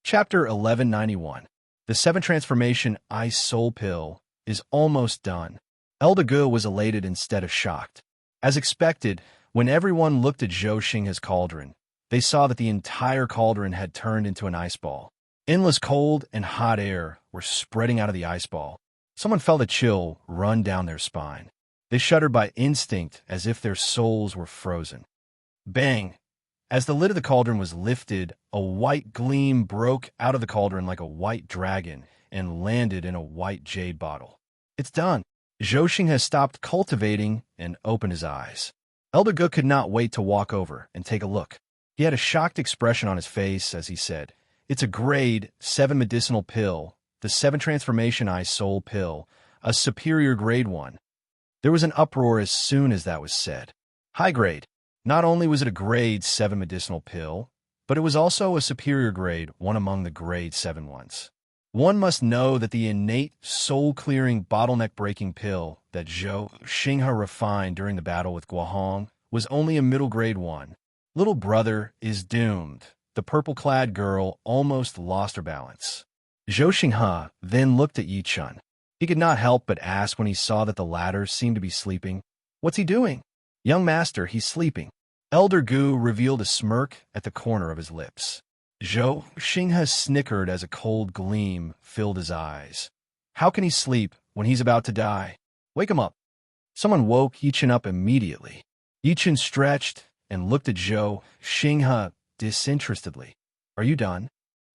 Chapter 1191. The 7 Transformation Ice Soul Pill is almost done. Eldagu was elated instead of shocked. As expected, when everyone looked at Zhou Xinghe's cauldron, they saw that the entire cauldron had turned into an ice ball. Endless cold and hot air were spreading out of the ice ball. Someone felt a chill run down their spine. They shuddered by instinct as if their souls were frozen. Bang! As the lid of the cauldron was lifted, a white gleam broke out of the cauldron like a white dragon and landed in a white jade bottle. It's done. Zhou Xing has stopped cultivating and opened his eyes. Eldagu could not wait to walk over and take a look. He had a shocked expression on his face as he said, "It's a grade 7 medicinal pill, the 7 Transformation Ice Soul Pill, a superior grade 1. There was an uproar as soon as that was said. High grade. Not only was it a grade 7 medicinal pill, but it was also a superior grade, one among the grade 7 ones. One must know that the innate, soul-clearing, bottleneck-breaking pill that Zhou Xinghe refined during the battle with Guohong was only a middle grade 1. Little brother is doomed. The purple-clad girl almost lost her balance. Zhou Xinghe then looked at Yi Chun. He could not help but ask when he saw that the latter seemed to be sleeping. "What's he doing?" "Young master, he's sleeping." Eldagu revealed a smirk at the corner of his lips. Zhou Xinghe snickered as a cold gleam filled his eyes. How can he sleep when he's about to die? "Wake him up." Someone woke Yi Chun up immediately. Yi Chun stretched and looked at Zhou Xinghe disinterestedly. "Are you done?"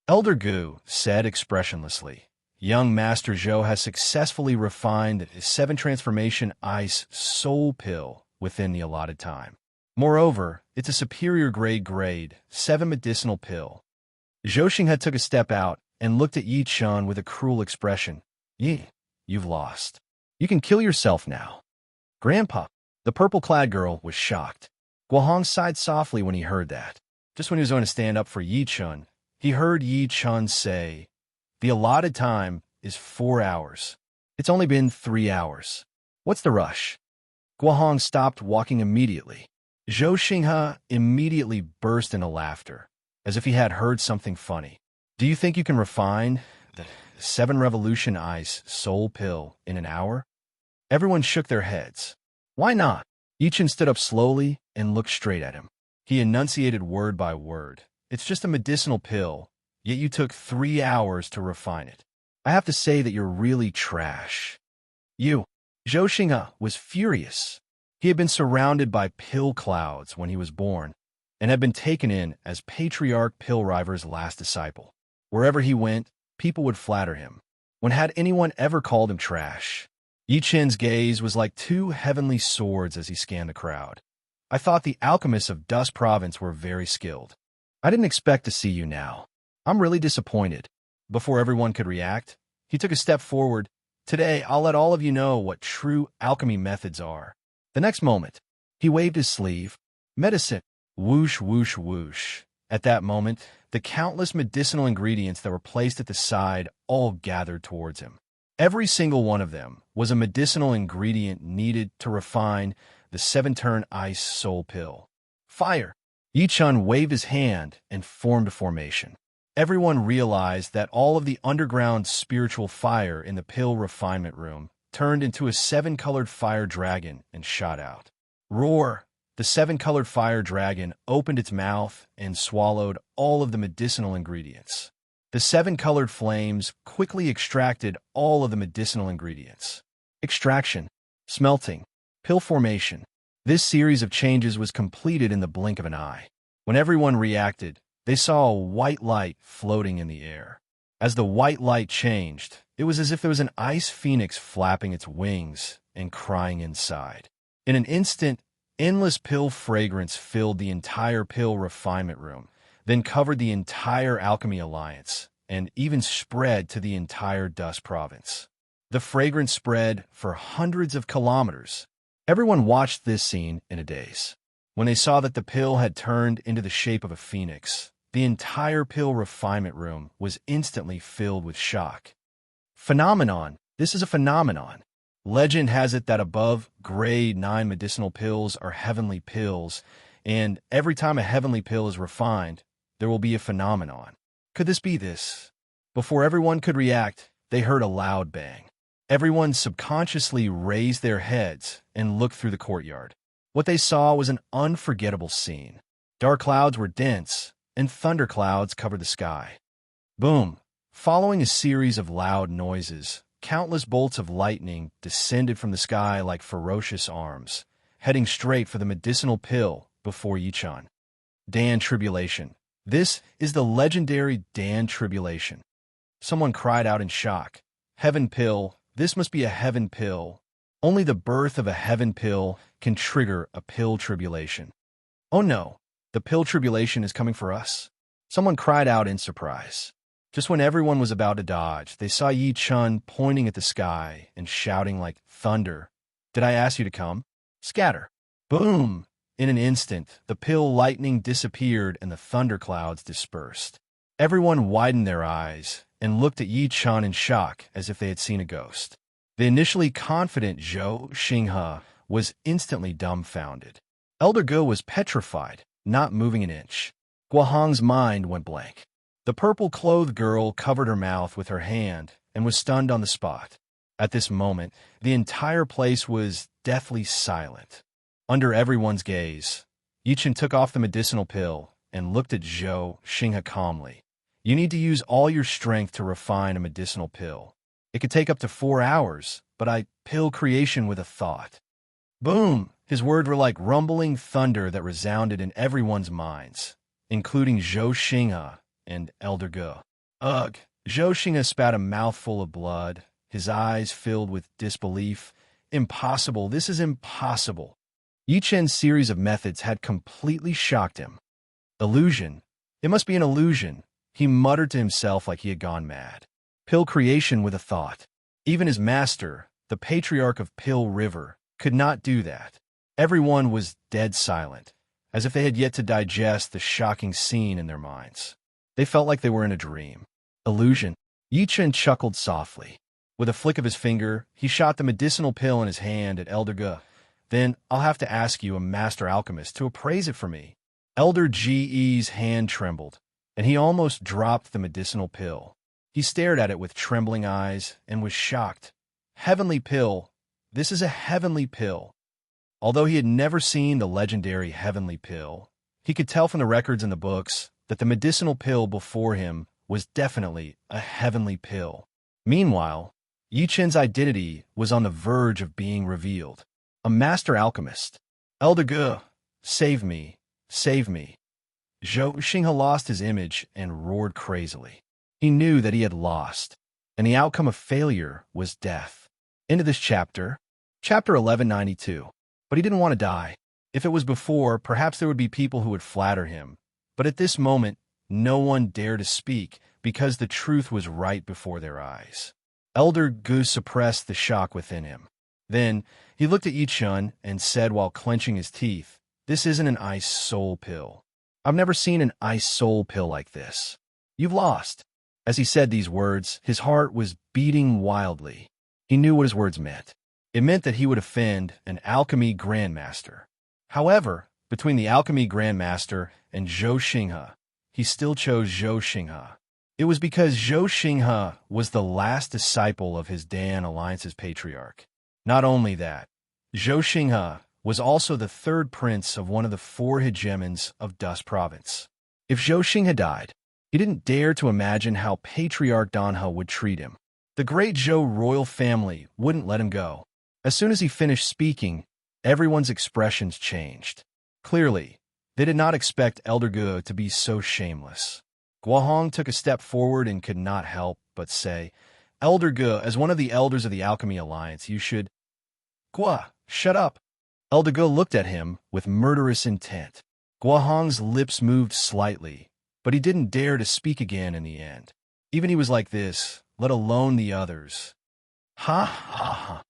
Eldagu said expressionlessly. Young Master Zhou has successfully refined the 7 Transformation Ice Soul Pill within the allotted time. Moreover, it's a superior grade 7 medicinal pill. Zhou Xinghe took a step out and looked at Yi Chun with a cruel expression. "Yi, you've lost. You can kill yourself now." "Grandpa." The purple-clad girl was shocked. Guohong sighed softly when he heard that. Just when he was going to stand up for Yi Chun, he heard Yi Chun say, "The allotted time is 4 hours. It's only been 3 hours. What's the rush?" Guohong stopped walking immediately. Zhou Xinghe immediately burst into laughter, as if he had heard something funny. "Do you think you can refine the 7 Revolution Ice Soul Pill in an hour?" Everyone shook their heads. "Why not?" Yi Chun stood up slowly and looked straight at him. He enunciated word by word. "It's just a medicinal pill, yet you took 3 hours to refine it. I have to say that you're really trash." "You." Zhou Xinghe was furious. He had been surrounded by pill clouds when he was born, and had been taken in as Patriarch Pillriver's last disciple. Wherever he went, people would flatter him. When had anyone ever called him trash? Yi Chun's gaze was like 2 heavenly swords as he scanned the crowd. "I thought the alchemists of Dust Province were very skilled. I didn't expect to see you now. I'm really disappointed." Before everyone could react, he took a step forward. "Today, I'll let all of you know what true alchemy methods are." The next moment, he waved his sleeve. "Medicine!" Whoosh, whoosh, whoosh. At that moment, the countless medicinal ingredients that were placed at the side all gathered towards him. Every single one of them was a medicinal ingredient needed to refine the 7-turn Ice Soul Pill. "Fire!" Yi Chun waved his hand and formed a formation. Everyone realized that all of the underground spiritual fire in the pill refinement room turned into a 7-colored fire dragon and shot out. Roar! The 7-colored fire dragon opened its mouth and swallowed all of the medicinal ingredients. The 7-colored flames quickly extracted all of the medicinal ingredients. Extraction, smelting, pill formation. This series of changes was completed in the blink of an eye. When everyone reacted, they saw a white light floating in the air. As the white light changed, it was as if there was an ice phoenix flapping its wings and crying inside. In an instant, endless pill fragrance filled the entire pill refinement room, then covered the entire Alchemy Alliance, and even spread to the entire Dust Province. The fragrance spread for hundreds of kilometers. Everyone watched this scene in a daze. When they saw that the pill had turned into the shape of a phoenix, the entire pill refinement room was instantly filled with shock. Phenomenon. This is a phenomenon. Legend has it that above grade 9 medicinal pills are heavenly pills, and every time a heavenly pill is refined, there will be a phenomenon. Could this be this? Before everyone could react, they heard a loud bang. Everyone subconsciously raised their heads and looked through the courtyard. What they saw was an unforgettable scene. Dark clouds were dense, and thunderclouds covered the sky. Boom! Following a series of loud noises, countless bolts of lightning descended from the sky like ferocious arms, heading straight for the medicinal pill before Yichun. Dan Tribulation. This is the legendary Dan Tribulation. Someone cried out in shock. Heaven pill, this must be a heaven pill. Only the birth of a heaven pill can trigger a pill tribulation. Oh no, the pill tribulation is coming for us. Someone cried out in surprise. Just when everyone was about to dodge, they saw Yi Chun pointing at the sky and shouting like thunder. Did I ask you to come? Scatter. Boom! In an instant, the pill lightning disappeared and the thunderclouds dispersed. Everyone widened their eyes and looked at Yi Chun in shock as if they had seen a ghost. The initially confident Zhou Xinghe was instantly dumbfounded. Elder Ge was petrified, not moving an inch. Guohang's mind went blank. The purple-clothed girl covered her mouth with her hand and was stunned on the spot. At this moment, the entire place was deathly silent. Under everyone's gaze, Yichen took off the medicinal pill and looked at Zhou Xinghe calmly. You need to use all your strength to refine a medicinal pill. It could take up to 4 hours, but I pill creation with a thought. Boom! His words were like rumbling thunder that resounded in everyone's minds, including Zhou Xinghe and Elder Ge. Ugh! Zhou Xinghe spat a mouthful of blood, his eyes filled with disbelief. Impossible! This is impossible! Yi Chen's series of methods had completely shocked him. Illusion. It must be an illusion, he muttered to himself like he had gone mad. Pill creation with a thought. Even his master, the patriarch of Pill River, could not do that. Everyone was dead silent, as if they had yet to digest the shocking scene in their minds. They felt like they were in a dream. Illusion. Yi Chen chuckled softly. With a flick of his finger, he shot the medicinal pill in his hand at Elder Ge. Then I'll have to ask you, a master alchemist, to appraise it for me. Elder Ge's hand trembled, and he almost dropped the medicinal pill. He stared at it with trembling eyes and was shocked. Heavenly pill. This is a heavenly pill. Although he had never seen the legendary heavenly pill, he could tell from the records in the books that the medicinal pill before him was definitely a heavenly pill. Meanwhile, Yi Chen's identity was on the verge of being revealed. A master alchemist. Elder Ge, save me, save me. Zhou Xinghe lost his image and roared crazily. He knew that he had lost, and the outcome of failure was death. Into this chapter, chapter 1192. But he didn't want to die. If it was before, perhaps there would be people who would flatter him. But at this moment, no one dared to speak because the truth was right before their eyes. Elder Ge suppressed the shock within him. Then, he looked at Yi Chun and said while clenching his teeth, "This isn't an ice soul pill. I've never seen an ice soul pill like this. You've lost." As he said these words, his heart was beating wildly. He knew what his words meant. It meant that he would offend an alchemy grandmaster. However, between the alchemy grandmaster and Zhou Xinghe, he still chose Zhou Xinghe. It was because Zhou Xinghe was the last disciple of his Dan Alliance's patriarch. Not only that, Zhou Xinghe was also the third prince of one of the 4 hegemons of Dust Province. If Zhou Xinghe died, he didn't dare to imagine how Patriarch Danhe would treat him. The great Zhou royal family wouldn't let him go. As soon as he finished speaking, everyone's expressions changed. Clearly, they did not expect Elder Ge to be so shameless. Guohang took a step forward and could not help but say, "Elder Ge, as one of the elders of the Alchemy Alliance, you should—" "Guo, shut up." Elder Ge looked at him with murderous intent. Guohang's lips moved slightly, but he didn't dare to speak again in the end. Even he was like this, let alone the others. Ha ha ha.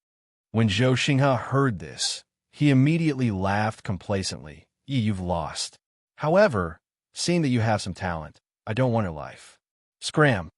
When Zhou Xinghe heard this, he immediately laughed complacently. You've lost. However, seeing that you have some talent, I don't want your life. Scram.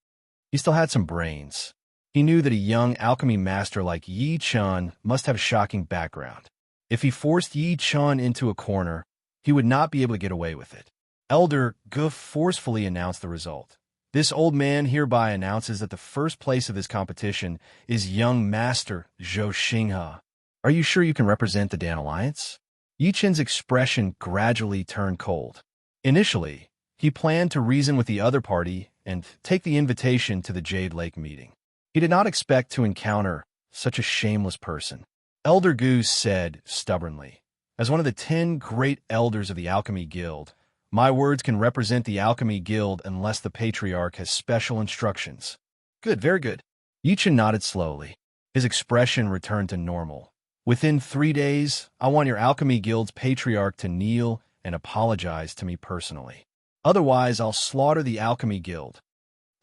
He still had some brains. He knew that a young alchemy master like Yi Chun must have a shocking background. If he forced Yi Chun into a corner, he would not be able to get away with it. Elder Ge forcefully announced the result. This old man hereby announces that the first place of this competition is young master Zhou Xinghe. Are you sure you can represent the Dan Alliance? Yi Chen's expression gradually turned cold. Initially, he planned to reason with the other party and take the invitation to the Jade Lake meeting. He did not expect to encounter such a shameless person. Elder Goose said stubbornly, "As one of the 10 great elders of the Alchemy Guild, my words can represent the Alchemy Guild unless the Patriarch has special instructions." "Good, very good." Yi Chen nodded slowly. His expression returned to normal. "Within 3 days, I want your Alchemy Guild's Patriarch to kneel and apologize to me personally. Otherwise, I'll slaughter the Alchemy Guild.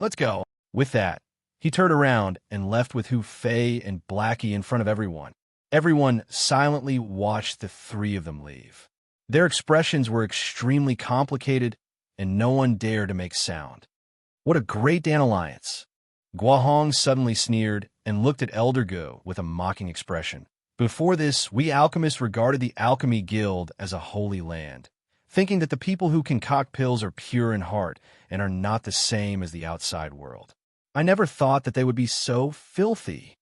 Let's go." With that, he turned around and left with Hu Fei and Blackie in front of everyone. Everyone silently watched the 3 of them leave. Their expressions were extremely complicated, and no one dared to make sound. "What a great Dan Alliance!" Guahong suddenly sneered and looked at Elder Gu with a mocking expression. "Before this, we alchemists regarded the Alchemy Guild as a holy land, thinking that the people who concoct pills are pure in heart and are not the same as the outside world. I never thought that they would be so filthy.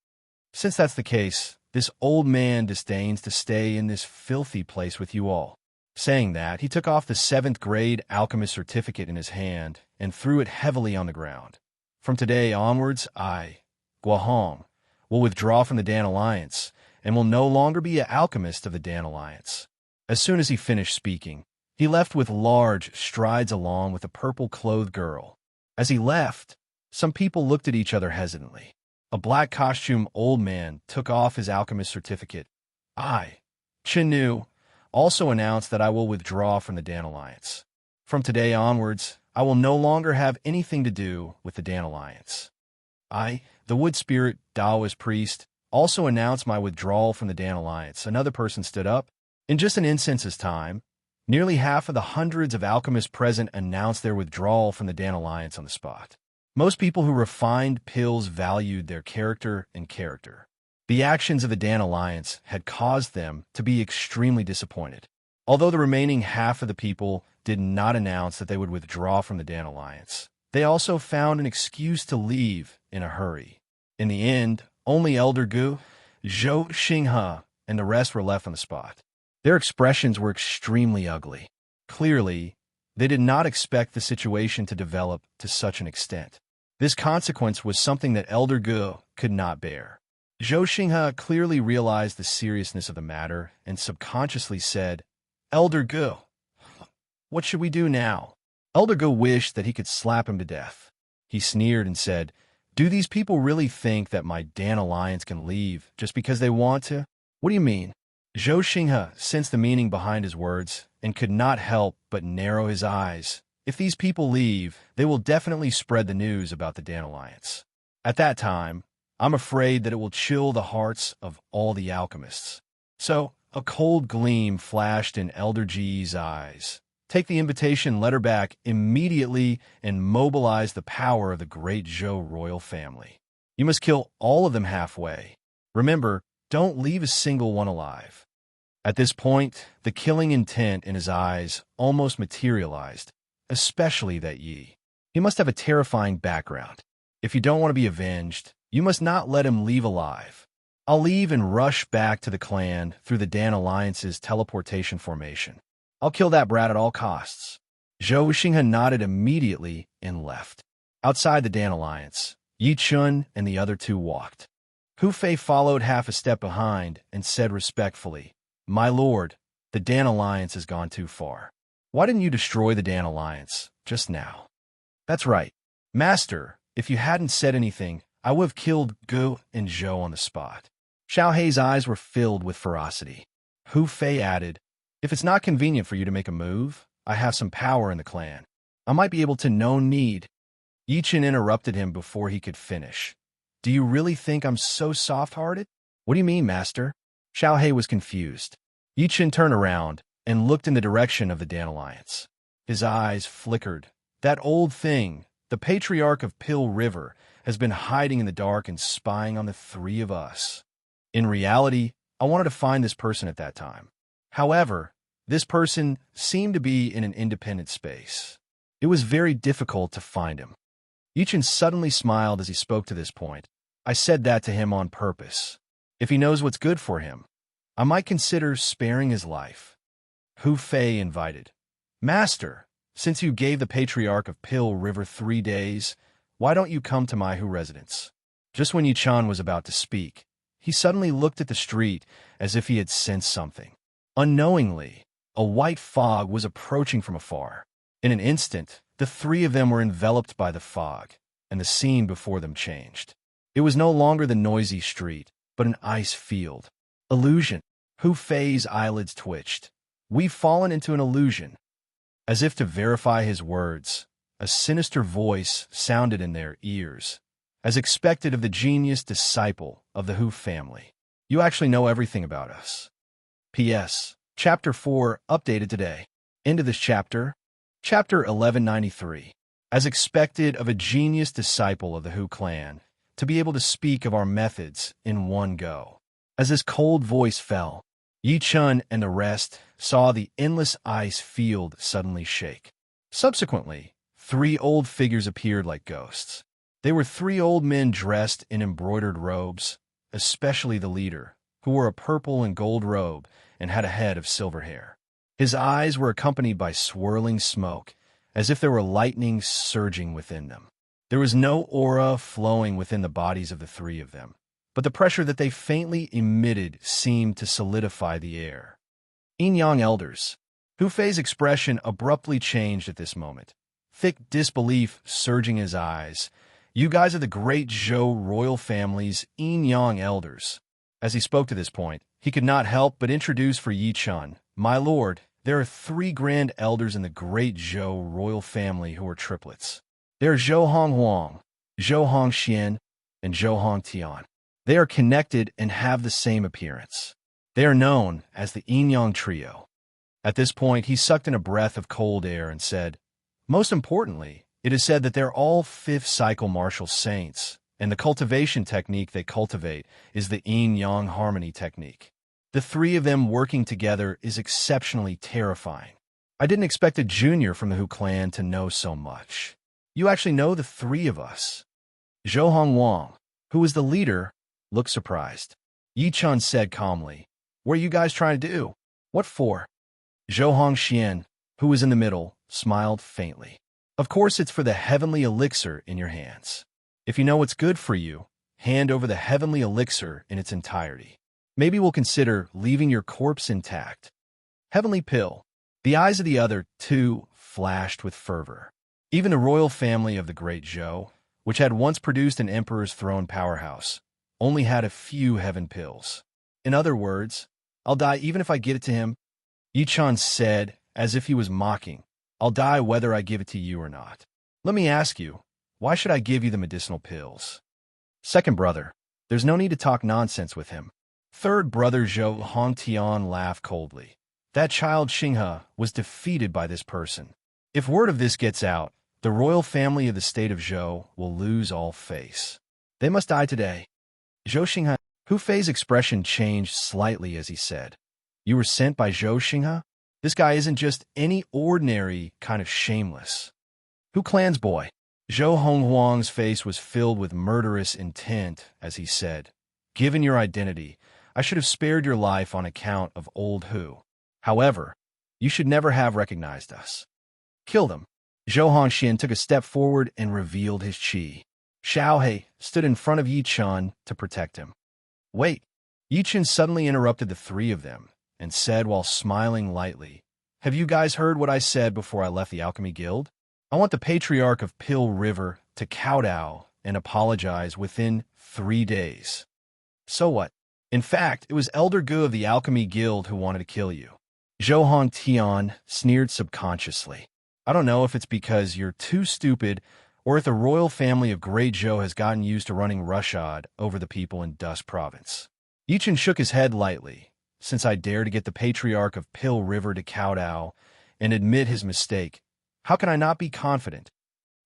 Since that's the case, this old man disdains to stay in this filthy place with you all." Saying that, he took off the 7th grade alchemist certificate in his hand and threw it heavily on the ground. "From today onwards, I, Guahong, will withdraw from the Dan Alliance and will no longer be an alchemist of the Dan Alliance." As soon as he finished speaking, he left with large strides along with a purple-clothed girl. As he left, some people looked at each other hesitantly. A black-costumed old man took off his alchemist certificate. "I, Chenu, also announced that I will withdraw from the Dan Alliance. From today onwards, I will no longer have anything to do with the Dan Alliance. I, the Wood Spirit Taoist priest, also announced my withdrawal from the Dan Alliance." Another person stood up. In just an instant's time, nearly half of the hundreds of alchemists present announced their withdrawal from the Dan Alliance on the spot. Most people who refined pills valued their character and character. The actions of the Dan Alliance had caused them to be extremely disappointed. Although the remaining half of the people did not announce that they would withdraw from the Dan Alliance, they also found an excuse to leave in a hurry. In the end, only Elder Gu, Zhou Xinghe, and the rest were left on the spot. Their expressions were extremely ugly. Clearly, they did not expect the situation to develop to such an extent. This consequence was something that Elder Gu could not bear. Zhou Xinghe clearly realized the seriousness of the matter and subconsciously said, "Elder Gu, what should we do now?" Elder Gu wished that he could slap him to death. He sneered and said, "Do these people really think that my Dan Alliance can leave just because they want to? What do you mean?" Zhou Xinghe sensed the meaning behind his words and could not help but narrow his eyes. If these people leave, they will definitely spread the news about the Dan Alliance. At that time, I'm afraid that it will chill the hearts of all the alchemists. So, a cold gleam flashed in Elder G's eyes. Take the invitation letter back immediately and mobilize the power of the great Zhou royal family. You must kill all of them halfway. Remember, don't leave a single one alive. At this point, the killing intent in his eyes almost materialized, especially that Yi. He must have a terrifying background. If you don't want to be avenged, you must not let him leave alive. I'll leave and rush back to the clan through the Dan Alliance's teleportation formation. I'll kill that brat at all costs. Zhou Xinghe nodded immediately and left. Outside the Dan Alliance, Yi Chun and the other 2 walked. Hu Fei followed half a step behind and said respectfully, "My lord, the Dan Alliance has gone too far. Why didn't you destroy the Dan Alliance just now?" "That's right. Master, if you hadn't said anything, I would have killed Gu and Zhou on the spot." Xiao Hei's eyes were filled with ferocity. Hu Fei added, "If it's not convenient for you to make a move, I have some power in the clan. I might be able to no need." Yi Chen interrupted him before he could finish. "Do you really think I'm so soft-hearted?" "What do you mean, master?" Xiao Hei was confused. Yi Chen turned around and looked in the direction of the Dan Alliance. His eyes flickered. "That old thing, the Patriarch of Pill River, has been hiding in the dark and spying on the 3 of us. In reality, I wanted to find this person at that time. However, this person seemed to be in an independent space. It was very difficult to find him. Yichen suddenly smiled as he spoke to this point. I said that to him on purpose. If he knows what's good for him, I might consider sparing his life. Hu Fei invited. Master, since you gave the Patriarch of Pill River 3 days, why don't you come to my Hu residence? Just when Yi-chan was about to speak, he suddenly looked at the street as if he had sensed something. Unknowingly, a white fog was approaching from afar. In an instant, the three of them were enveloped by the fog, and the scene before them changed. It was no longer the noisy street, but an ice field. Illusion. Hu Fei's eyelids twitched. We've fallen into an illusion. As if to verify his words, a sinister voice sounded in their ears, as expected of the genius disciple of the Hu family. You actually know everything about us. P.S. Chapter 4 updated today. End of this chapter. Chapter 1193. As expected of a genius disciple of the Hu clan, to be able to speak of our methods in one go. As his cold voice fell, Yi-chun and the rest saw the endless ice field suddenly shake. Subsequently, 3 old figures appeared like ghosts. They were 3 old men dressed in embroidered robes, especially the leader, who wore a purple and gold robe and had a head of silver hair. His eyes were accompanied by swirling smoke, as if there were lightning surging within them. There was no aura flowing within the bodies of the 3 of them, but the pressure that they faintly emitted seemed to solidify the air. Yin-yang elders. Hu Fei's expression abruptly changed at this moment, thick disbelief surging in his eyes. You guys are the great Zhou royal family's Yin-yang elders. As he spoke to this point, he could not help but introduce for Yi-chun, my lord, there are 3 grand elders in the great Zhou royal family who are triplets. They are Zhou Hong Huang, Zhou Hong Xian, and Zhou Hong Tian. They are connected and have the same appearance. They are known as the Yin-yang trio. At this point, he sucked in a breath of cold air and said, most importantly, it is said that they're all 5th cycle martial saints, and the cultivation technique they cultivate is the yin-yang harmony technique. The 3 of them working together is exceptionally terrifying. I didn't expect a junior from the Hu clan to know so much. You actually know the 3 of us. Zhou Hong Wang, who was the leader, looked surprised. Yi-chun said calmly, what are you guys trying to do? What for? Zhou Hong Xian, who was in the middle, smiled faintly. Of course it's for the heavenly elixir in your hands. If you know what's good for you, hand over the heavenly elixir in its entirety. Maybe we'll consider leaving your corpse intact. Heavenly pill. The eyes of the other 2 flashed with fervor. Even the royal family of the great Zhou, which had once produced an emperor's throne powerhouse, only had a few heaven pills. In other words, I'll die even if I give it to him. Yi-chan said, as if he was mocking, I'll die whether I give it to you or not. Let me ask you, why should I give you the medicinal pills? Second brother, there's no need to talk nonsense with him. Third brother Zhou Hong Tian laughed coldly. That child Xinghe was defeated by this person. If word of this gets out, the royal family of the state of Zhou will lose all face. They must die today. Zhou Xinghe. Hu Fei's expression changed slightly as he said, you were sent by Zhou Xinghe? This guy isn't just any ordinary kind of shameless. Hu clan's boy. Zhou Honghuang's face was filled with murderous intent as he said, given your identity, I should have spared your life on account of old Hu. However, you should never have recognized us. Kill them. Zhou Hongxian took a step forward and revealed his chi. Xiao He stood in front of Yi-chun to protect him. Wait. Yi-chun suddenly interrupted the 3 of them and said while smiling lightly, have you guys heard what I said before I left the Alchemy Guild? I want the Patriarch of Pill River to kowtow and apologize within 3 days. So what? In fact, it was Elder Gu of the Alchemy Guild who wanted to kill you. Zhou Hong Tian sneered subconsciously. I don't know if it's because you're too stupid or if the royal family of Great Zhou has gotten used to running roughshod over the people in Dust Province. Yi-chun shook his head lightly. Since I dare to get the Patriarch of Pill River to kowtow and admit his mistake, how can I not be confident?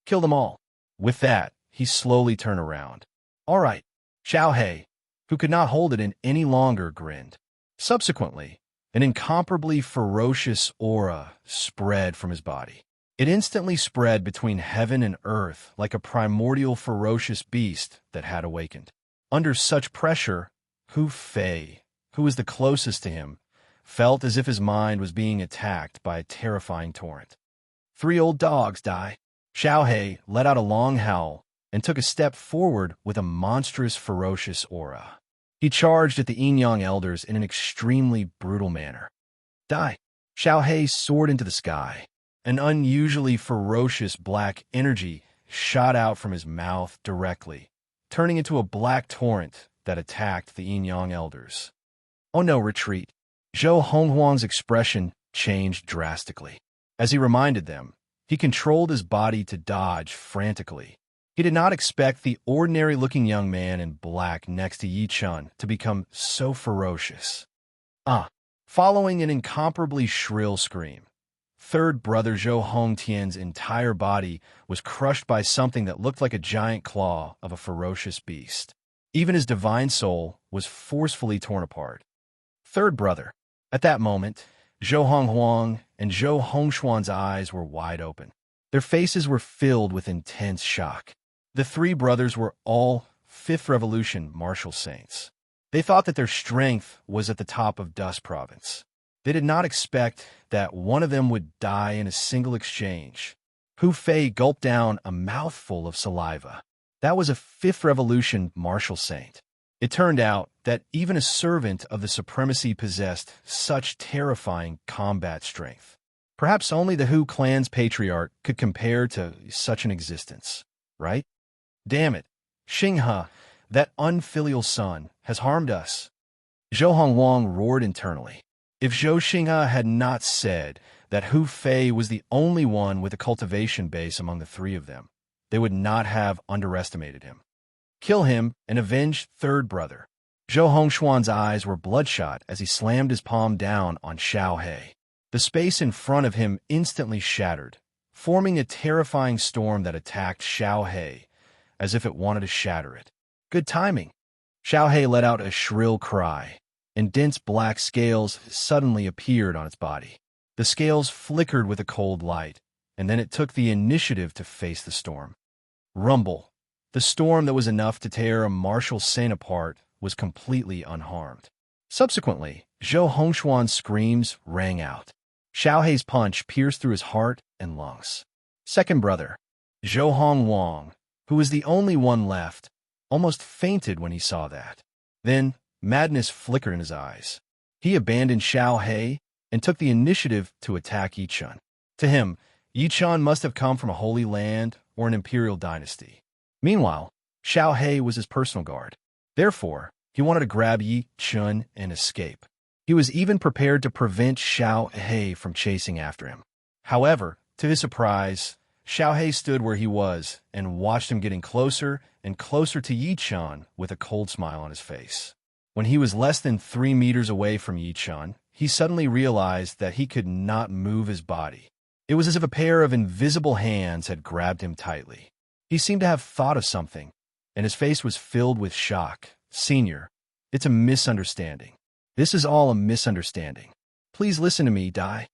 Kill them all. With that, he slowly turned around. All right. Xiao He, who could not hold it in any longer, grinned. Subsequently, an incomparably ferocious aura spread from his body. It instantly spread between heaven and earth like a primordial ferocious beast that had awakened. Under such pressure, Hu Fei, who was the closest to him, felt as if his mind was being attacked by a terrifying torrent. 3 old dogs die. Xiao He let out a long howl and took a step forward with a monstrous, ferocious aura. He charged at the Yin Yang elders in an extremely brutal manner. Die! Xiao He soared into the sky. An unusually ferocious black energy shot out from his mouth directly, turning into a black torrent that attacked the Yin Yang elders. Oh no, retreat! Zhou Honghuang's expression changed drastically. As he reminded them, he controlled his body to dodge frantically. He did not expect the ordinary-looking young man in black next to Yi Chun to become so ferocious. Following an incomparably shrill scream, third brother Zhou Hongtian's entire body was crushed by something that looked like a giant claw of a ferocious beast. Even his divine soul was forcefully torn apart. Third brother. At that moment, Zhou Honghuang and Zhou Hongshuan's eyes were wide open. Their faces were filled with intense shock. The 3 brothers were all 5th Revolution martial saints. They thought that their strength was at the top of Dust Province. They did not expect that one of them would die in a single exchange. Hu Fei gulped down a mouthful of saliva. That was a 5th Revolution martial saint. It turned out that even a servant of the supremacy possessed such terrifying combat strength. Perhaps only the Hu clan's patriarch could compare to such an existence, right? Damn it, Xinghe, that unfilial son, has harmed us. Zhou Honghuang roared internally. If Zhou Xinghe had not said that Hu Fei was the only one with a cultivation base among the 3 of them, they would not have underestimated him. Kill him and avenge third brother. Zhou Hongshuan's eyes were bloodshot as he slammed his palm down on Xiao He. The space in front of him instantly shattered, forming a terrifying storm that attacked Xiao He, as if it wanted to shatter it. Good timing. Xiao He let out a shrill cry, and dense black scales suddenly appeared on its body. The scales flickered with a cold light, and then it took the initiative to face the storm. Rumble. The storm that was enough to tear a martial saint apart was completely unharmed. Subsequently, Zhou Hongshuan's screams rang out. Xiao He's punch pierced through his heart and lungs. Second brother, Zhou Honghuang, who was the only one left, almost fainted when he saw that. Then, madness flickered in his eyes. He abandoned Xiao He and took the initiative to attack Yi Chun. To him, Yi Chun must have come from a holy land or an imperial dynasty. Meanwhile, Xiao He was his personal guard. Therefore, he wanted to grab Yi Chun and escape. He was even prepared to prevent Xiao He from chasing after him. However, to his surprise, Xiao He stood where he was and watched him getting closer and closer to Yi Chun with a cold smile on his face. When he was less than 3 meters away from Yi Chun, he suddenly realized that he could not move his body. It was as if a pair of invisible hands had grabbed him tightly. He seemed to have thought of something, and his face was filled with shock. Senior, it's a misunderstanding. This is all a misunderstanding. Please listen to me, Dai.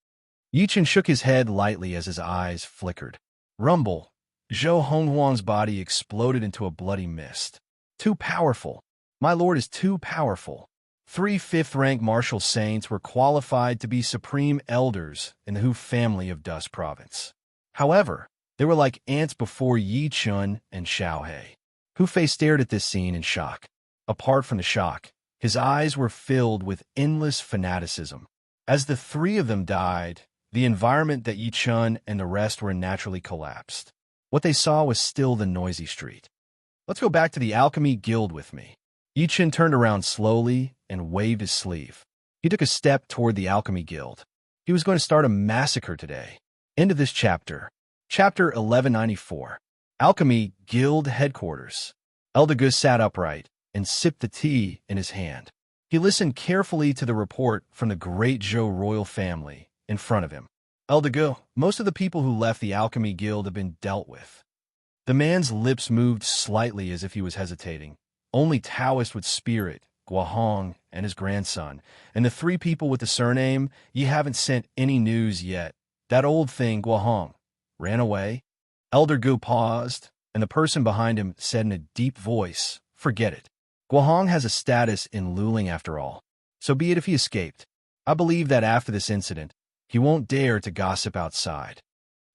Yi Chun shook his head lightly as his eyes flickered. Rumble. Zhou Honghuang's body exploded into a bloody mist. Too powerful. My lord is too powerful. 3 5th-rank martial saints were qualified to be supreme elders in the Hu family of Dust Province. However, they were like ants before Yi Chun and Xiao He. Hu Fei stared at this scene in shock. Apart from the shock, his eyes were filled with endless fanaticism. As the 3 of them died, the environment that Yi Chun and the rest were in naturally collapsed. What they saw was still the noisy street. Let's go back to the alchemy guild with me. Yi Chun turned around slowly and waved his sleeve. He took a step toward the alchemy guild. He was going to start a massacre today. End of this chapter. Chapter 1194. Alchemy Guild Headquarters. Eldegus sat upright and sipped the tea in his hand. He listened carefully to the report from the great Zhou royal family in front of him. Eldegus, most of the people who left the Alchemy Guild have been dealt with. The man's lips moved slightly as if he was hesitating. Only Taoist with spirit, Guahong, and his grandson, and the 3 people with the surname, ye haven't sent any news yet. That old thing, Guahong. Ran away? Elder Gu paused, and the person behind him said in a deep voice, "Forget it. Guohong has a status in Luling after all. So be it if he escaped. I believe that after this incident, he won't dare to gossip outside.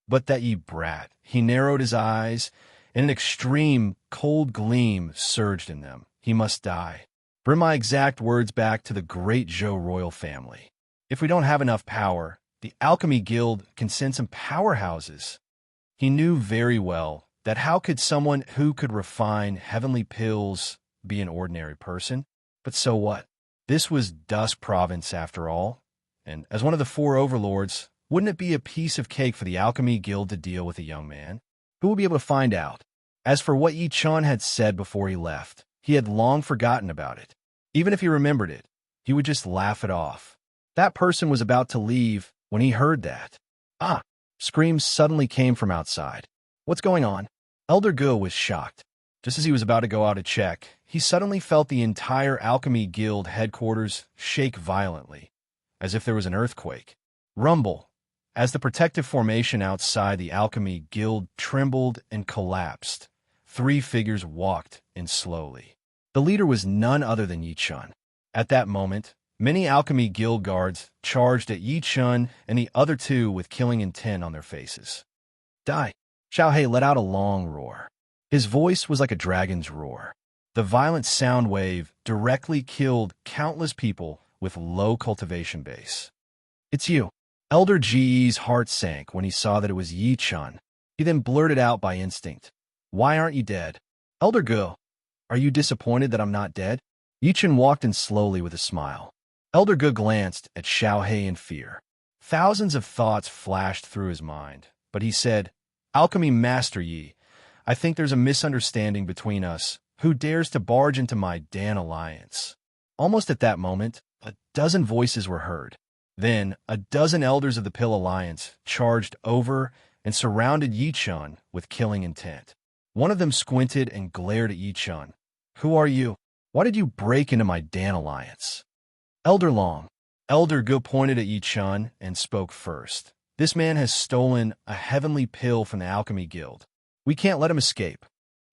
But that ye brat." He narrowed his eyes, and an extreme, cold gleam surged in them. "He must die. Bring my exact words back to the great Zhou royal family. If we don't have enough power, the Alchemy Guild can send some powerhouses." He knew very well that how could someone who could refine heavenly pills be an ordinary person? But so what? This was Dusk Province after all, and as one of the four overlords, wouldn't it be a piece of cake for the Alchemy Guild to deal with a young man? Who would be able to find out? As for what Yi Chun had said before he left, he had long forgotten about it. Even if he remembered it, he would just laugh it off. That person was about to leave when he heard that. Ah! Screams suddenly came from outside. "What's going on?" Elder Gu was shocked. Just as he was about to go out to check, he suddenly felt the entire Alchemy Guild headquarters shake violently, as if there was an earthquake. Rumble. As the protective formation outside the Alchemy Guild trembled and collapsed, three figures walked in slowly. The leader was none other than Yi Chun. At that moment, many Alchemy Guild guards charged at Yi Chun and the other two with killing intent on their faces. "Die!" Xiaohei let out a long roar. His voice was like a dragon's roar. The violent sound wave directly killed countless people with low cultivation base. "It's you." Elder Ji's heart sank when he saw that it was Yi Chun. He then blurted out by instinct, "Why aren't you dead?" "Elder Gu, are you disappointed that I'm not dead?" Yi Chun walked in slowly with a smile. Elder Gu glanced at Xiaohei in fear. Thousands of thoughts flashed through his mind, but he said, "Alchemy Master Yi, I think there's a misunderstanding between us. Who dares to barge into my Dan alliance?" Almost at that moment, a dozen voices were heard. Then, a dozen elders of the Pill Alliance charged over and surrounded Yi Chun with killing intent. One of them squinted and glared at Yi Chun. "Who are you? Why did you break into my Dan alliance?" "Elder Long." Elder Gu pointed at Yi Chun and spoke first. "This man has stolen a heavenly pill from the Alchemy Guild. We can't let him escape."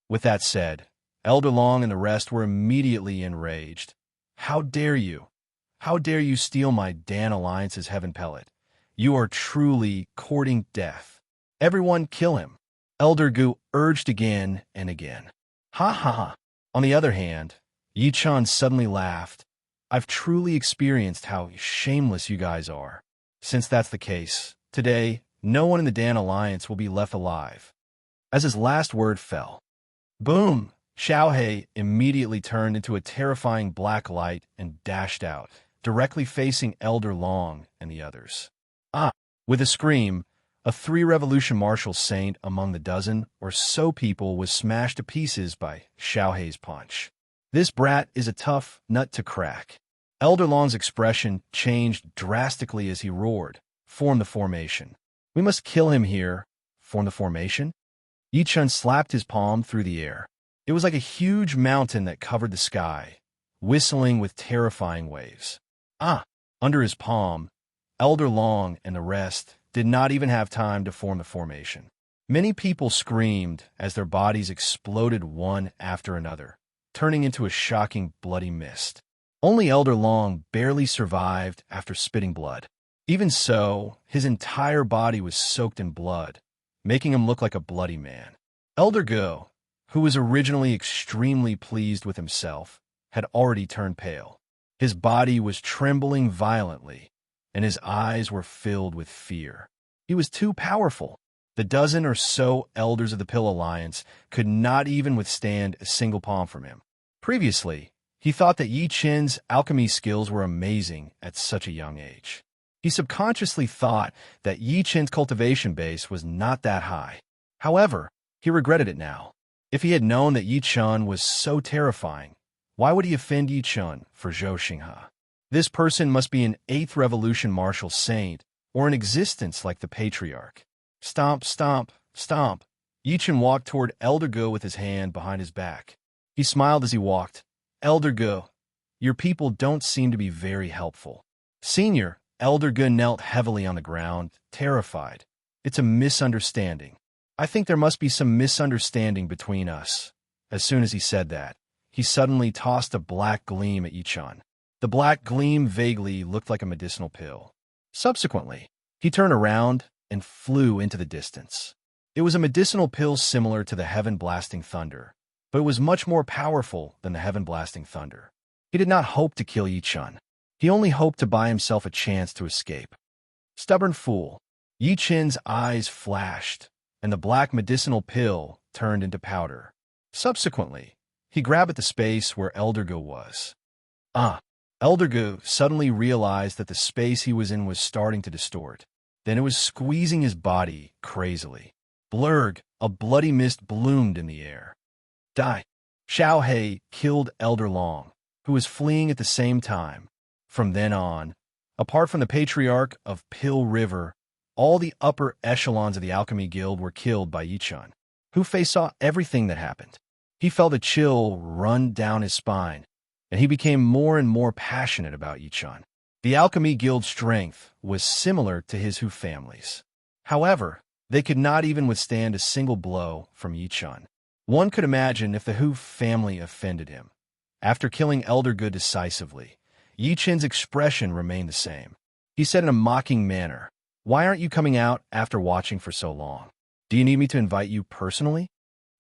With that said, Elder Long and the rest were immediately enraged. "How dare you? How dare you steal my Dan Alliance's heaven pellet? You are truly courting death. Everyone kill him." Elder Gu urged again and again. "Ha ha ha." On the other hand, Yi Chun suddenly laughed. "I've truly experienced how shameless you guys are. Since that's the case, today, no one in the Dan Alliance will be left alive." As his last word fell, boom! Xiaohei immediately turned into a terrifying black light and dashed out, directly facing Elder Long and the others. Ah! With a scream, a three-revolution martial saint among the dozen or so people was smashed to pieces by Xiaohei's punch. This brat is a tough nut to crack. Elder Long's expression changed drastically as he roared, "Form the formation. We must kill him here." "Form the formation?" Yi Chun slapped his palm through the air. It was like a huge mountain that covered the sky, whistling with terrifying waves. Ah! Under his palm, Elder Long and the rest did not even have time to form the formation. Many people screamed as their bodies exploded one after another, turning into a shocking bloody mist. Only Elder Long barely survived after spitting blood. Even so, his entire body was soaked in blood, making him look like a bloody man. Elder Gu, who was originally extremely pleased with himself, had already turned pale. His body was trembling violently, and his eyes were filled with fear. He was too powerful. The dozen or so elders of the Pill Alliance could not even withstand a single palm from him. Previously, he thought that Yi Chun's alchemy skills were amazing at such a young age. He subconsciously thought that Yi Chun's cultivation base was not that high. However, he regretted it now. If he had known that Yi Chun was so terrifying, why would he offend Yi Chun for Zhou Xinghe? This person must be an 8th Revolution martial saint or in existence like the Patriarch. Stomp, stomp, stomp. Yi Chun walked toward Elder Gu with his hand behind his back. He smiled as he walked. "Elder Gu, your people don't seem to be very helpful." Senior, Elder Gu knelt heavily on the ground, terrified. It's a misunderstanding. I think there must be some misunderstanding between us. As soon as he said that, he suddenly tossed a black gleam at Yichun. The black gleam vaguely looked like a medicinal pill. Subsequently, he turned around and flew into the distance. It was a medicinal pill similar to the heaven-blasting thunder, but it was much more powerful than the heaven-blasting thunder. He did not hope to kill Yichun. He only hoped to buy himself a chance to escape. Stubborn fool. Yichun's eyes flashed, and the black medicinal pill turned into powder. Subsequently, he grabbed at the space where Eldergo was. Eldergo suddenly realized that the space he was in was starting to distort. Then it was squeezing his body crazily. Blurg, a bloody mist bloomed in the air. Die. Xiao He killed Elder Long, who was fleeing at the same time. From then on, apart from the Patriarch of Pill River, all the upper echelons of the Alchemy Guild were killed by Yichun, who saw everything that happened. He felt a chill run down his spine, and he became more and more passionate about Yichun. The Alchemy Guild's strength was similar to his Hu family's. However, they could not even withstand a single blow from Yichun. One could imagine if the Hu family offended him. After killing Eldergo decisively, Yichun's expression remained the same. He said in a mocking manner, "Why aren't you coming out after watching for so long? Do you need me to invite you personally?"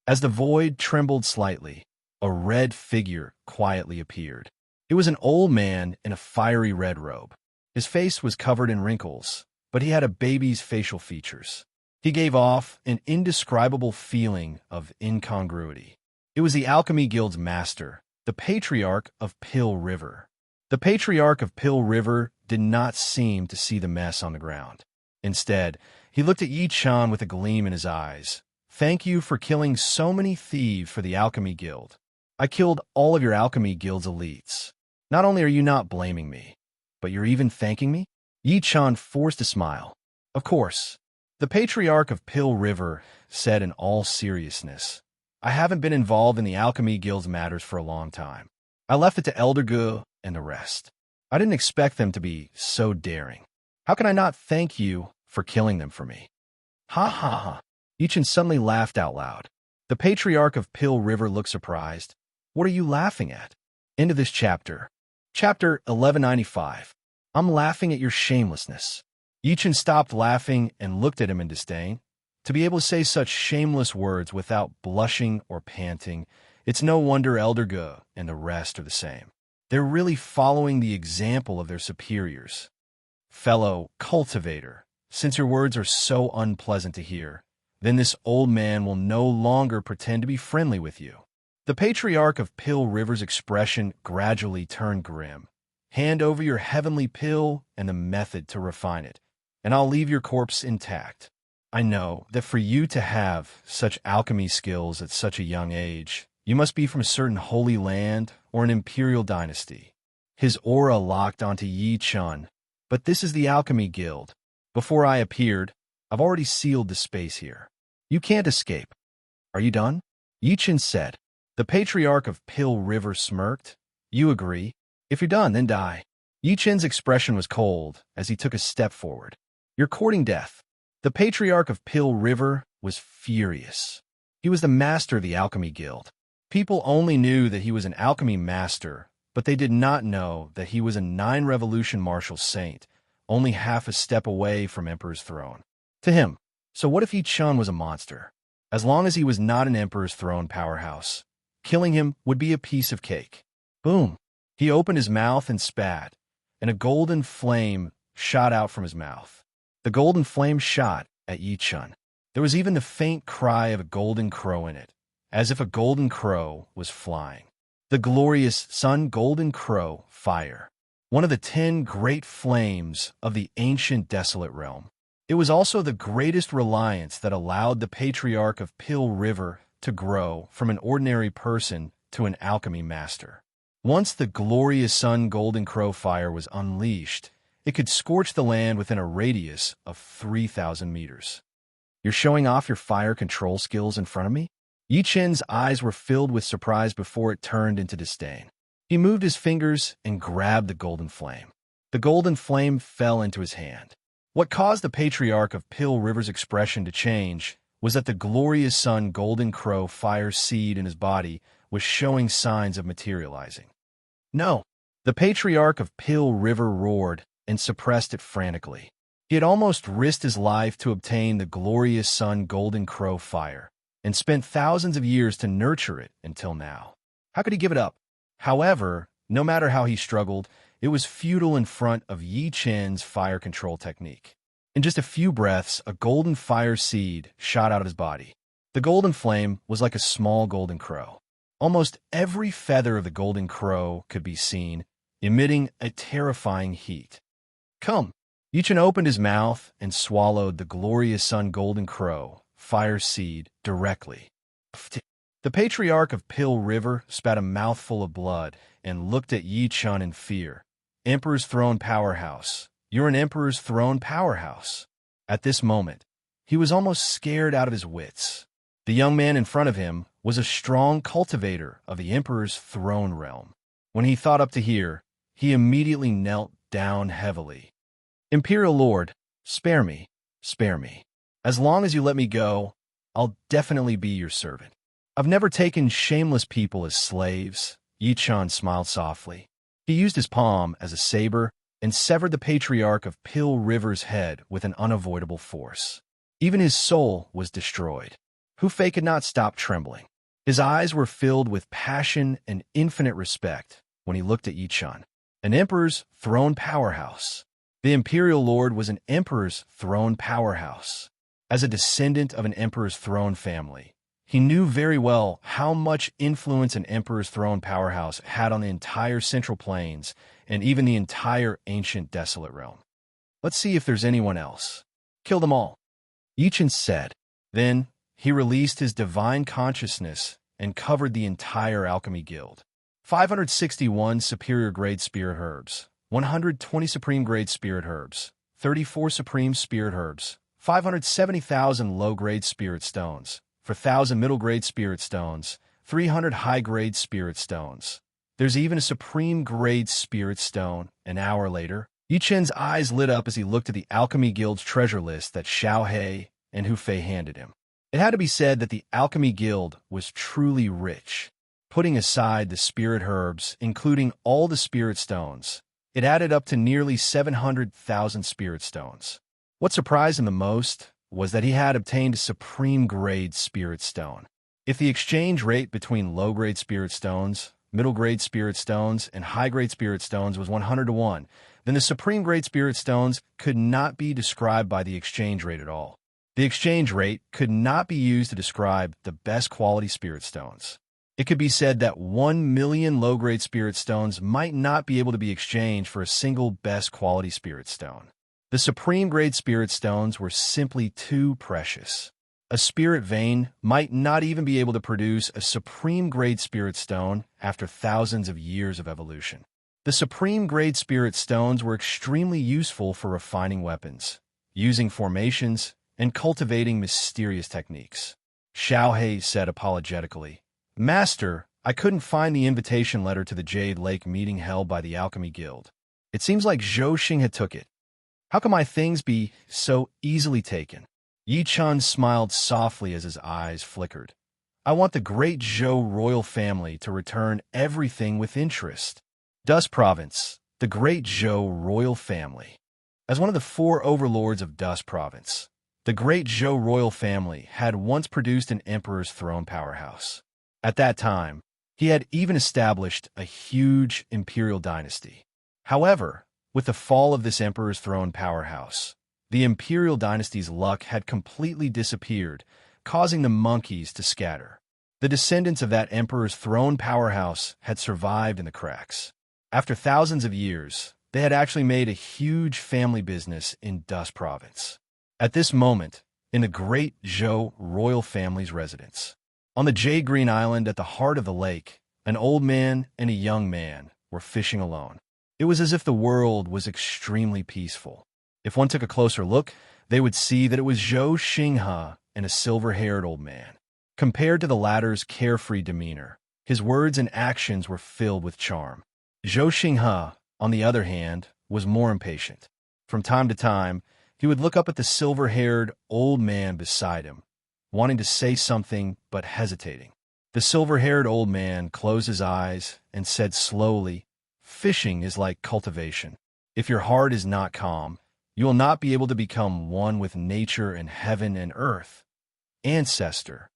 As the void trembled slightly, a red figure quietly appeared. It was an old man in a fiery red robe. His face was covered in wrinkles, but he had a baby's facial features. He gave off an indescribable feeling of incongruity. It was the Alchemy Guild's master, the Patriarch of Pill River. The Patriarch of Pill River did not seem to see the mess on the ground. Instead, he looked at Yichun with a gleam in his eyes. "Thank you for killing so many thieves for the Alchemy Guild. I killed all of your Alchemy Guild's elites. Not only are you not blaming me, but you're even thanking me?" Yichun forced a smile. "Of course." The Patriarch of Pill River said in all seriousness, "I haven't been involved in the Alchemy Guild's matters for a long time. I left it to Eldergo and the rest. I didn't expect them to be so daring. How can I not thank you for killing them for me?" "Ha ha ha." Yichun suddenly laughed out loud. The Patriarch of Pill River looked surprised. "What are you laughing at?" End of this chapter. Chapter 1195. I'm laughing at your shamelessness. Yichun stopped laughing and looked at him in disdain. To be able to say such shameless words without blushing or panting, it's no wonder Eldergo and the rest are the same. They're really following the example of their superiors. Fellow cultivator, since your words are so unpleasant to hear, then this old man will no longer pretend to be friendly with you. The Patriarch of Pill River's expression gradually turned grim. "Hand over your heavenly pill and the method to refine it, and I'll leave your corpse intact. I know that for you to have such alchemy skills at such a young age, you must be from a certain holy land or an imperial dynasty." His aura locked onto Yichun. "But this is the Alchemy Guild. Before I appeared, I've already sealed the space here. You can't escape. Are you done?" Yichun said. The Patriarch of Pill River smirked. "You agree? If you're done, then die." Yichun's expression was cold as he took a step forward. "You're courting death." The Patriarch of Pill River was furious. He was the master of the Alchemy Guild. People only knew that he was an alchemy master, but they did not know that he was a 9-revolution martial saint, only half a step away from Emperor's throne. To him, so what if Yichun was a monster? As long as he was not an Emperor's throne powerhouse, killing him would be a piece of cake. Boom! He opened his mouth and spat, and a golden flame shot out from his mouth. The golden flame shot at Yichun. There was even the faint cry of a golden crow in it, as if a golden crow was flying. The glorious sun golden crow fire, one of the 10 great flames of the ancient desolate realm. It was also the greatest reliance that allowed the Patriarch of Pill River to grow from an ordinary person to an alchemy master. Once the glorious sun golden crow fire was unleashed, it could scorch the land within a radius of 3,000 meters. "You're showing off your fire control skills in front of me?" Yichun's eyes were filled with surprise before it turned into disdain. He moved his fingers and grabbed the golden flame. The golden flame fell into his hand. What caused the patriarch of Pill River's expression to change was that the glorious sun golden crow fire seed in his body was showing signs of materializing. No, the patriarch of Pill River roared and suppressed it frantically. He had almost risked his life to obtain the glorious sun golden crow fire, and spent thousands of years to nurture it until now. How could he give it up? However, no matter how he struggled, it was futile in front of Yi Chen's fire control technique. In just a few breaths, a golden fire seed shot out of his body. The golden flame was like a small golden crow. Almost every feather of the golden crow could be seen, emitting a terrifying heat. Come! Yi Chen opened his mouth and swallowed the glorious sun golden crow fire seed directly. The patriarch of Pill River spat a mouthful of blood and looked at Yi Chen in fear. Emperor's Throne Powerhouse. You're an Emperor's Throne Powerhouse. At this moment, he was almost scared out of his wits. The young man in front of him was a strong cultivator of the Emperor's throne realm. When he thought up to here, he immediately knelt down heavily. Imperial Lord, spare me, spare me. As long as you let me go, I'll definitely be your servant. I've never taken shameless people as slaves. Yi Chen smiled softly. He used his palm as a saber and severed the patriarch of Pill River's head with an unavoidable force. Even his soul was destroyed. Hu Fei could not stop trembling. His eyes were filled with passion and infinite respect when he looked at Yi Chen. An emperor's throne powerhouse. The imperial lord was an emperor's throne powerhouse. As a descendant of an emperor's throne family, he knew very well how much influence an emperor's throne powerhouse had on the entire Central Plains and even the entire ancient desolate realm. Let's see if there's anyone else. Kill them all, Yi Chen said. Then he released his divine consciousness and covered the entire alchemy guild. 561 superior grade spirit herbs, 120 supreme grade spirit herbs, 34 supreme spirit herbs, 570,000 low-grade spirit stones, 4,000 middle-grade spirit stones, 300 high-grade spirit stones. There's even a supreme-grade spirit stone. An hour later, Yi Chen's eyes lit up as he looked at the Alchemy Guild's treasure list that Xiao He and Hu Fei handed him. It had to be said that the Alchemy Guild was truly rich. Putting aside the spirit herbs, including all the spirit stones, it added up to nearly 700,000 spirit stones. What surprised him the most was that he had obtained a supreme-grade spirit stone. If the exchange rate between low-grade spirit stones, middle-grade spirit stones, and high-grade spirit stones was 100 to 1, then the supreme-grade spirit stones could not be described by the exchange rate at all. The exchange rate could not be used to describe the best quality spirit stones. It could be said that 1 million low-grade spirit stones might not be able to be exchanged for a single best quality spirit stone. The supreme-grade spirit stones were simply too precious. A spirit vein might not even be able to produce a supreme-grade spirit stone after thousands of years of evolution. The supreme-grade spirit stones were extremely useful for refining weapons, using formations, and cultivating mysterious techniques. Xiao He said apologetically, Master, I couldn't find the invitation letter to the Jade Lake meeting held by the Alchemy Guild. It seems like Zhou Xing had took it. How can my things be so easily taken? Yi Chen smiled softly as his eyes flickered. I want the great Zhou royal family to return everything with interest. Dust Province, the great Zhou royal family. As one of the 4 overlords of Dust Province, the great Zhou royal family had once produced an emperor's throne powerhouse. At that time, he had even established a huge imperial dynasty. However, with the fall of this emperor's throne powerhouse, the imperial dynasty's luck had completely disappeared, causing the monkeys to scatter. The descendants of that emperor's throne powerhouse had survived in the cracks. After thousands of years, they had actually made a huge family business in Dust Province. At this moment, in the great Zhou royal family's residence, on the Jade Green Island at the heart of the lake, an old man and a young man were fishing alone. It was as if the world was extremely peaceful. If one took a closer look, they would see that it was Zhou Xinghe and a silver-haired old man. Compared to the latter's carefree demeanor, his words and actions were filled with charm. Zhou Xinghe, on the other hand, was more impatient. From time to time, He would look up at the silver-haired old man beside him, wanting to say something but hesitating. The silver-haired old man closed his eyes and said slowly, "Fishing is like cultivation. If your heart is not calm, you will not be able to become one with nature and heaven and earth." Ancestor.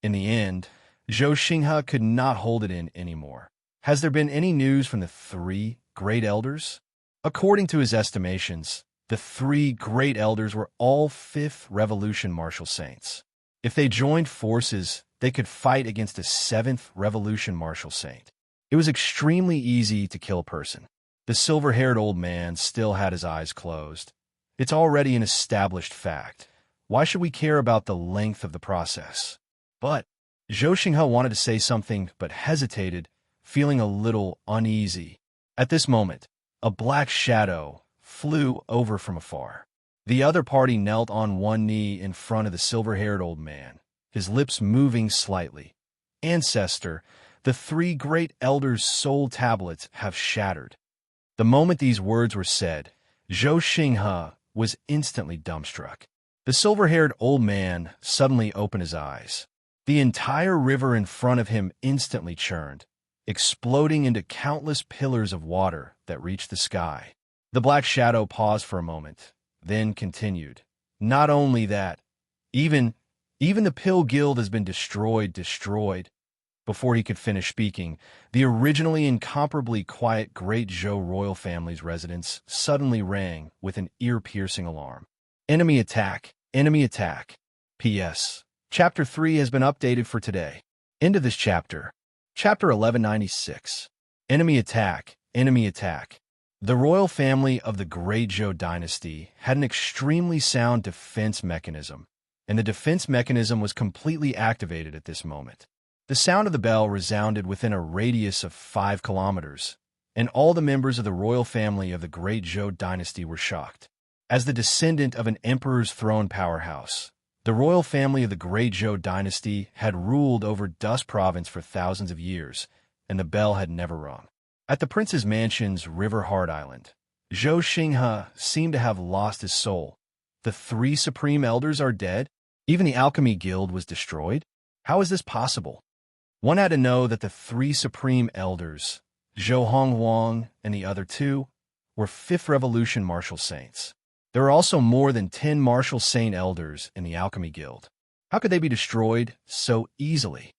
In the end, Zhou Xinghe could not hold it in anymore. Has there been any news from the three great elders? According to his estimations, the three great elders were all Fifth Revolution martial saints. If they joined forces, they could fight against a Seventh Revolution martial saint. It was extremely easy to kill a person. The silver-haired old man still had his eyes closed. It's already an established fact. Why should we care about the length of the process? But Zhou Xinghe wanted to say something but hesitated, feeling a little uneasy. At this moment, a black shadow flew over from afar. The other party knelt on one knee in front of the silver-haired old man, his lips moving slightly. Ancestor, the three great elders' soul tablets have shattered. The moment these words were said, Zhou Xinghe was instantly dumbstruck. The silver-haired old man suddenly opened his eyes. The entire river in front of him instantly churned, exploding into countless pillars of water that reached the sky. The black shadow paused for a moment, then continued. Not only that, even the Pill Guild has been destroyed. Before he could finish speaking, the originally incomparably quiet Great Zhou royal family's residence suddenly rang with an ear-piercing alarm. Enemy attack! Enemy attack! P.S. Chapter 3 has been updated for today. End of this chapter. Chapter 1196. Enemy attack! Enemy attack! The royal family of the Great Zhou dynasty had an extremely sound defense mechanism, and the defense mechanism was completely activated at this moment. The sound of the bell resounded within a radius of 5 kilometers, and all the members of the royal family of the Great Zhou dynasty were shocked. As the descendant of an emperor's throne powerhouse, the royal family of the Great Zhou dynasty had ruled over Dust Province for thousands of years, and the bell had never rung. At the prince's mansion's River Heart Island, Zhou Xinghe seemed to have lost his soul. The three supreme elders are dead? Even the alchemy guild was destroyed? How is this possible? One had to know that the three supreme elders, Zhou Honghuang and the other two, were Fifth Revolution martial saints. There are also more than 10 martial saint elders in the alchemy guild. How could they be destroyed so easily?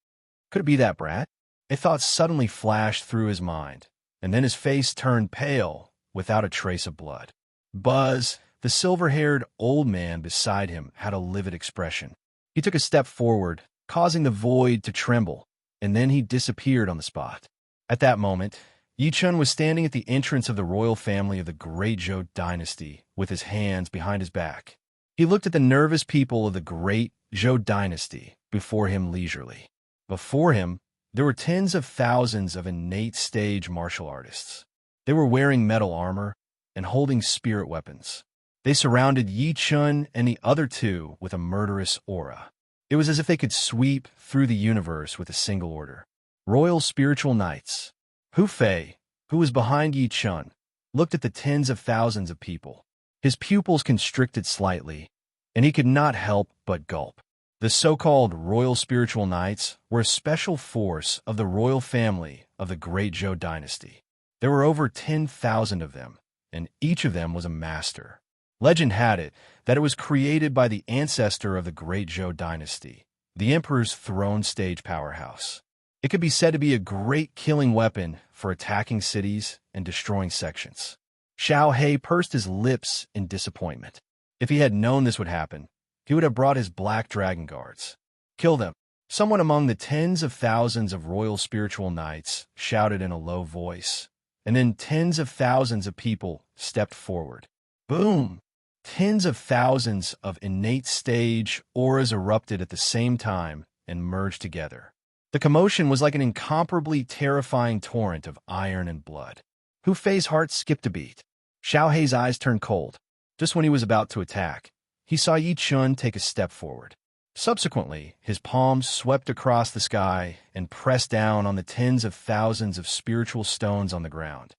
Could it be that brat? A thought suddenly flashed through his mind, and then his face turned pale without a trace of blood. Buzz, the silver-haired old man beside him, had a livid expression. He took a step forward, causing the void to tremble, and then he disappeared on the spot. At that moment, Yi Chun was standing at the entrance of the royal family of the Great Zhou dynasty with his hands behind his back. He looked at the nervous people of the Great Zhou dynasty before him leisurely. Before him, there were tens of thousands of innate stage martial artists. They were wearing metal armor and holding spirit weapons. They surrounded Yi Chun and the other two with a murderous aura. It was as if they could sweep through the universe with a single order. Royal spiritual knights. Hu Fei, who was behind Yi Chun, looked at the tens of thousands of people. His pupils constricted slightly, and he could not help but gulp. The so-called Royal Spiritual Knights were a special force of the royal family of the Great Zhou dynasty. There were over 10,000 of them, and each of them was a master. Legend had it that it was created by the ancestor of the Great Zhou dynasty, the emperor's throne stage powerhouse. It could be said to be a great killing weapon for attacking cities and destroying sections. Xiao He pursed his lips in disappointment. If he had known this would happen, he would have brought his black dragon guards. Kill them. Someone among the tens of thousands of royal spiritual knights shouted in a low voice, and then tens of thousands of people stepped forward. Boom! Tens of thousands of innate stage auras erupted at the same time and merged together. The commotion was like an incomparably terrifying torrent of iron and blood. Hu Fei's heart skipped a beat. Xiao He's eyes turned cold. Just when he was about to attack, he saw Yi Chun take a step forward. Subsequently, his palms swept across the sky and pressed down on the tens of thousands of spiritual stones on the ground.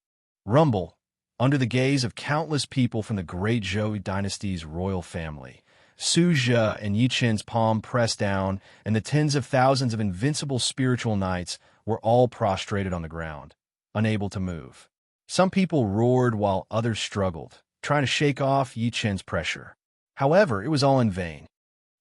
Rumble, under the gaze of countless people from the great Zhou dynasty's royal family. Su Zhe and Yi Qin's palm pressed down, and the tens of thousands of invincible spiritual knights were all prostrated on the ground, unable to move. Some people roared while others struggled, trying to shake off Yi Qin's pressure. However, it was all in vain.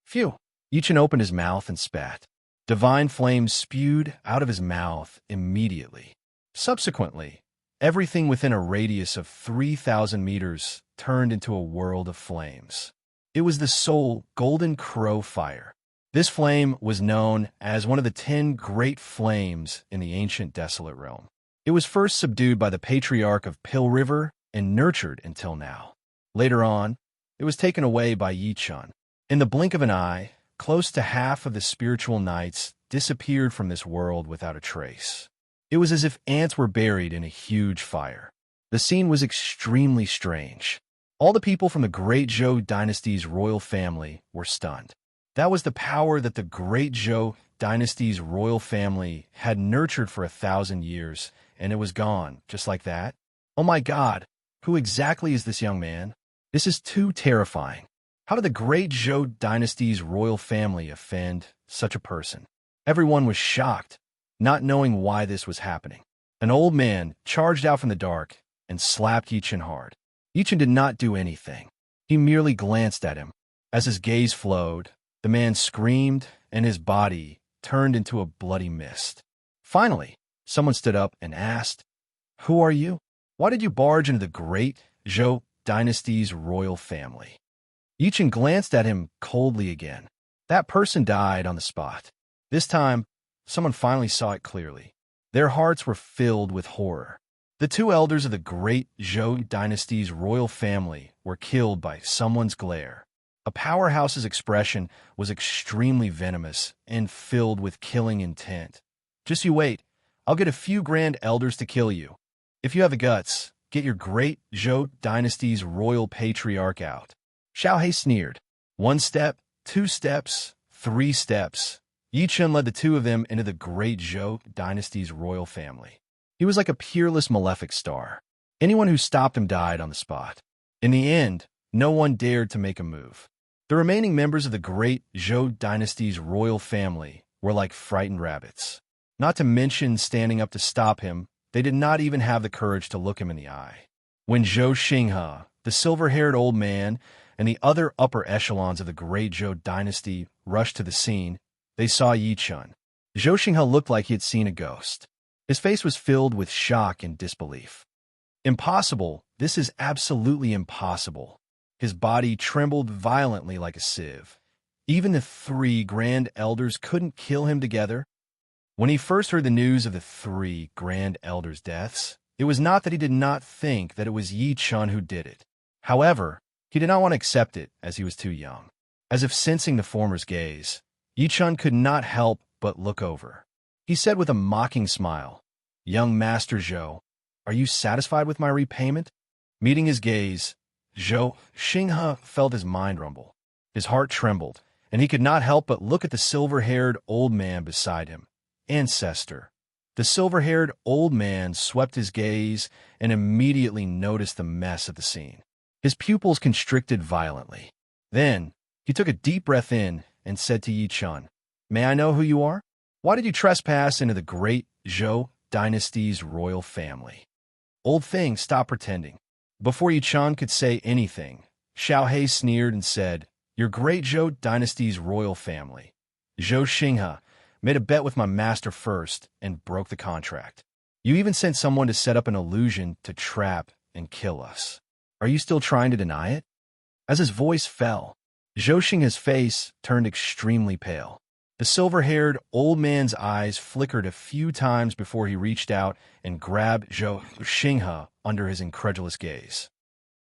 Phew! Yi Qin opened his mouth and spat. Divine flames spewed out of his mouth immediately. Subsequently, everything within a radius of 3,000 meters turned into a world of flames. It was the sole golden crow fire. This flame was known as one of the 10 great flames in the ancient desolate realm. It was first subdued by the patriarch of Pill River and nurtured until now. Later on, it was taken away by Yi Qin. In the blink of an eye, close to half of the spiritual knights disappeared from this world without a trace. It was as if ants were buried in a huge fire. The scene was extremely strange. All the people from the great Zhou dynasty's royal family were stunned. That was the power that the great Zhou dynasty's royal family had nurtured for 1,000 years, and it was gone, just like that. Oh my God, who exactly is this young man? This is too terrifying. How did the great Zhou dynasty's royal family offend such a person? Everyone was shocked, not knowing why this was happening. An old man charged out from the dark and slapped Yi Qin hard. Yi Qin did not do anything. He merely glanced at him. As his gaze flowed, the man screamed and his body turned into a bloody mist. Finally, someone stood up and asked, "Who are you? Why did you barge into the great Zhou dynasty's royal family?" Yi Qin glanced at him coldly again. That person died on the spot. This time, someone finally saw it clearly. Their hearts were filled with horror. The 2 elders of the great Zhou dynasty's royal family were killed by someone's glare. A powerhouse's expression was extremely venomous and filled with killing intent. "Just you wait. I'll get a few grand elders to kill you. If you have the guts, get your great Zhou dynasty's royal patriarch out." Xiao He sneered. 1 step, 2 steps, 3 steps. Yi Qin led the 2 of them into the great Zhou dynasty's royal family. He was like a peerless malefic star. Anyone who stopped him died on the spot. In the end, no one dared to make a move. The remaining members of the great Zhou dynasty's royal family were like frightened rabbits. Not to mention standing up to stop him, they did not even have the courage to look him in the eye. When Zhou Xinghe, the silver-haired old man, and the other upper echelons of the great Zhou dynasty rushed to the scene, they saw Yi Qin. Zhou Xinghe looked like he had seen a ghost. His face was filled with shock and disbelief. "Impossible! This is absolutely impossible." His body trembled violently like a sieve. Even the 3 grand elders couldn't kill him together. When he first heard the news of the 3 grand elders' deaths, it was not that he did not think that it was Yi Qin who did it. However, he did not want to accept it as he was too young. As if sensing the former's gaze, Yi Qin could not help but look over. He said with a mocking smile, "Young Master Zhou, are you satisfied with my repayment?" Meeting his gaze, Zhou Xinghe felt his mind rumble. His heart trembled, and he could not help but look at the silver-haired old man beside him. Ancestor. The silver-haired old man swept his gaze and immediately noticed the mess of the scene. His pupils constricted violently. Then, he took a deep breath in and said to Yi Qin, "May I know who you are? Why did you trespass into the great Zhou dynasty's royal family?" "Old thing, stop pretending." Before Yi Qin could say anything, Xiao He sneered and said, "Your great Zhou dynasty's royal family, Zhou Xinghe, made a bet with my master first and broke the contract. You even sent someone to set up an illusion to trap and kill us. Are you still trying to deny it?" As his voice fell, Zhou Xinghe's face turned extremely pale. The silver-haired old man's eyes flickered a few times before he reached out and grabbed Zhou Xinghe under his incredulous gaze.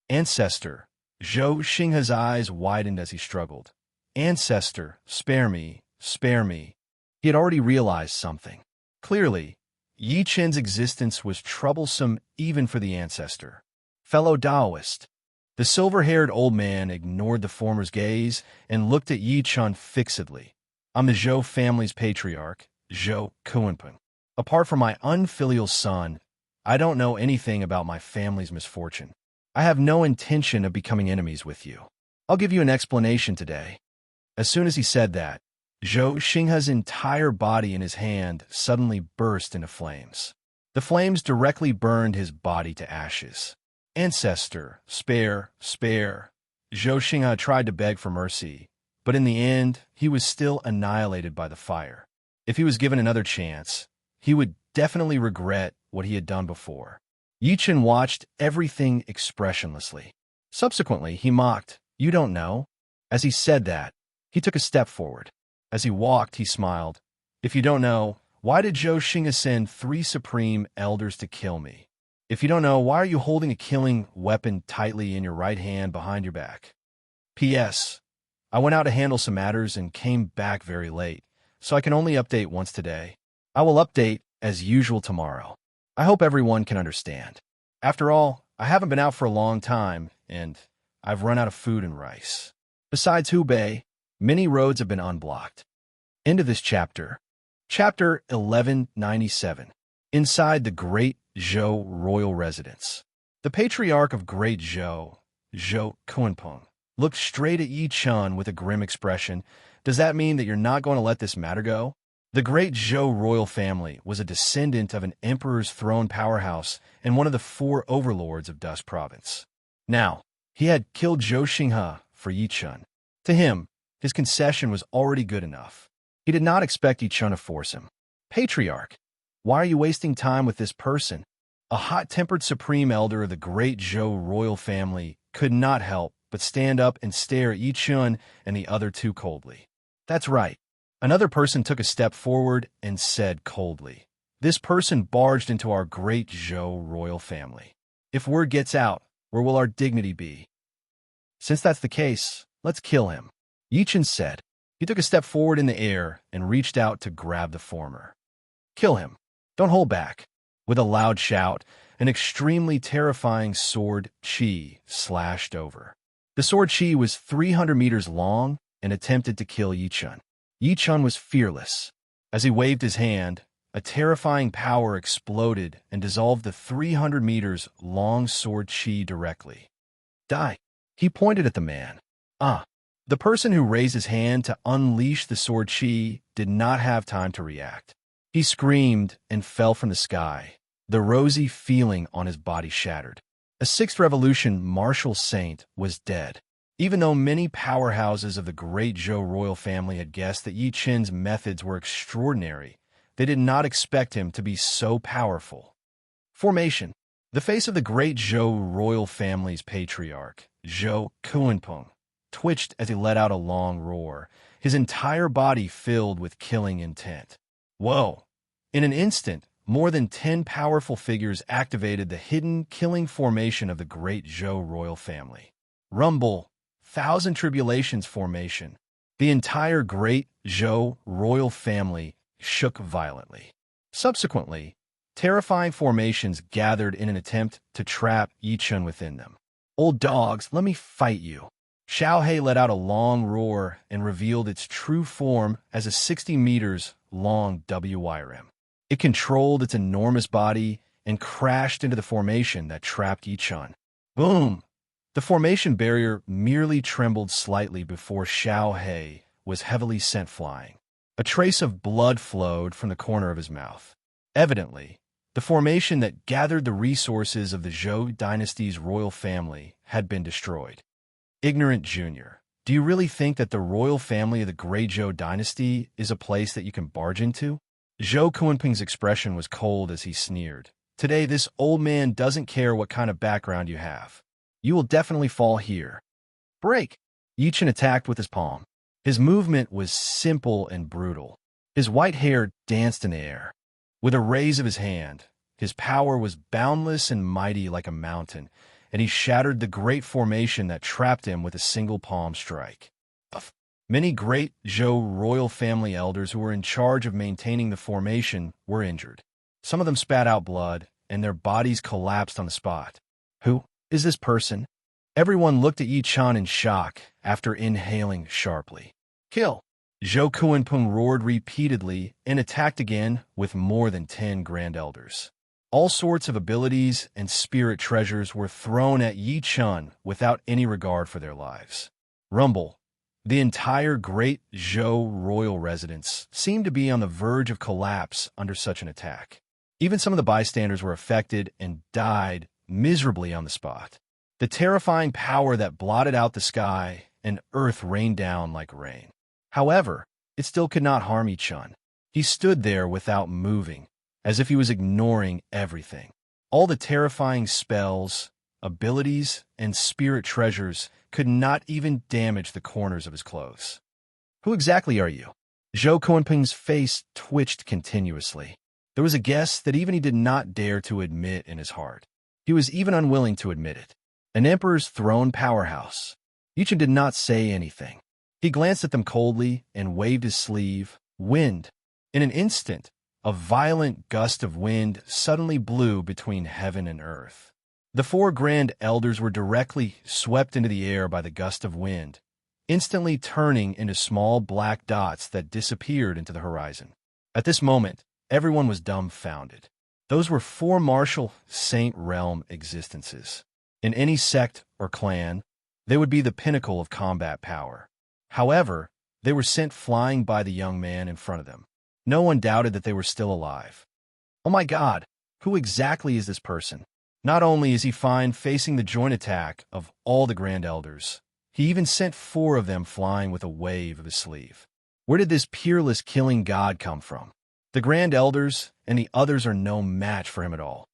"Ancestor." Zhou Xinghe's eyes widened as he struggled. "Ancestor, spare me, spare me." He had already realized something. Clearly, Yi Qin's existence was troublesome even for the ancestor. "Fellow Taoist." The silver-haired old man ignored the former's gaze and looked at Yi Qin fixedly. "I'm the Zhou family's patriarch, Zhou Kunpeng. Apart from my unfilial son, I don't know anything about my family's misfortune. I have no intention of becoming enemies with you. I'll give you an explanation today." As soon as he said that, Zhou Xinghe's entire body in his hand suddenly burst into flames. The flames directly burned his body to ashes. "Ancestor, spare, spare." Zhou Xinghe tried to beg for mercy, but in the end, he was still annihilated by the fire. If he was given another chance, he would definitely regret what he had done before. Yi Chen watched everything expressionlessly. Subsequently, he mocked, "You don't know?" As he said that, he took a step forward. As he walked, he smiled. "If you don't know, why did Zhou Xinghe send 3 supreme elders to kill me? If you don't know, why are you holding a killing weapon tightly in your right hand behind your back? P.S. I went out to handle some matters and came back very late, so I can only update once today. I will update as usual tomorrow. I hope everyone can understand. After all, I haven't been out for a long time, and I've run out of food and rice. Besides Hubei, many roads have been unblocked." End of this chapter. Chapter 1197. Inside the Great Zhou Royal Residence. The Patriarch of Great Zhou, Zhou Kunpeng, looked straight at Yi Chen with a grim expression. "Does that mean that you're not going to let this matter go?" The Great Zhou royal family was a descendant of an emperor's throne powerhouse and one of the 4 overlords of Dust Province. Now, he had killed Zhou Xinghe for Yi Chen. To him, his concession was already good enough. He did not expect Yi Chen to force him. "Patriarch, why are you wasting time with this person?" A hot-tempered supreme elder of the Great Zhou royal family could not help but stand up and stare at Yi Chen and the other 2 coldly. "That's right." Another person took a step forward and said coldly, "This person barged into our Great Zhou royal family. If word gets out, where will our dignity be? Since that's the case, let's kill him." Yi Chen said. He took a step forward in the air and reached out to grab the former. "Kill him. Don't hold back." With a loud shout, an extremely terrifying sword chi slashed over. The sword chi was 300 meters long and attempted to kill Yi Chen. Yi Chen was fearless. As he waved his hand, a terrifying power exploded and dissolved the 300 meters long sword chi directly. "Die." He pointed at the man. The person who raised his hand to unleash the sword chi did not have time to react. He screamed and fell from the sky, the rosy feeling on his body shattered. A 6th Revolution martial saint was dead. Even though many powerhouses of the Great Zhou royal family had guessed that Yi Chen's methods were extraordinary, they did not expect him to be so powerful. Formation. The face of the Great Zhou royal family's patriarch, Zhou Kunpeng, twitched as he let out a long roar, his entire body filled with killing intent. Whoa! In an instant, more than 10 powerful figures activated the hidden killing formation of the Great Zhou royal family. Rumble, Thousand Tribulations formation. The entire Great Zhou royal family shook violently. Subsequently, terrifying formations gathered in an attempt to trap Yi Chen within them. "Old dogs, let me fight you." Xiao He let out a long roar and revealed its true form as a 60 meters long WYRM. It controlled its enormous body and crashed into the formation that trapped Yi Chen. Boom! The formation barrier merely trembled slightly before Xiao He was heavily sent flying. A trace of blood flowed from the corner of his mouth. Evidently, the formation that gathered the resources of the Zhou dynasty's royal family had been destroyed. Ignorant Junior, do you really think that the royal family of the Great Zhou dynasty is a place that you can barge into? Zhou Kunpeng's expression was cold as he sneered. Today, this old man doesn't care what kind of background you have. You will definitely fall here. Break! Yi Chen attacked with his palm. His movement was simple and brutal. His white hair danced in the air. With a raise of his hand, his power was boundless and mighty like a mountain, and he shattered the great formation that trapped him with a single palm strike. Many Great Zhou royal family elders who were in charge of maintaining the formation were injured. Some of them spat out blood, and their bodies collapsed on the spot. Who is this person? Everyone looked at Yi Chen in shock after inhaling sharply. Kill! Zhou Kunpeng roared repeatedly and attacked again with more than 10 grand elders. All sorts of abilities and spirit treasures were thrown at Yi Chun without any regard for their lives. Rumble. The entire Great Zhou royal residence seemed to be on the verge of collapse under such an attack. Even some of the bystanders were affected and died miserably on the spot. The terrifying power that blotted out the sky and earth rained down like rain. However, it still could not harm Yi Chun. He stood there without moving, as if he was ignoring everything. All the terrifying spells, abilities, and spirit treasures could not even damage the corners of his clothes. Who exactly are you? Zhou Kunping's face twitched continuously. There was a guess that even he did not dare to admit in his heart. He was even unwilling to admit it. An emperor's throne powerhouse. Yi Chun did not say anything. He glanced at them coldly and waved his sleeve. Wind. In an instant, a violent gust of wind suddenly blew between heaven and earth. The four grand elders were directly swept into the air by the gust of wind, instantly turning into small black dots that disappeared into the horizon. At this moment, everyone was dumbfounded. Those were four martial Saint Realm existences. In any sect or clan, they would be the pinnacle of combat power. However, they were sent flying by the young man in front of them. No one doubted that they were still alive. Oh my God, who exactly is this person? Not only is he fine facing the joint attack of all the Grand Elders, he even sent four of them flying with a wave of his sleeve. Where did this peerless killing god come from? The Grand Elders and the others are no match for him at all.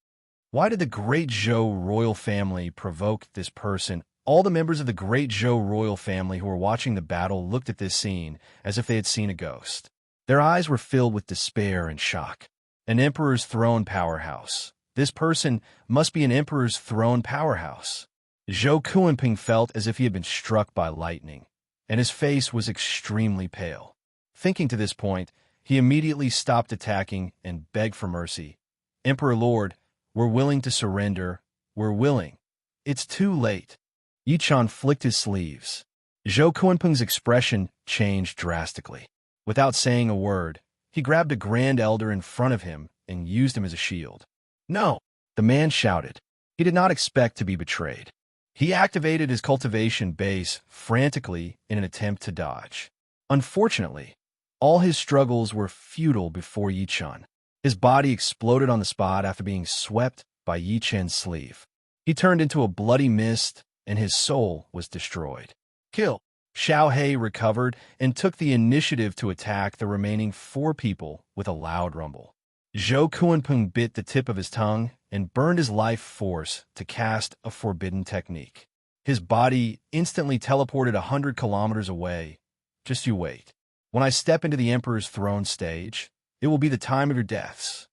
Why did the Great Zhou royal family provoke this person? All the members of the Great Zhou royal family who were watching the battle looked at this scene as if they had seen a ghost. Their eyes were filled with despair and shock. An emperor's throne powerhouse. This person must be an emperor's throne powerhouse. Zhou Kunping felt as if he had been struck by lightning, and his face was extremely pale. Thinking to this point, he immediately stopped attacking and begged for mercy. Emperor Lord, we're willing to surrender. We're willing. It's too late. Yi Chun flicked his sleeves. Zhou Kunping's expression changed drastically. Without saying a word, he grabbed a Grand Elder in front of him and used him as a shield. No, the man shouted. He did not expect to be betrayed. He activated his cultivation base frantically in an attempt to dodge. Unfortunately, all his struggles were futile before Yi Chun. His body exploded on the spot after being swept by Yi Chun's sleeve. He turned into a bloody mist, and his soul was destroyed. Kill. Xiao He recovered and took the initiative to attack the remaining four people with a loud rumble. Zhou Kunping bit the tip of his tongue and burned his life force to cast a forbidden technique. His body instantly teleported 100 kilometers away. Just you wait. When I step into the Emperor's throne stage, it will be the time of your deaths.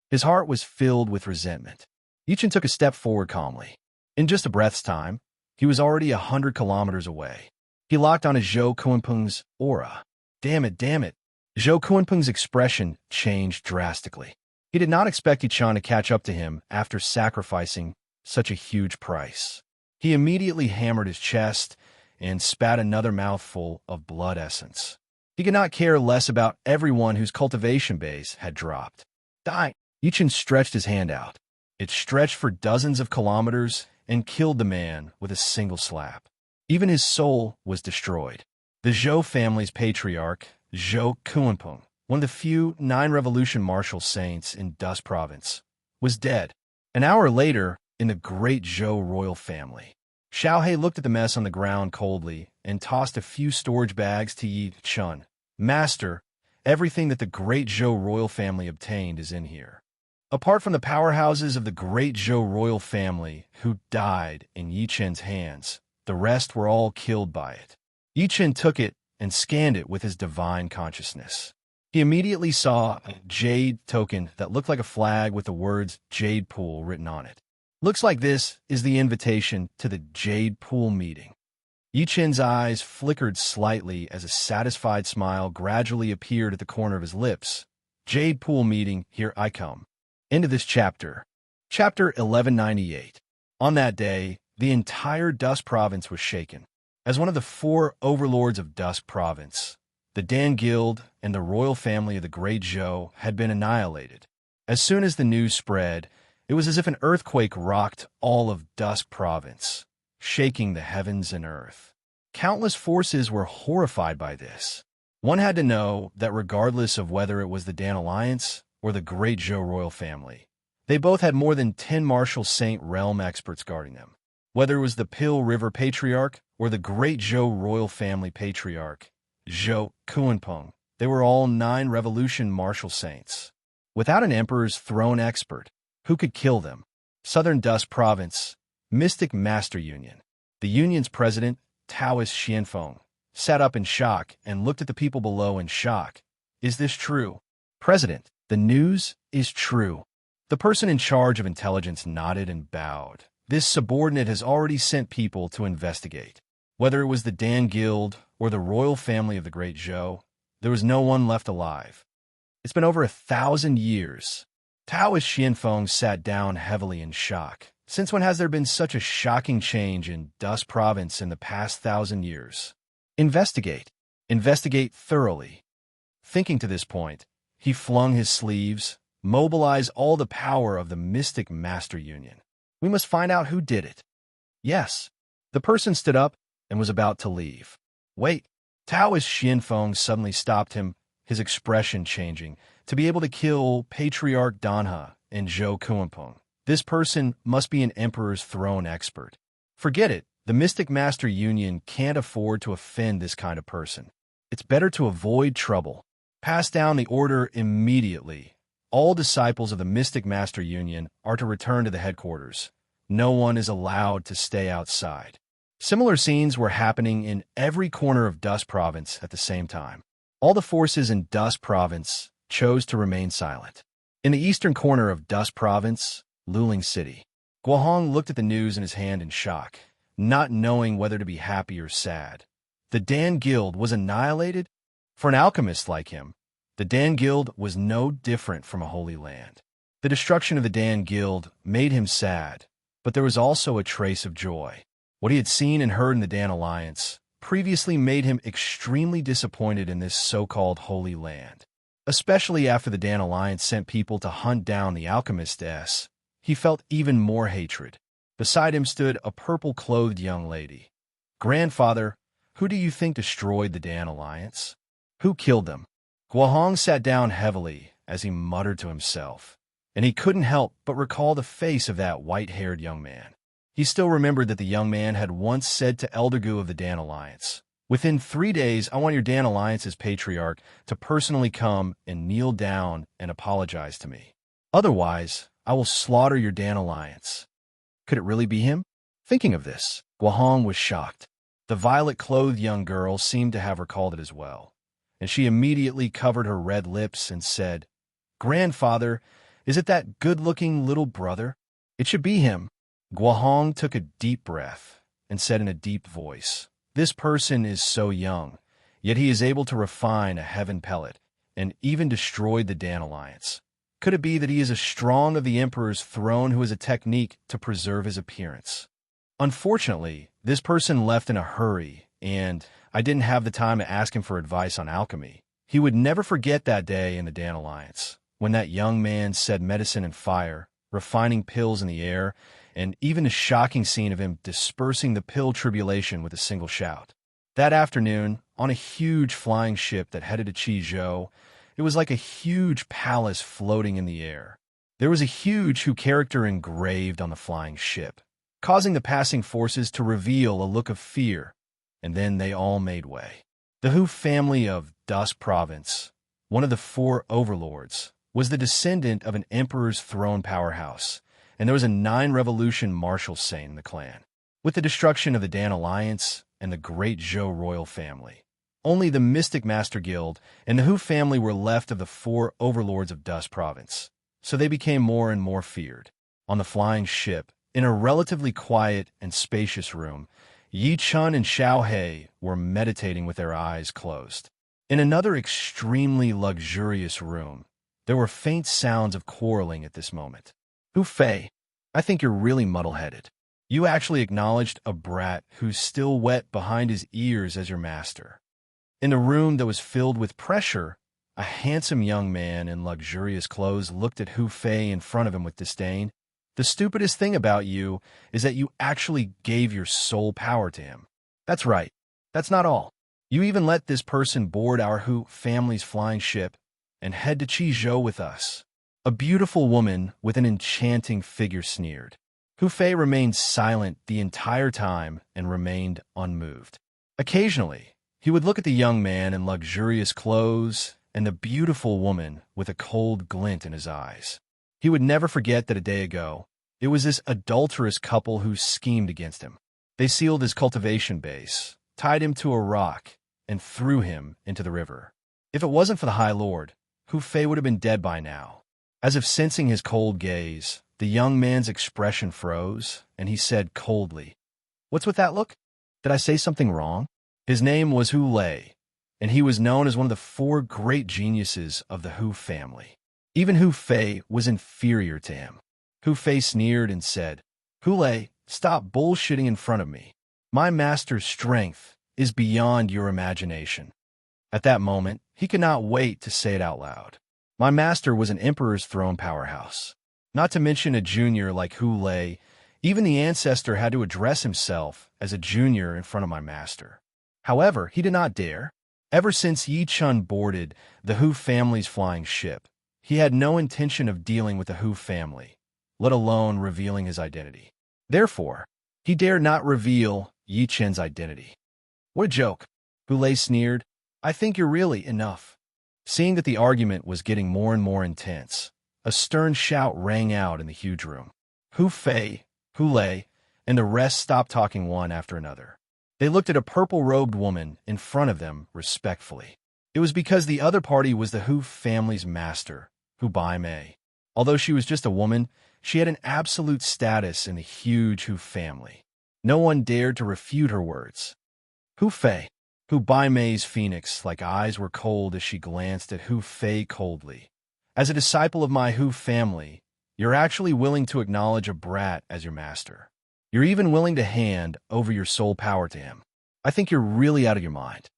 His heart was filled with resentment. Yi Chun took a step forward calmly. In just a breath's time, he was already 100 kilometers away. He locked on Zhou Kunping's aura. Damn it, damn it. Zhou Kunping's expression changed drastically. He did not expect Yi Chun to catch up to him after sacrificing such a huge price. He immediately hammered his chest and spat another mouthful of blood essence. He could not care less about everyone whose cultivation base had dropped. Die! Yi Chun stretched his hand out. It stretched for dozens of kilometers and killed the man with a single slap. Even his soul was destroyed. The Zhou family's patriarch, Zhou Kunping, one of the few 9 revolution martial saints in Dust Province, was dead. An hour later, in the Great Zhou royal family, Xiao He looked at the mess on the ground coldly and tossed a few storage bags to Yi Chun. Master, everything that the Great Zhou royal family obtained is in here. Apart from the powerhouses of the Great Zhou royal family who died in Yi Chun's hands, the rest were all killed by it. Yi Chun took it and scanned it with his divine consciousness. He immediately saw a jade token that looked like a flag with the words Jade Pool written on it. Looks like this is the invitation to the Jade Pool meeting. Yi Chun's eyes flickered slightly as a satisfied smile gradually appeared at the corner of his lips. Jade Pool meeting, here I come. End of this chapter. Chapter 1198. On that day, the entire Dusk Province was shaken. As one of the 4 overlords of Dusk Province, the Dan Guild and the royal family of the Great Zhou had been annihilated. As soon as the news spread, It was as if an earthquake rocked all of Dust Province, shaking the heavens and earth. Countless forces were horrified by this. One had to know that regardless of whether it was the Dan Alliance or the Great Zhou royal family, they both had more than 10 Martial Saint realm experts guarding them. Whether it was the Pill River Patriarch or the Great Zhou royal family patriarch, Zhou Kuanpeng, they were all 9 Revolution Martial Saints. Without an Emperor's throne expert, who could kill them? Southern Dust Province, Mystic Master Union. The Union's president, Taoist Xianfeng, sat up in shock and looked at the people below in shock. Is this true? President, the news is true. The person in charge of intelligence nodded and bowed. This subordinate has already sent people to investigate. Whether it was the Dan Guild or the royal family of the Great Zhou, there was no one left alive. It's been over 1,000 years. Taoist Xianfeng sat down heavily in shock. Since when has there been such a shocking change in Dust Province in the past 1,000 years? Investigate. Investigate thoroughly. Thinking to this point, he flung his sleeves, mobilize all the power of the Mystic Master Union. We must find out who did it. Yes. The person stood up and was about to leave. Wait. Taoist Xianfeng suddenly stopped him, his expression changing, to be able to kill Patriarch Danhe and Zhou Kuanpeng. This person must be an Emperor's throne expert. Forget it. The Mystic Master Union can't afford to offend this kind of person. It's better to avoid trouble. Pass down the order immediately. All disciples of the Mystic Master Union are to return to the headquarters. No one is allowed to stay outside. Similar scenes were happening in every corner of Dust Province at the same time. All the forces in Dust Province chose to remain silent. In the eastern corner of Dust Province, Luling City, Guohong looked at the news in his hand in shock, not knowing whether to be happy or sad. The Dan Guild was annihilated? For an alchemist like him, the Dan Guild was no different from a holy land. The destruction of the Dan Guild made him sad, but there was also a trace of joy. What he had seen and heard in the Dan Alliance previously made him extremely disappointed in this so-called holy land. Especially after the Dan Alliance sent people to hunt down the alchemistess, he felt even more hatred. Beside him stood a purple-clothed young lady. Grandfather, who do you think destroyed the Dan Alliance? Who killed them? Guohong sat down heavily as he muttered to himself, and he couldn't help but recall the face of that white-haired young man. He still remembered that the young man had once said to Eldergu of the Dan Alliance, "Within 3 days, I want your Dan Alliance's patriarch to personally come and kneel down and apologize to me. Otherwise, I will slaughter your Dan Alliance." Could it really be him? Thinking of this, Guohong was shocked. The violet-clothed young girl seemed to have recalled it as well, and she immediately covered her red lips and said, "Grandfather, is it that good-looking little brother? It should be him." Guohong took a deep breath and said in a deep voice, "This person is so young, yet he is able to refine a heaven pellet and even destroyed the Dan Alliance. Could it be that he is a strong of the Emperor's throne who has a technique to preserve his appearance? Unfortunately, this person left in a hurry, and I didn't have the time to ask him for advice on alchemy. He would never forget that day in the Dan Alliance, when that young man said medicine and fire, refining pills in the air, and even the shocking scene of him dispersing the pill tribulation with a single shout. That afternoon, on a huge flying ship that headed to Qizhou, it was like a huge palace floating in the air. There was a huge Hu character engraved on the flying ship, causing the passing forces to reveal a look of fear, and then they all made way. The Hu family of Dust Province, one of the 4 overlords, was the descendant of an emperor's throne powerhouse, and there was a 9 Revolution Martial Saint in the clan. With the destruction of the Dan Alliance and the Great Zhou royal family, only the Mystic Master Guild and the Hu family were left of the 4 overlords of Dust Province, so they became more and more feared. On the flying ship, in a relatively quiet and spacious room, Yi Chun and Xiao He were meditating with their eyes closed. In another extremely luxurious room, there were faint sounds of quarreling at this moment. "Hu Fei, I think you're really muddle-headed. You actually acknowledged a brat who's still wet behind his ears as your master." In a room that was filled with pressure, a handsome young man in luxurious clothes looked at Hu Fei in front of him with disdain. The stupidest thing about you is that you actually gave your soul power to him. That's right. That's not all. You even let this person board our Hu family's flying ship and head to Chizhou with us. A beautiful woman with an enchanting figure sneered. Hu Fei remained silent the entire time and remained unmoved. Occasionally, he would look at the young man in luxurious clothes and the beautiful woman with a cold glint in his eyes. He would never forget that a day ago, it was this adulterous couple who schemed against him. They sealed his cultivation base, tied him to a rock, and threw him into the river. If it wasn't for the High Lord, Hu Fei would have been dead by now. As if sensing his cold gaze, the young man's expression froze, and he said coldly, "What's with that look? Did I say something wrong?" His name was Hu Lei, and he was known as one of the 4 great geniuses of the Hu family. Even Hu Fei was inferior to him. Hu Fei sneered and said, "Hu Lei, stop bullshitting in front of me. My master's strength is beyond your imagination." At that moment, he could not wait to say it out loud. My master was an emperor's throne powerhouse. Not to mention a junior like Hu Lei, even the ancestor had to address himself as a junior in front of my master. However, he did not dare. Ever since Yi Chun boarded the Hu family's flying ship, he had no intention of dealing with the Hu family, let alone revealing his identity. Therefore, he dared not reveal Yi Chen's identity. "What a joke," Hu Lei sneered. "I think you're really enough." Seeing that the argument was getting more and more intense, a stern shout rang out in the huge room. Hu Fei, Hu Lei, and the rest stopped talking one after another. They looked at a purple-robed woman in front of them respectfully. It was because the other party was the Hu family's master, Hu Baimei. Although she was just a woman, she had an absolute status in the huge Hu family. No one dared to refute her words. Hu Fei, Hu Baimei's phoenix-like eyes were cold as she glanced at Hu Fei coldly. "As a disciple of my Hu family, you're actually willing to acknowledge a brat as your master. You're even willing to hand over your soul power to him. I think you're really out of your mind."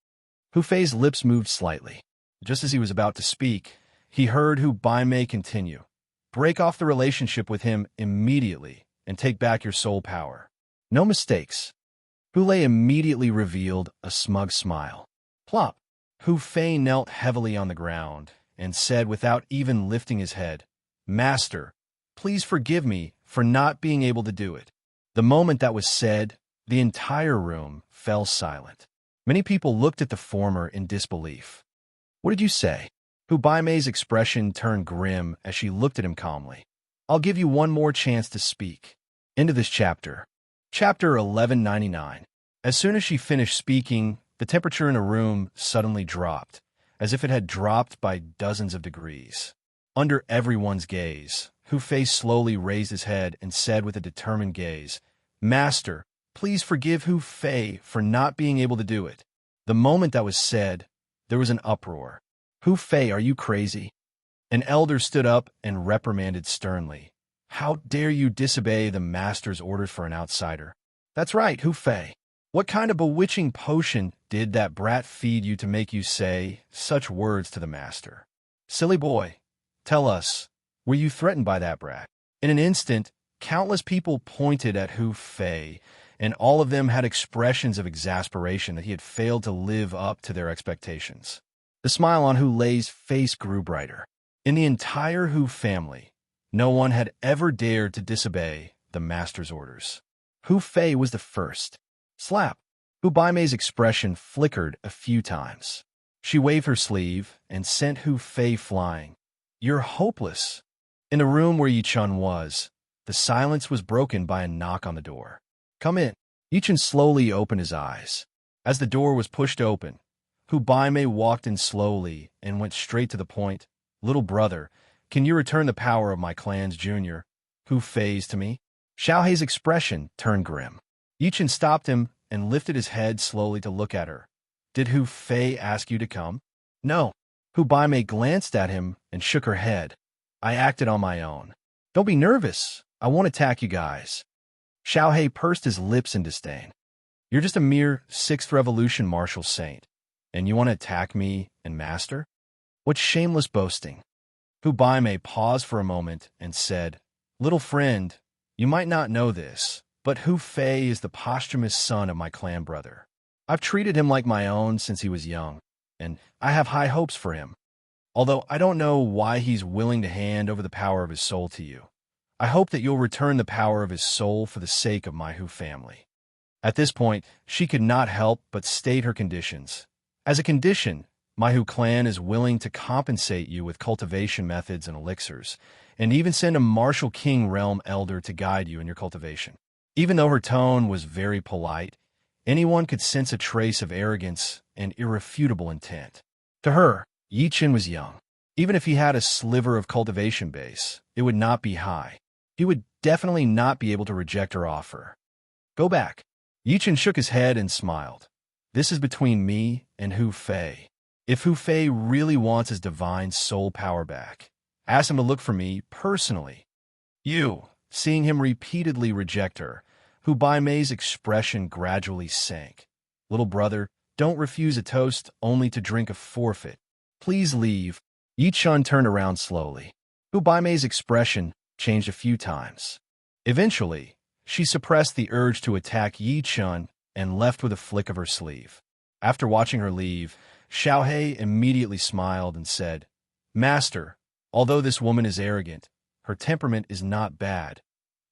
Hu Fei's lips moved slightly. Just as he was about to speak, he heard Hu Baimei continue, "Break off the relationship with him immediately and take back your soul power. No mistakes." Hu Lei immediately revealed a smug smile. Plop! Hu Fei knelt heavily on the ground and said without even lifting his head, "Master, please forgive me for not being able to do it." The moment that was said, the entire room fell silent. Many people looked at the former in disbelief. "What did you say?" Hu Baimei's expression turned grim as she looked at him calmly. "I'll give you one more chance to speak." End of this chapter. Chapter 1199. As soon as she finished speaking, the temperature in the room suddenly dropped, as if it had dropped by dozens of degrees. Under everyone's gaze, Hu Fei slowly raised his head and said with a determined gaze, "Master, please forgive Hu Fei for not being able to do it." The moment that was said, there was an uproar. "Hu Fei, are you crazy?" An elder stood up and reprimanded sternly. "How dare you disobey the master's orders for an outsider?" "That's right, Hu Fei. What kind of bewitching potion did that brat feed you to make you say such words to the master? Silly boy, tell us, were you threatened by that brat?" In an instant, countless people pointed at Hu Fei, and all of them had expressions of exasperation that he had failed to live up to their expectations. The smile on Hu Lei's face grew brighter. In the entire Hu family, no one had ever dared to disobey the master's orders. Hu Fei was the first. Slap! Hu Baimei's expression flickered a few times. She waved her sleeve and sent Hu Fei flying. "You're hopeless." In the room where Yi Chun was, the silence was broken by a knock on the door. "Come in." Yi Chun slowly opened his eyes. As the door was pushed open, Hu Baimei walked in slowly and went straight to the point. "Little brother, can you return the power of my clan's junior, Hu Fei's, to me?" Xiaohei's expression turned grim. Yi Chun stopped him and lifted his head slowly to look at her. "Did Hu Fei ask you to come?" "No." Hu Baimei glanced at him and shook her head. "I acted on my own." "Don't be nervous. I won't attack you guys." Xiaohei pursed his lips in disdain. "You're just a mere 6th Revolution martial saint, and you want to attack me and master? What shameless boasting." Hu Baimei paused for a moment and said, "Little friend, You might not know this, but Hu Fei is the posthumous son of my clan brother. I've treated him like my own since he was young, and I have high hopes for him. Although I don't know why he's willing to hand over the power of his soul to you. I hope that you'll return the power of his soul for the sake of my Hu family." At this point, she could not help but state her conditions. As a condition, my Hu clan is willing to compensate you with cultivation methods and elixirs, and even send a martial king realm elder to guide you in your cultivation. Even though her tone was very polite, anyone could sense a trace of arrogance and irrefutable intent. To her, Yi Chen was young. Even if he had a sliver of cultivation base, it would not be high. He would definitely not be able to reject her offer. "Go back." Yi Chen shook his head and smiled. "This is between me and Hu Fei. If Hu Fei really wants his divine soul power back, ask him to look for me personally." You, seeing him repeatedly reject her, Hu Baimei's expression gradually sank. "Little brother, don't refuse a toast only to drink a forfeit. Please leave." Yi Chen turned around slowly. Hu Baimei's expression changed a few times. Eventually, she suppressed the urge to attack Yi Chen and left with a flick of her sleeve. After watching her leave, Xiaohe immediately smiled and said, "Master, although this woman is arrogant, her temperament is not bad.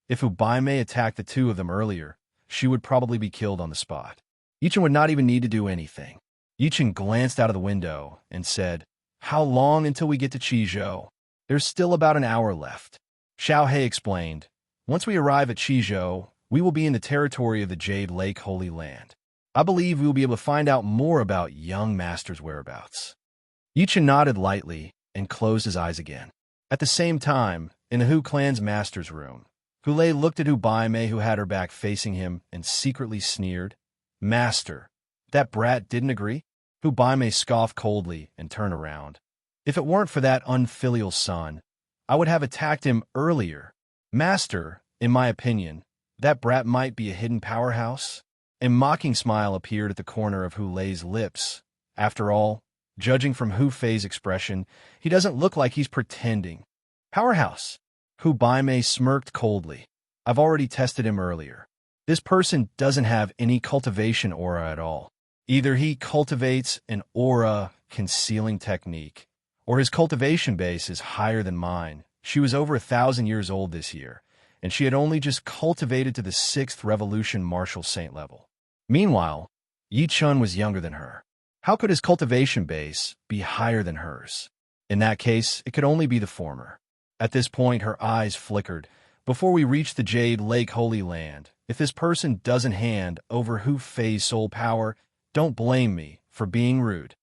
If Hu Baimei attacked the two of them earlier, she would probably be killed on the spot. Yi Chen would not even need to do anything." Yi Chen glanced out of the window and said, "How long until we get to Qizhou?" "There's still about an hour left." Xiaohe explained, "Once we arrive at Qizhou, we will be in the territory of the Jade Lake Holy Land. I believe we will be able to find out more about young master's whereabouts." Yi Chen nodded lightly and closed his eyes again. At the same time, in the Hu clan's master's room, Hu Lei looked at Hu Baimei, who had her back facing him, and secretly sneered. "Master, that brat didn't agree?" Hu Baimei scoffed coldly and turned around. "If it weren't for that unfilial son, I would have attacked him earlier. Master, in my opinion, that brat might be a hidden powerhouse." A mocking smile appeared at the corner of Hu Lei's lips. After all, judging from Hu Fei's expression, he doesn't look like he's pretending. "Powerhouse?" Hu Baimei smirked coldly. "I've already tested him earlier. This person doesn't have any cultivation aura at all. Either he cultivates an aura concealing technique, or his cultivation base is higher than mine. She was over 1,000 years old this year, and she had only just cultivated to the 6th Revolution Martial Saint level. Meanwhile, Yi Chen was younger than her. How could his cultivation base be higher than hers? In that case, it could only be the former. At this point, her eyes flickered. "Before we reach the Jade Lake Holy Land, if this person doesn't hand over Hu Fei's soul power, don't blame me for being rude."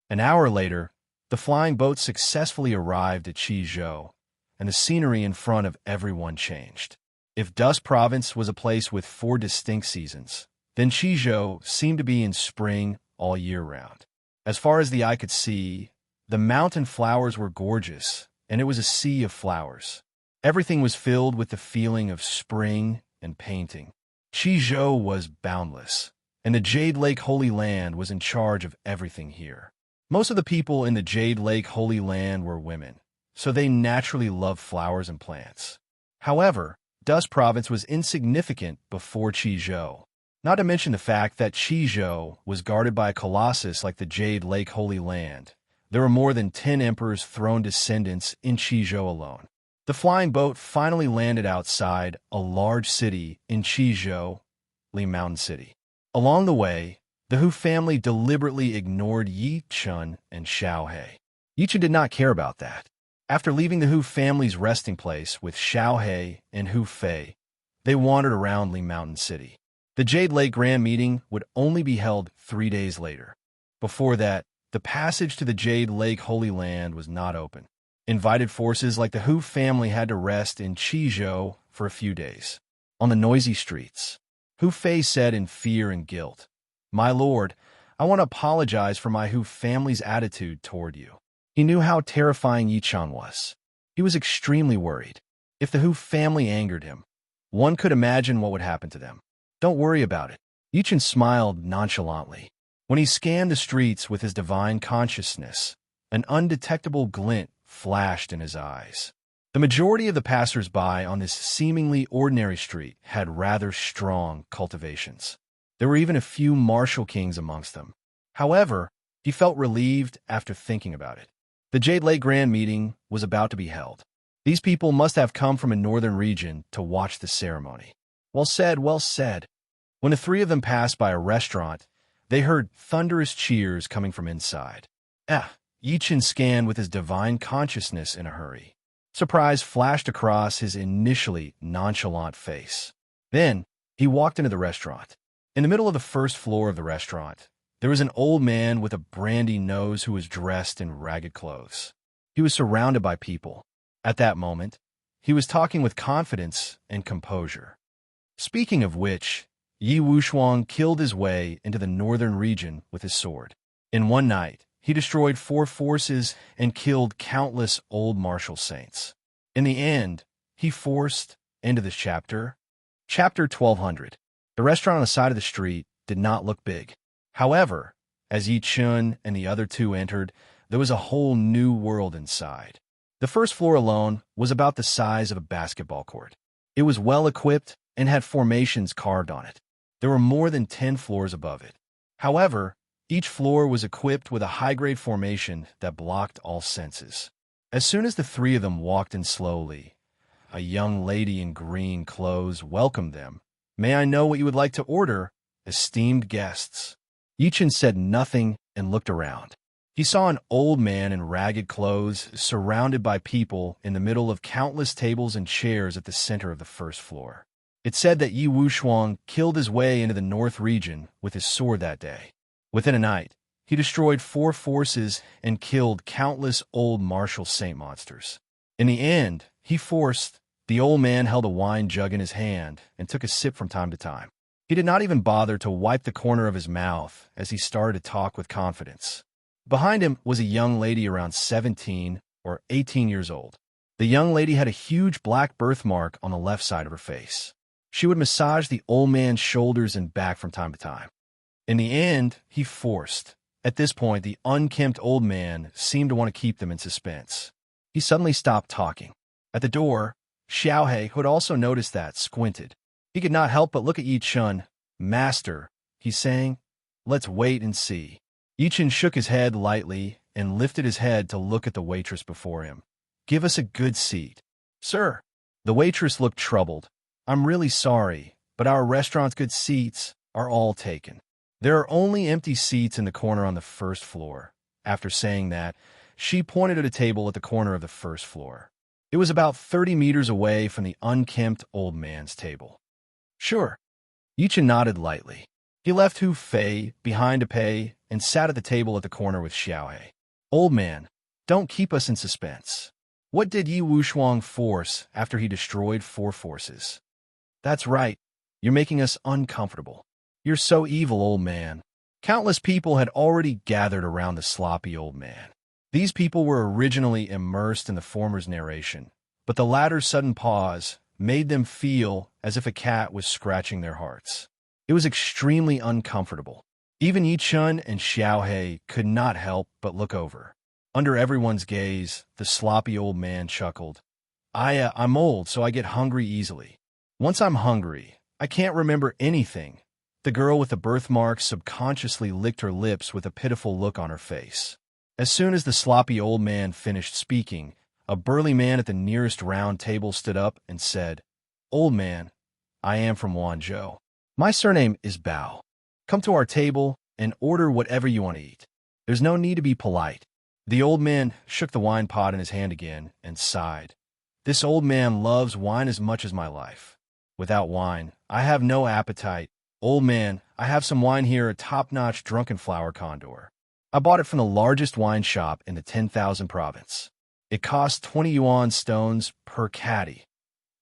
An hour later, the flying boat successfully arrived at Qizhou, and the scenery in front of everyone changed. If Dust Province was a place with 4 distinct seasons, then Qizhou seemed to be in spring all year round. As far as the eye could see, the mountain flowers were gorgeous, and it was a sea of flowers. Everything was filled with the feeling of spring and painting. Qizhou was boundless, and the Jade Lake Holy Land was in charge of everything here. Most of the people in the Jade Lake Holy Land were women, so they naturally loved flowers and plants. However, Dust Province was insignificant before Qizhou. Not to mention the fact that Qizhou was guarded by a colossus like the Jade Lake Holy Land. There were more than 10 Emperor's throne descendants in Qizhou alone. The flying boat finally landed outside a large city in Qizhou, Li Mountain City. Along the way, the Hu family deliberately ignored Yi Chen and Xiaohe. Yi Chen did not care about that. After leaving the Hu family's resting place with Xiaohe and Hu Fei, they wandered around Li Mountain City. The Jade Lake Grand Meeting would only be held 3 days later. Before that, the passage to the Jade Lake Holy Land was not open. Invited forces like the Hu family had to rest in Qizhou for a few days. On the noisy streets, Hu Fei said in fear and guilt, "My lord, I want to apologize for my Hu family's attitude toward you." He knew how terrifying Yi Chen was. He was extremely worried. If the Hu family angered him, one could imagine what would happen to them. "Don't worry about it." Yi Chen smiled nonchalantly. When he scanned the streets with his divine consciousness, an undetectable glint flashed in his eyes. The majority of the passers-by on this seemingly ordinary street had rather strong cultivations. There were even a few martial kings amongst them. However, he felt relieved after thinking about it. The Jade Lake Grand Meeting was about to be held. These people must have come from a northern region to watch the ceremony. Well said, well said. When the three of them passed by a restaurant, they heard thunderous cheers coming from inside. Yichin scanned with his divine consciousness in a hurry. Surprise flashed across his initially nonchalant face. Then, he walked into the restaurant. In the middle of the first floor of the restaurant, there was an old man with a brandy nose who was dressed in ragged clothes. He was surrounded by people. At that moment, he was talking with confidence and composure. Speaking of which, Yi Wushuang killed his way into the northern region with his sword. In one night, he destroyed 4 forces and killed countless old martial saints. In the end, he forced, end of this chapter, Chapter 1200. The restaurant on the side of the street did not look big. However, as Yi Chun and the other two entered, there was a whole new world inside. The first floor alone was about the size of a basketball court. It was well equipped and had formations carved on it. There were more than 10 floors above it. However, each floor was equipped with a high-grade formation that blocked all senses. As soon as the three of them walked in slowly, a young lady in green clothes welcomed them. "May I know what you would like to order, esteemed guests?" Yichin said nothing and looked around. He saw an old man in ragged clothes surrounded by people in the middle of countless tables and chairs at the center of the first floor. It said that Yi Wushuang killed his way into the north region with his sword that day. Within a night, he destroyed 4 forces and killed countless old martial saint monsters. In the end, the old man held a wine jug in his hand and took a sip from time to time. He did not even bother to wipe the corner of his mouth as he started to talk with confidence. Behind him was a young lady around 17 or 18 years old. The young lady had a huge black birthmark on the left side of her face. She would massage the old man's shoulders and back from time to time. In the end, At this point, the unkempt old man seemed to want to keep them in suspense. He suddenly stopped talking. At the door, Xiaohe, who had also noticed that, squinted. He could not help but look at Yi Chun. "Master," he's saying, "let's wait and see." Yi Chun shook his head lightly and lifted his head to look at the waitress before him. "Give us a good seat." "Sir." The waitress looked troubled. "I'm really sorry, but our restaurant's good seats are all taken. There are only empty seats in the corner on the first floor." After saying that, she pointed at a table at the corner of the first floor. It was about 30 meters away from the unkempt old man's table. "Sure." Yichin nodded lightly. He left Hu Fei behind to pay and sat at the table at the corner with Xiaohe. "Old man, don't keep us in suspense. What did Yi Wushuang force after he destroyed 4 forces?" "That's right. You're making us uncomfortable. You're so evil, old man." Countless people had already gathered around the sloppy old man. These people were originally immersed in the former's narration, but the latter's sudden pause made them feel as if a cat was scratching their hearts. It was extremely uncomfortable. Even Yi Chun and Xiaohe could not help but look over. Under everyone's gaze, the sloppy old man chuckled. I'm old, so I get hungry easily. Once I'm hungry, I can't remember anything." The girl with the birthmark subconsciously licked her lips with a pitiful look on her face. As soon as the sloppy old man finished speaking, a burly man at the nearest round table stood up and said, "Old man, I am from Wanzhou. My surname is Bao. Come to our table and order whatever you want to eat. There's no need to be polite." The old man shook the wine pot in his hand again and sighed. "This old man loves wine as much as my life. Without wine, I have no appetite. Old man, I have some wine here, a top-notch drunken flower condor. I bought it from the largest wine shop in the 10,000 province. It costs 20 yuan stones per caddy."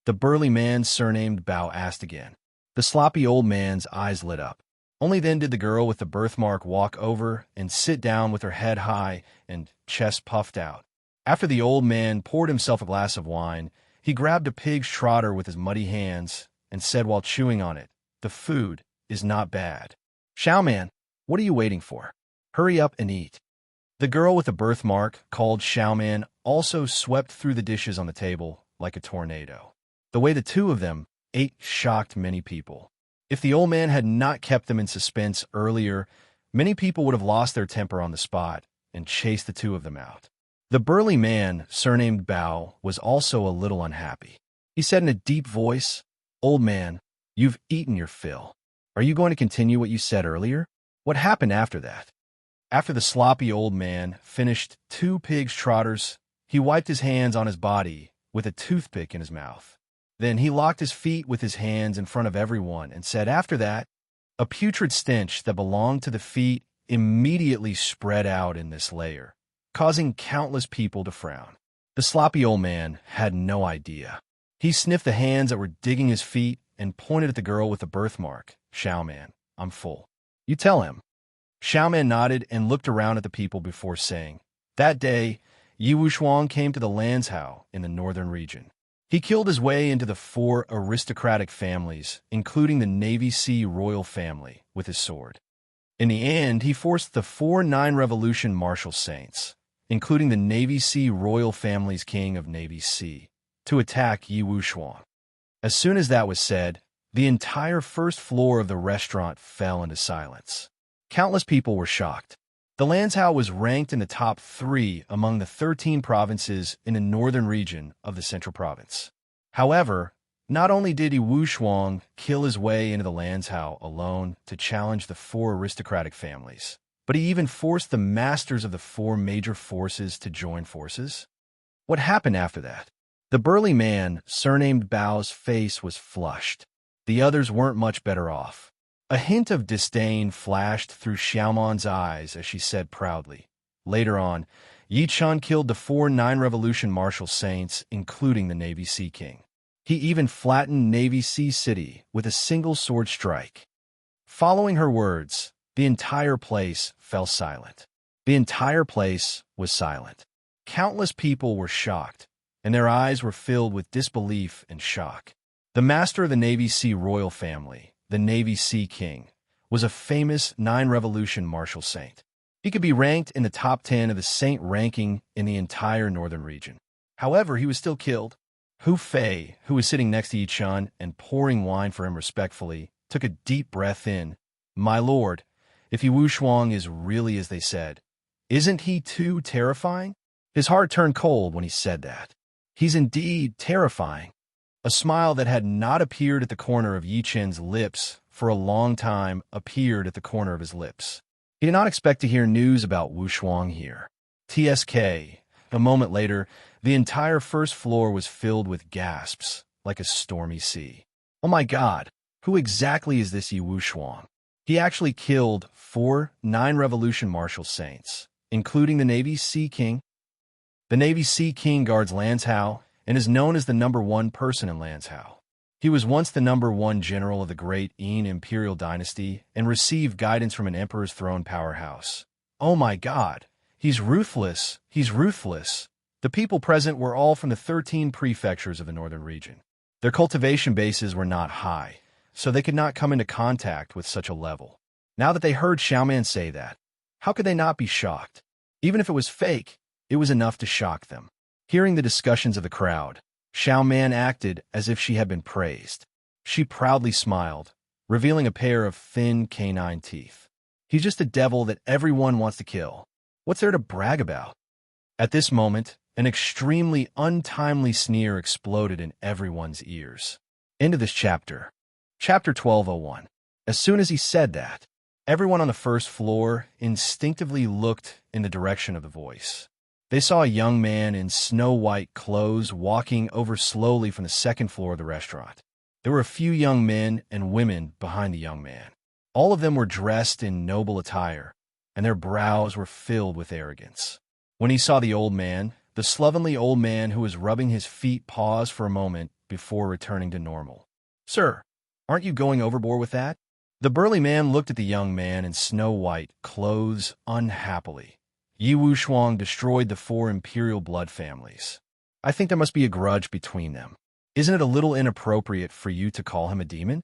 The burly man surnamed Bao asked again. The sloppy old man's eyes lit up. Only then did the girl with the birthmark walk over and sit down with her head high and chest puffed out. After the old man poured himself a glass of wine, he grabbed a pig's trotter with his muddy hands and said while chewing on it, "The food is not bad. Xiaoman, what are you waiting for? Hurry up and eat." The girl with the birthmark called Xiaoman also swept through the dishes on the table like a tornado. The way the two of them ate shocked many people. If the old man had not kept them in suspense earlier, many people would have lost their temper on the spot and chased the two of them out. The burly man, surnamed Bao, was also a little unhappy. He said in a deep voice, "Old man, you've eaten your fill. Are you going to continue what you said earlier? What happened after that?" After the sloppy old man finished 2 pig's trotters, he wiped his hands on his body with a toothpick in his mouth. Then he locked his feet with his hands in front of everyone and said after that, a putrid stench that belonged to the feet immediately spread out in this layer, causing countless people to frown. The sloppy old man had no idea. He sniffed the hands that were digging his feet and pointed at the girl with the birthmark. "Xiaoman, I'm full. You tell him." Xiaoman nodded and looked around at the people before saying, "That day, Yi Wushuang came to the Lanzhou in the northern region. He killed his way into the 4 aristocratic families, including the Navy Sea royal family, with his sword. In the end, he forced the 4 9-revolution martial saints, including the Navy Sea royal family's king of Navy Sea, to attack Yi Wushuang. As soon as that was said, the entire first floor of the restaurant fell into silence. Countless people were shocked. The Lanzhou was ranked in the top 3 among the 13 provinces in the northern region of the Central Province. However, not only did Yi Wushuang kill his way into the Lanzhou alone to challenge the 4 aristocratic families, but he even forced the masters of the 4 major forces to join forces. What happened after that? The burly man, surnamed Bao's face was flushed. The others weren't much better off. A hint of disdain flashed through Xiaoman's eyes as she said proudly, "Later on, Yi Chun killed the 4 9-revolution martial saints, including the Navy Sea King. He even flattened Navy Sea City with a single sword strike." Following her words, the entire place fell silent. The entire place was silent. Countless people were shocked, and their eyes were filled with disbelief and shock. The master of the Navy Sea royal family, the Navy Sea King, was a famous 9-revolution martial saint. He could be ranked in the top 10 of the saint ranking in the entire northern region. However, he was still killed. Hu Fei, who was sitting next to Yi Chun and pouring wine for him respectfully, took a deep breath in. "My lord, if Yi Wushuang is really as they said, isn't he too terrifying?" His heart turned cold when he said that. "He's indeed terrifying." A smile that had not appeared at the corner of Yi Chen's lips for a long time appeared at the corner of his lips. He did not expect to hear news about Wushuang here. TSK. A moment later, the entire first floor was filled with gasps, like a stormy sea. "Oh my God, who exactly is this Yi Wushuang? He actually killed 4 9-revolution martial saints, including the Navy Sea King." The Navy Sea King guards Lanzhou and is known as the #1 person in Lanzhou. He was once the #1 general of the great Yin imperial dynasty and received guidance from an emperor's throne powerhouse. "Oh my God, he's ruthless, he's ruthless." The people present were all from the 13 prefectures of the northern region. Their cultivation bases were not high, so they could not come into contact with such a level. Now that they heard Xiaoman say that, how could they not be shocked? Even if it was fake, it was enough to shock them. Hearing the discussions of the crowd, Xiaoman acted as if she had been praised. She proudly smiled, revealing a pair of thin canine teeth. "He's just a devil that everyone wants to kill. What's there to brag about?" At this moment, an extremely untimely sneer exploded in everyone's ears. End of this chapter. Chapter 1201. As soon as he said that, everyone on the first floor instinctively looked in the direction of the voice. They saw a young man in snow-white clothes walking over slowly from the second floor of the restaurant. There were a few young men and women behind the young man. All of them were dressed in noble attire, and their brows were filled with arrogance. When he saw the old man, the slovenly old man who was rubbing his feet paused for a moment before returning to normal. "Sir, aren't you going overboard with that?" The burly man looked at the young man in snow-white clothes unhappily. "Yi Wushuang destroyed the 4 imperial blood families. I think there must be a grudge between them. Isn't it a little inappropriate for you to call him a demon?"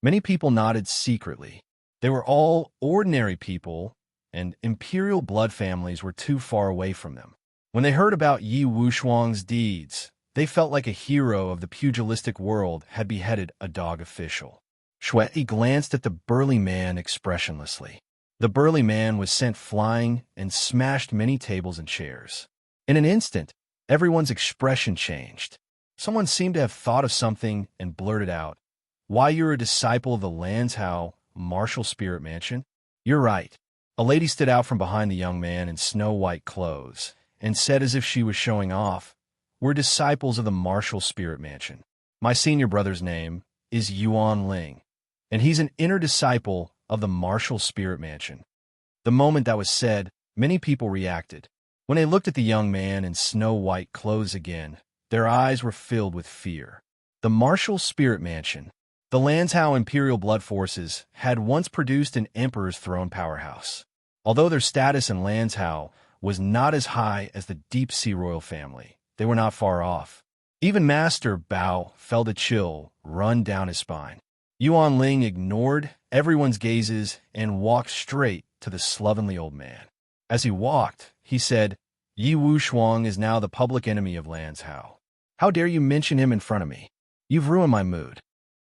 Many people nodded secretly. They were all ordinary people, and imperial blood families were too far away from them. When they heard about Yi Wushuang's deeds, they felt like a hero of the pugilistic world had beheaded a dog official. Shui glanced at the burly man expressionlessly. The burly man was sent flying and smashed many tables and chairs. In an instant, everyone's expression changed. Someone seemed to have thought of something and blurted out, "Why, you're a disciple of the Lanzhou martial spirit mansion?" "You're right." A lady stood out from behind the young man in snow-white clothes and said as if she was showing off, "We're disciples of the martial spirit mansion. My senior brother's name is Yuan Ling, and he's an inner disciple of the martial spirit mansion." The moment that was said, many people reacted. When they looked at the young man in snow-white clothes again, their eyes were filled with fear. The martial spirit mansion. The Lanzhou Imperial Blood Forces had once produced an Emperor's Throne powerhouse. Although their status in Lanzhou was not as high as the deep-sea royal family, they were not far off. Even Master Bao felt a chill run down his spine. Yuan Ling ignored everyone's gazes and walked straight to the slovenly old man. As he walked, he said, "Yi Wushuang is now the public enemy of Lanzhou. How dare you mention him in front of me? You've ruined my mood."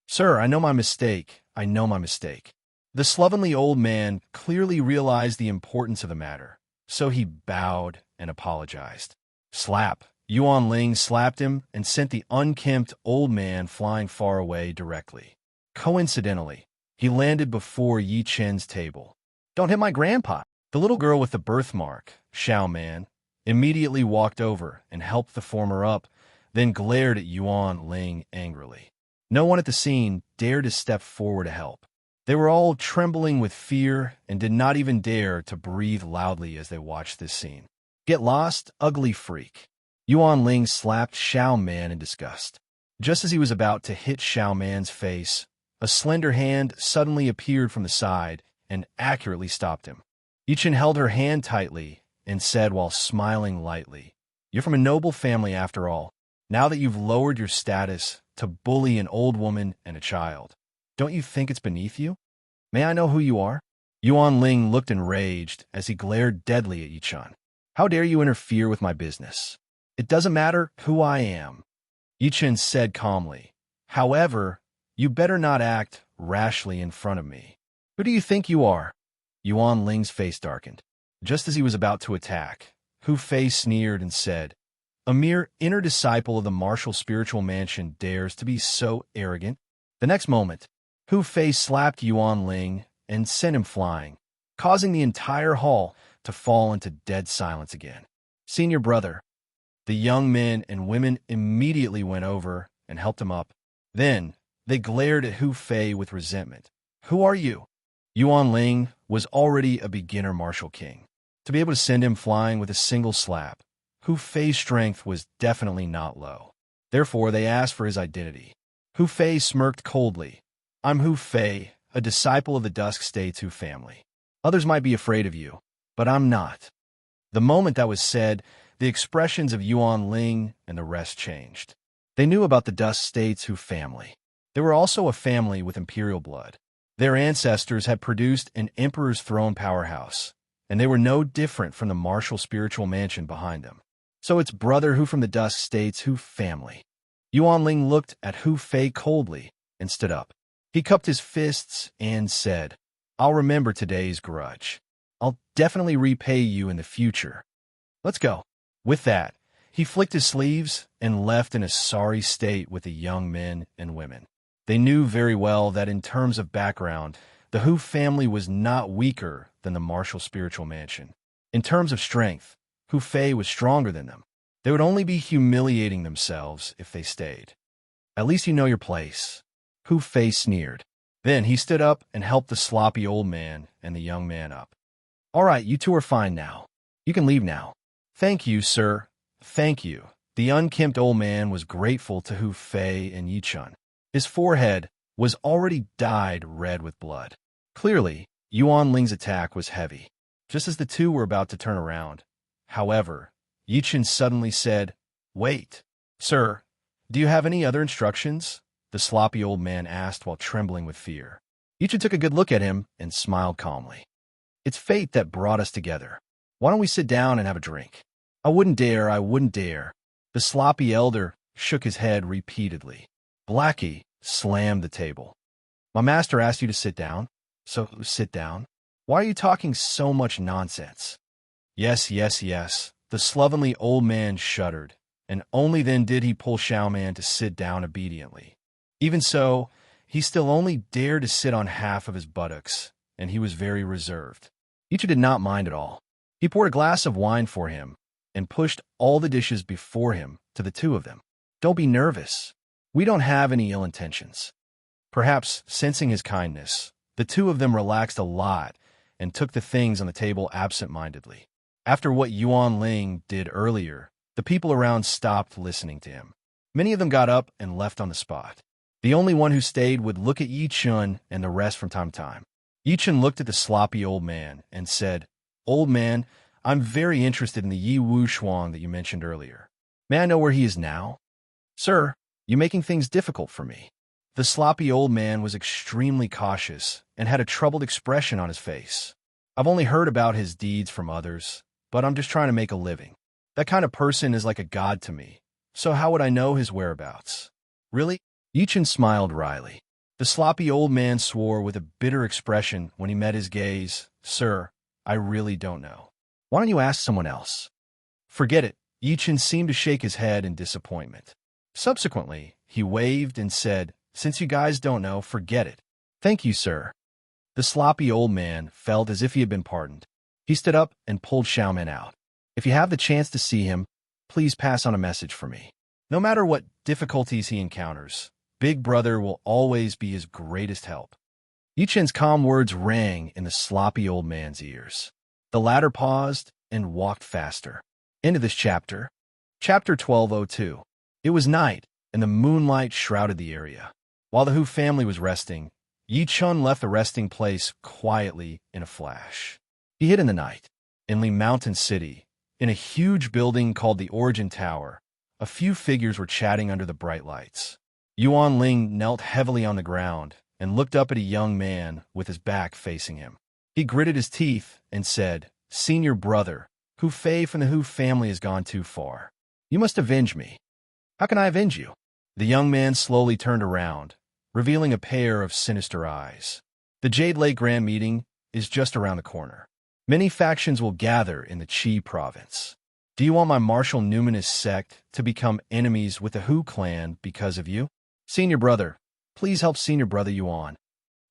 "Sir, I know my mistake. I know my mistake." The slovenly old man clearly realized the importance of the matter, so he bowed and apologized. Slap. Yuan Ling slapped him and sent the unkempt old man flying far away directly. Coincidentally, he landed before Yi Chen's table. "Don't hit my grandpa." The little girl with the birthmark, Xiao Man, immediately walked over and helped the former up, then glared at Yuan Ling angrily. No one at the scene dared to step forward to help. They were all trembling with fear and did not even dare to breathe loudly as they watched this scene. "Get lost, ugly freak." Yuan Ling slapped Xiao Man in disgust. Just as he was about to hit Xiao Man's face, a slender hand suddenly appeared from the side and accurately stopped him. Yichen held her hand tightly and said while smiling lightly, "You're from a noble family after all. Now that you've lowered your status to bully an old woman and a child, don't you think it's beneath you? May I know who you are?" Yuan Ling looked enraged as he glared deadly at Yichen. "How dare you interfere with my business? It doesn't matter who I am," Yichen said calmly. "However, you better not act rashly in front of me." "Who do you think you are?" Yuan Ling's face darkened. Just as he was about to attack, Hu Fei sneered and said, "A mere inner disciple of the martial spiritual mansion dares to be so arrogant?" The next moment, Hu Fei slapped Yuan Ling and sent him flying, causing the entire hall to fall into dead silence again. "Senior brother." The young men and women immediately went over and helped him up. Then, they glared at Hu Fei with resentment. "Who are you?" Yuan Ling was already a beginner martial king. To be able to send him flying with a single slap, Hu Fei's strength was definitely not low. Therefore, they asked for his identity. Hu Fei smirked coldly. "I'm Hu Fei, a disciple of the Dusk State's Hu family. Others might be afraid of you, but I'm not." The moment that was said, the expressions of Yuan Ling and the rest changed. They knew about the Dusk State's Hu family. They were also a family with imperial blood. Their ancestors had produced an Emperor's Throne powerhouse, and they were no different from the martial spiritual mansion behind them. So it's brother Hu from the Dusk State's Hu family. Yuan Ling looked at Hu Fei coldly and stood up. He cupped his fists and said, "I'll remember today's grudge. I'll definitely repay you in the future. Let's go." With that, he flicked his sleeves and left in a sorry state with the young men and women. They knew very well that in terms of background, the Hu family was not weaker than the martial spiritual mansion. In terms of strength, Hu Fei was stronger than them. They would only be humiliating themselves if they stayed. "At least you know your place," Hu Fei sneered. Then he stood up and helped the sloppy old man and the young man up. "All right, you two are fine now. You can leave now." "Thank you, sir. Thank you." The unkempt old man was grateful to Hu Fei and Yichen. His forehead was already dyed red with blood. Clearly, Yuan Ling's attack was heavy. Just as the two were about to turn around, however, Yichen suddenly said, "Wait, sir, do you have any other instructions?" the sloppy old man asked while trembling with fear. Yichen took a good look at him and smiled calmly. "It's fate that brought us together. Why don't we sit down and have a drink?" I wouldn't dare, I wouldn't dare. The sloppy elder shook his head repeatedly. Blackie slammed the table. My master asked you to sit down, so sit down. Why are you talking so much nonsense? Yes, yes, yes. The slovenly old man shuddered, and only then did he pull Xiaoman to sit down obediently. Even so, he still only dared to sit on half of his buttocks, and he was very reserved. Yichen did not mind at all. He poured a glass of wine for him and pushed all the dishes before him to the two of them. Don't be nervous. We don't have any ill intentions. Perhaps, sensing his kindness, the two of them relaxed a lot and took the things on the table absent-mindedly. After what Yuan Ling did earlier, the people around stopped listening to him. Many of them got up and left on the spot. The only one who stayed would look at Yichen and the rest from time to time. Yichen looked at the sloppy old man and said, Old man, I'm very interested in the Yi Wu Shuang that you mentioned earlier. May I know where he is now? Sir, you're making things difficult for me. The sloppy old man was extremely cautious and had a troubled expression on his face. I've only heard about his deeds from others, but I'm just trying to make a living. That kind of person is like a god to me, so how would I know his whereabouts? Really? Yichen smiled wryly. The sloppy old man swore with a bitter expression when he met his gaze. Sir, I really don't know. Why don't you ask someone else? Forget it. Yichen seemed to shake his head in disappointment. Subsequently, he waved and said, Since you guys don't know, forget it. Thank you, sir. The sloppy old man felt as if he had been pardoned. He stood up and pulled Xiaoman out. If you have the chance to see him, please pass on a message for me. No matter what difficulties he encounters, Big Brother will always be his greatest help. Yichen's calm words rang in the sloppy old man's ears. The latter paused and walked faster. End of this chapter. Chapter 1202. It was night, and the moonlight shrouded the area. While the Hu family was resting, Yichen left the resting place quietly in a flash. He hid in the night. In Li Mountain City, in a huge building called the Origin Tower, a few figures were chatting under the bright lights. Yuan Ling knelt heavily on the ground and looked up at a young man with his back facing him. He gritted his teeth and said, Senior brother, Hu Fei from the Hu family has gone too far. You must avenge me. How can I avenge you? The young man slowly turned around, revealing a pair of sinister eyes. The Jade Lake Grand Meeting is just around the corner. Many factions will gather in the Qi province. Do you want my martial numinous sect to become enemies with the Hu clan because of you? Senior brother, please help senior brother Yuan.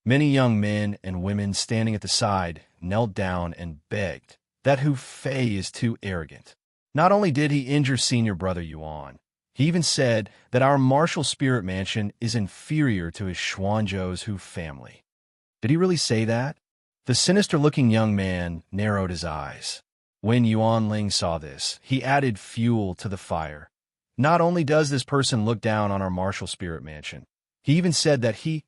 Many young men and women standing at the side knelt down and begged that Hu Fei is too arrogant. Not only did he injure senior brother Yuan, he even said that our martial spirit mansion is inferior to his Xuanzhou's Hu family. Did he really say that? The sinister-looking young man narrowed his eyes. When Yuan Ling saw this, he added fuel to the fire. Not only does this person look down on our martial spirit mansion, he even said that he,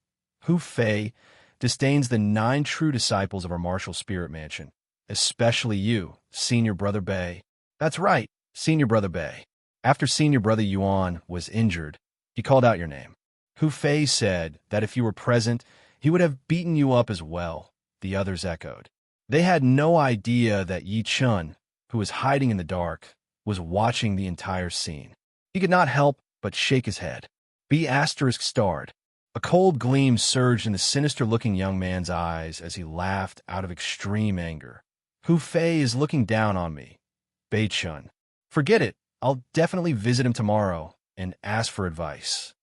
Hu Fei, disdains the 9 true disciples of our martial spirit mansion, especially you, Senior Brother Bei. That's right, Senior Brother Bei. After Senior Brother Yuan was injured, he called out your name. Hu Fei said that if you were present, he would have beaten you up as well, the others echoed. They had no idea that Yichen, who was hiding in the dark, was watching the entire scene. He could not help but shake his head. B** starred. A cold gleam surged in the sinister-looking young man's eyes as he laughed out of extreme anger. Hu Fei is looking down on me. Bei Chun. Forget it. I'll definitely visit him tomorrow and ask for advice.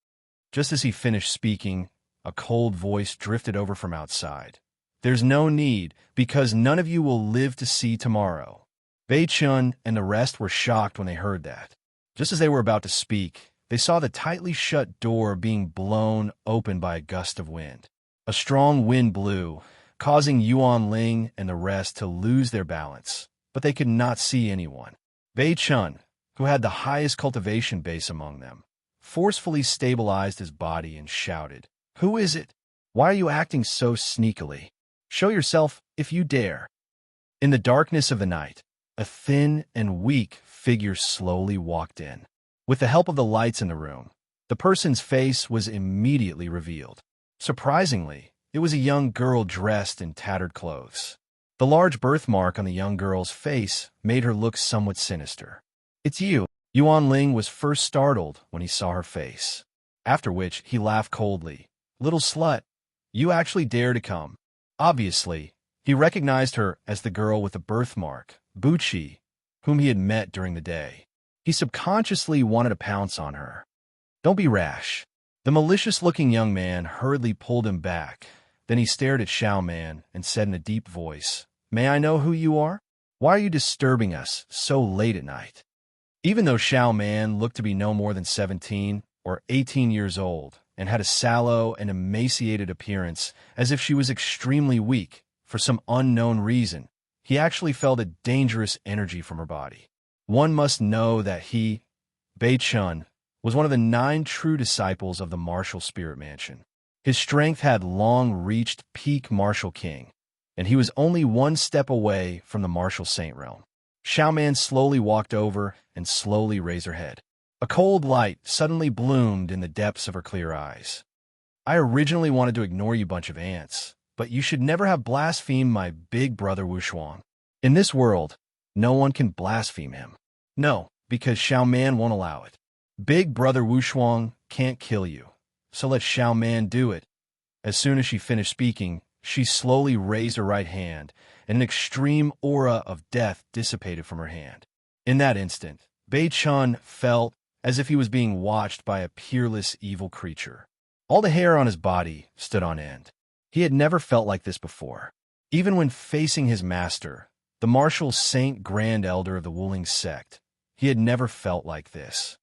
Just as he finished speaking, a cold voice drifted over from outside. There's no need, because none of you will live to see tomorrow. Bei Chun and the rest were shocked when they heard that. Just as they were about to speak, they saw the tightly shut door being blown open by a gust of wind. A strong wind blew, causing Yuan Ling and the rest to lose their balance, but they could not see anyone. Bei Chun, who had the highest cultivation base among them, forcefully stabilized his body and shouted, Who is it? Why are you acting so sneakily? Show yourself if you dare. In the darkness of the night, a thin and weak figure slowly walked in. With the help of the lights in the room, the person's face was immediately revealed. Surprisingly, it was a young girl dressed in tattered clothes. The large birthmark on the young girl's face made her look somewhat sinister. It's you. Yuan Ling was first startled when he saw her face, after which he laughed coldly. Little slut, you actually dare to come. Obviously, he recognized her as the girl with the birthmark, Buchi, whom he had met during the day. He subconsciously wanted to pounce on her. Don't be rash. The malicious-looking young man hurriedly pulled him back. Then he stared at Xiao Man and said in a deep voice, May I know who you are? Why are you disturbing us so late at night? Even though Xiao Man looked to be no more than 17 or 18 years old and had a sallow and emaciated appearance as if she was extremely weak for some unknown reason, he actually felt a dangerous energy from her body. One must know that he, Bei Chun, was one of the 9 true disciples of the martial spirit mansion. His strength had long reached peak martial king, and he was only one step away from the martial saint realm. Xiao Man slowly walked over and slowly raised her head. A cold light suddenly bloomed in the depths of her clear eyes. I originally wanted to ignore you bunch of ants, but you should never have blasphemed my big brother Wu Shuang. In this world, no one can blaspheme him. No, because Xiao Man won't allow it. Big brother Wu Shuang can't kill you, so let Xiao Man do it. As soon as she finished speaking, she slowly raised her right hand, and an extreme aura of death dissipated from her hand. In that instant, Bei Chun felt as if he was being watched by a peerless evil creature. All the hair on his body stood on end. He had never felt like this before. Even when facing his master, the martial saint grand elder of the Wuling sect, he had never felt like this.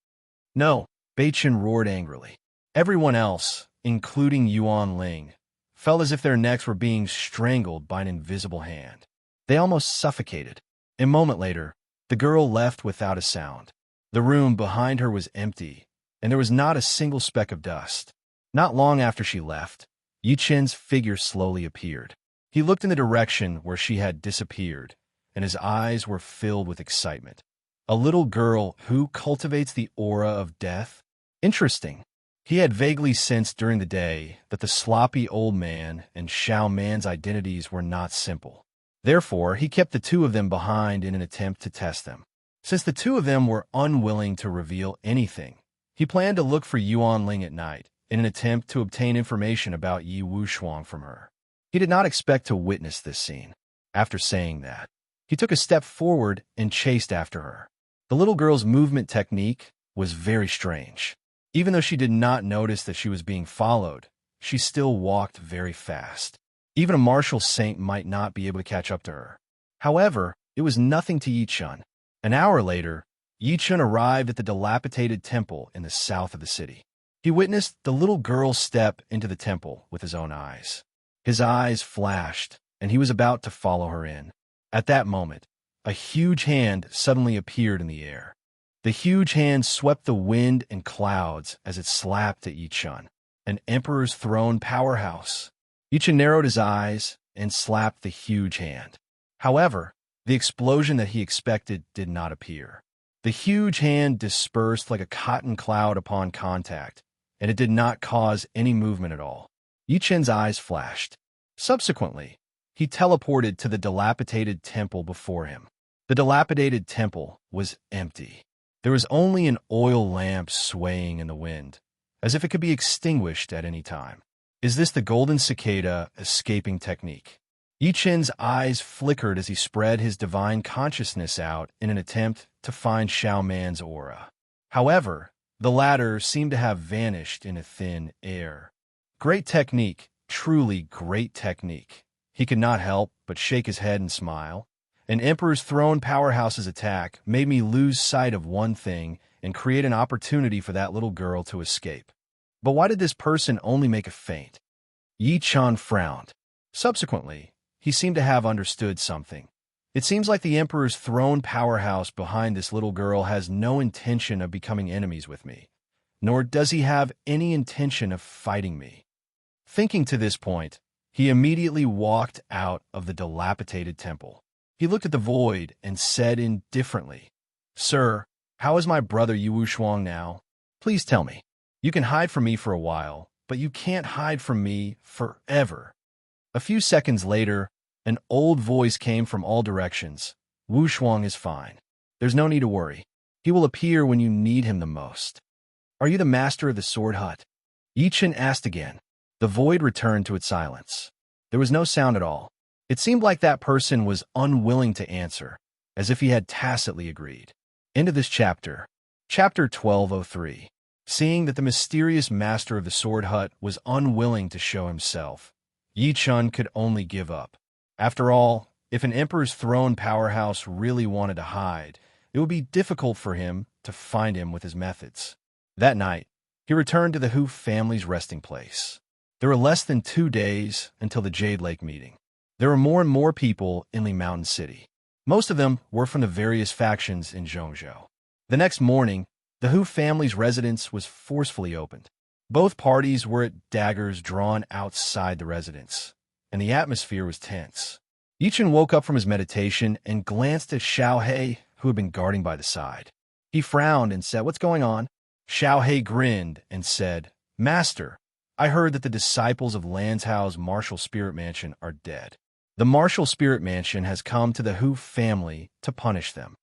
No, Bei Chun roared angrily. Everyone else, including Yuan Ling, felt as if their necks were being strangled by an invisible hand. They almost suffocated. A moment later, the girl left without a sound. The room behind her was empty, and there was not a single speck of dust. Not long after she left, Yi Chen's figure slowly appeared. He looked in the direction where she had disappeared, and his eyes were filled with excitement. A little girl who cultivates the aura of death? Interesting. He had vaguely sensed during the day that the sloppy old man and Xiao Man's identities were not simple. Therefore, he kept the 2 of them behind in an attempt to test them. Since the 2 of them were unwilling to reveal anything, he planned to look for Yuan Ling at night in an attempt to obtain information about Yi Wushuang from her. He did not expect to witness this scene. After saying that, he took a step forward and chased after her. The little girl's movement technique was very strange. Even though she did not notice that she was being followed, she still walked very fast. Even a martial saint might not be able to catch up to her. However, it was nothing to Yi Chun. An hour later, Yi Chun arrived at the dilapidated temple in the south of the city. He witnessed the little girl step into the temple with his own eyes. His eyes flashed, and he was about to follow her in. At that moment, a huge hand suddenly appeared in the air. The huge hand swept the wind and clouds as it slapped at Yi Chun, an Emperor's Throne powerhouse. Yi Chun narrowed his eyes and slapped the huge hand. However, the explosion that he expected did not appear. The huge hand dispersed like a cotton cloud upon contact, and it did not cause any movement at all. Yi Chun's eyes flashed. Subsequently, he teleported to the dilapidated temple before him. The dilapidated temple was empty. There was only an oil lamp swaying in the wind, as if it could be extinguished at any time. Is this the golden cicada escaping technique? Yi Chun's eyes flickered as he spread his divine consciousness out in an attempt to find Xiao Man's aura. However, the latter seemed to have vanished in a thin air. Great technique, truly great technique. He could not help but shake his head and smile. An Emperor's Throne powerhouse's attack made me lose sight of one thing and create an opportunity for that little girl to escape. But why did this person only make a feint? Yi Chun frowned. Subsequently, he seemed to have understood something. It seems like the Emperor's Throne powerhouse behind this little girl has no intention of becoming enemies with me, nor does he have any intention of fighting me. Thinking to this point, he immediately walked out of the dilapidated temple. He looked at the void and said indifferently, Sir, how is my brother Yi Wushuang now? Please tell me. You can hide from me for a while, but you can't hide from me forever. A few seconds later, an old voice came from all directions. Wushuang is fine. There's no need to worry. He will appear when you need him the most. Are you the master of the sword hut? Yi Chen asked again. The void returned to its silence. There was no sound at all. It seemed like that person was unwilling to answer, as if he had tacitly agreed. End of this chapter. Chapter 1203. Seeing that the mysterious master of the sword hut was unwilling to show himself, Yi Chen could only give up. After all, if an emperor's throne powerhouse really wanted to hide, it would be difficult for him to find him with his methods. That night, he returned to the Hu family's resting place. There were less than 2 days until the Jade Lake meeting. There were more and more people in Li Mountain City. Most of them were from the various factions in Zhongzhou. The next morning, the Hu family's residence was forcefully opened. Both parties were at daggers drawn outside the residence, and the atmosphere was tense. Yi Chen woke up from his meditation and glanced at Xiao He, who had been guarding by the side. He frowned and said, "What's going on?" Xiao He grinned and said, "Master, I heard that the disciples of Lanzhao's Martial Spirit Mansion are dead. The Martial Spirit Mansion has come to the Hu family to punish them."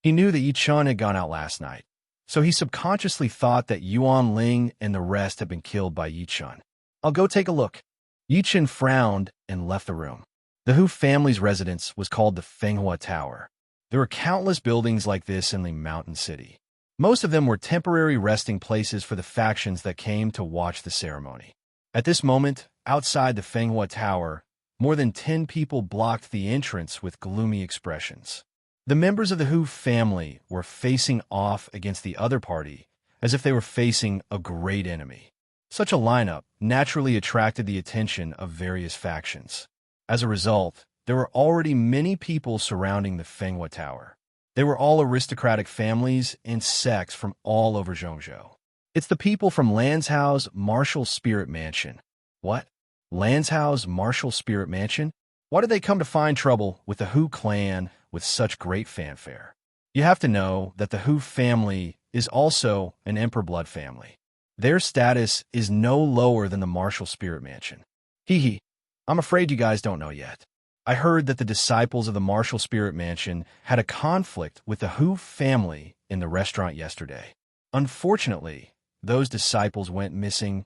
He knew that Yi Chen had gone out last night, so he subconsciously thought that Yuan Ling and the rest had been killed by Yi Chen. "I'll go take a look." Yi Chen frowned and left the room. The Hu family's residence was called the Fenghua Tower. There were countless buildings like this in the Mountain City. Most of them were temporary resting places for the factions that came to watch the ceremony. At this moment, outside the Fenghua Tower, more than 10 people blocked the entrance with gloomy expressions. The members of the Hu family were facing off against the other party as if they were facing a great enemy. Such a lineup naturally attracted the attention of various factions. As a result, there were already many people surrounding the Fenghua Tower. They were all aristocratic families and sects from all over Zhongzhou. "It's the people from Lanzhao's Martial Spirit Mansion." "What? Lanzhao's Martial Spirit Mansion? Why did they come to find trouble with the Hu clan with such great fanfare?" You have to know that the Hu family is also an Emperor blood family. Their status is no lower than the Martial Spirit Mansion. Hee. I'm afraid you guys don't know yet. I heard that the disciples of the Martial Spirit Mansion had a conflict with the Hu family in the restaurant yesterday. Unfortunately, those disciples went missing.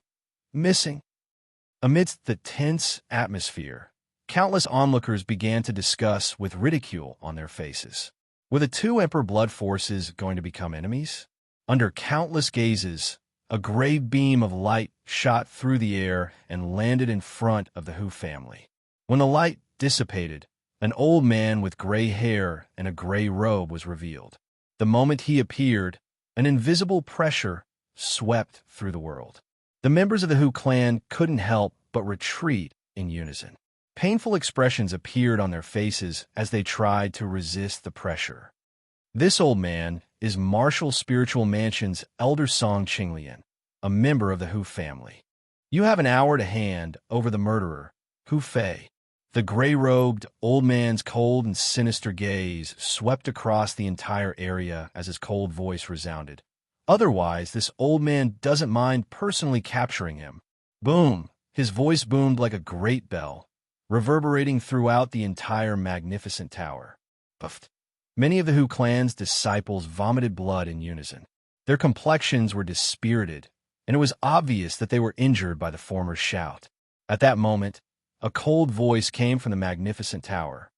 Amidst the tense atmosphere, countless onlookers began to discuss with ridicule on their faces. Were the two Emperor blood forces going to become enemies? Under countless gazes, a gray beam of light shot through the air and landed in front of the Hu family. When the light dissipated, an old man with gray hair and a gray robe was revealed. The moment he appeared, an invisible pressure swept through the world. The members of the Hu clan couldn't help but retreat in unison. Painful expressions appeared on their faces as they tried to resist the pressure. This old man is Martial Spiritual Mansion's Elder Song Qinglian, a member of the Hu family. You have an hour to hand over the murderer, Hu Fei. The gray-robed old man's cold and sinister gaze swept across the entire area as his cold voice resounded. Otherwise, this old man doesn't mind personally capturing him. Boom! His voice boomed like a great bell, reverberating throughout the entire magnificent tower. Puffed. Many of the Hu clan's disciples vomited blood in unison. Their complexions were dispirited, and it was obvious that they were injured by the former's shout. At that moment, a cold voice came from the magnificent tower.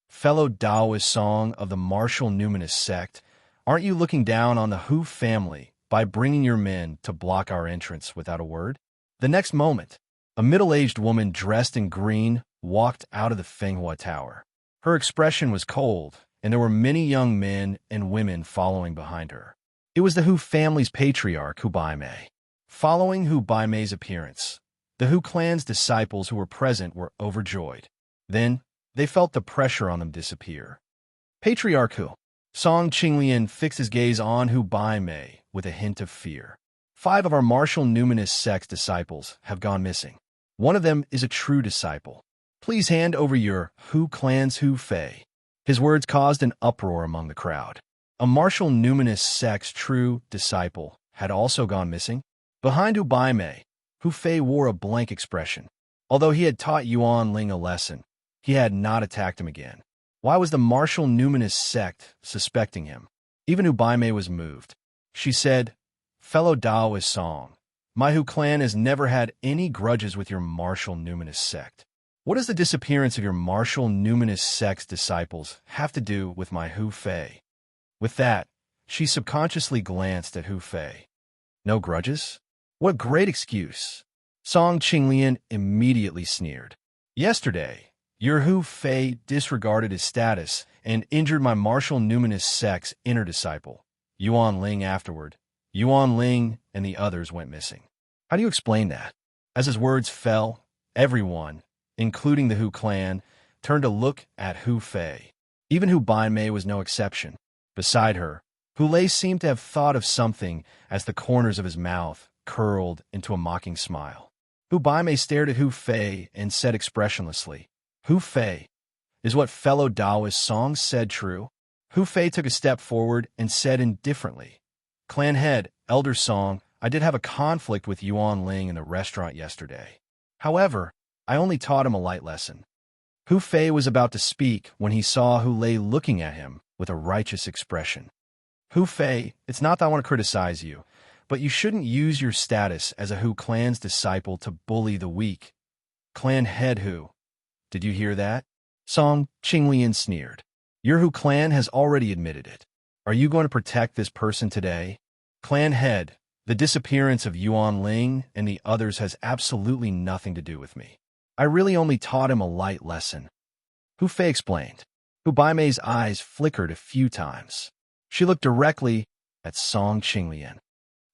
"Fellow Taoist song of the martial numinous sect, aren't you looking down on the Hu family by bringing your men to block our entrance without a word?" The next moment, a middle-aged woman dressed in green walked out of the Fenghua Tower. Her expression was cold, and there were many young men and women following behind her. It was the Hu family's patriarch, Hu Baimei. Following Hu Baimei's appearance, the Hu clan's disciples who were present were overjoyed. Then, they felt the pressure on them disappear. Patriarch Hu. Song Qinglian fixed his gaze on Hu Baimei with a hint of fear. 5 of our martial numinous sect disciples have gone missing. One of them is a true disciple. Please hand over your Hu clan's Hu Fei. His words caused an uproar among the crowd. A martial numinous sect's true disciple had also gone missing. Behind Hu Baimei, Hu Fei wore a blank expression. Although he had taught Yuan Ling a lesson, he had not attacked him again. Why was the martial numinous sect suspecting him? Even Ubaime was moved. She said, "Fellow Taoist Song, my Hu clan has never had any grudges with your martial numinous sect. What does the disappearance of your martial numinous sect's disciples have to do with my Hu Fei?" With that, she subconsciously glanced at Hu Fei. No grudges? What great excuse! Song Qinglian immediately sneered. Yesterday, your Hu Fei disregarded his status and injured my martial numinous sect's inner disciple, Yuan Ling. Afterward, Yuan Ling and the others went missing. How do you explain that? As his words fell, everyone, including the Hu clan, turned to look at Hu Fei. Even Hu Baimei was no exception. Beside her, Hu Lei seemed to have thought of something as the corners of his mouth curled into a mocking smile. Hu Baimei stared at Hu Fei and said expressionlessly, "Hu Fei, is what fellow Taoist Song said true?" Hu Fei took a step forward and said indifferently, "Clan head, Elder Song, I did have a conflict with Yuan Ling in the restaurant yesterday. However, I only taught him a light lesson." Hu Fei was about to speak when he saw Hu Lei looking at him with a righteous expression. "Hu Fei, it's not that I want to criticize you, but you shouldn't use your status as a Hu clan's disciple to bully the weak. Clan head Hu. Did you hear that?" Song Qinglian sneered. "Your Hu clan has already admitted it. Are you going to protect this person today? Clan head, the disappearance of Yuan Ling and the others has absolutely nothing to do with me. I really only taught him a light lesson," Hu Fei explained. Hu Baimei's eyes flickered a few times. She looked directly at Song Qinglian.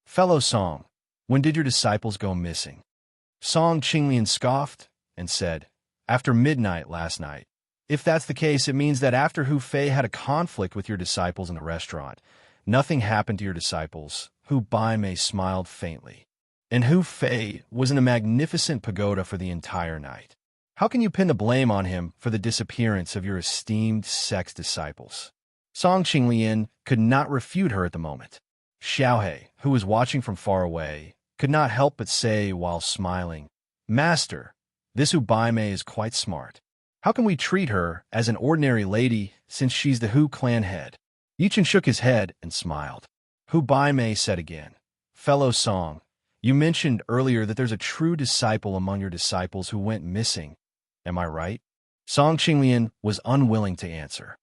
"Fellow Song, when did your disciples go missing?" Song Qinglian scoffed and said, "After midnight last night. If that's the case, it means that after Hu Fei had a conflict with your disciples in the restaurant, nothing happened to your disciples." Hu Baimei smiled faintly. "And Hu Fei was in a magnificent pagoda for the entire night. How can you pin the blame on him for the disappearance of your esteemed sect's disciples?" Song Qinglian could not refute her at the moment. Xiaohe, who was watching from far away, could not help but say while smiling, "Master, this Hu Baimei is quite smart. How can we treat her as an ordinary lady since she's the Hu clan head?" Yichin shook his head and smiled. Hu Baimei said again, "Fellow Song, you mentioned earlier that there's a true disciple among your disciples who went missing. Am I right?" Song Qinglian was unwilling to answer.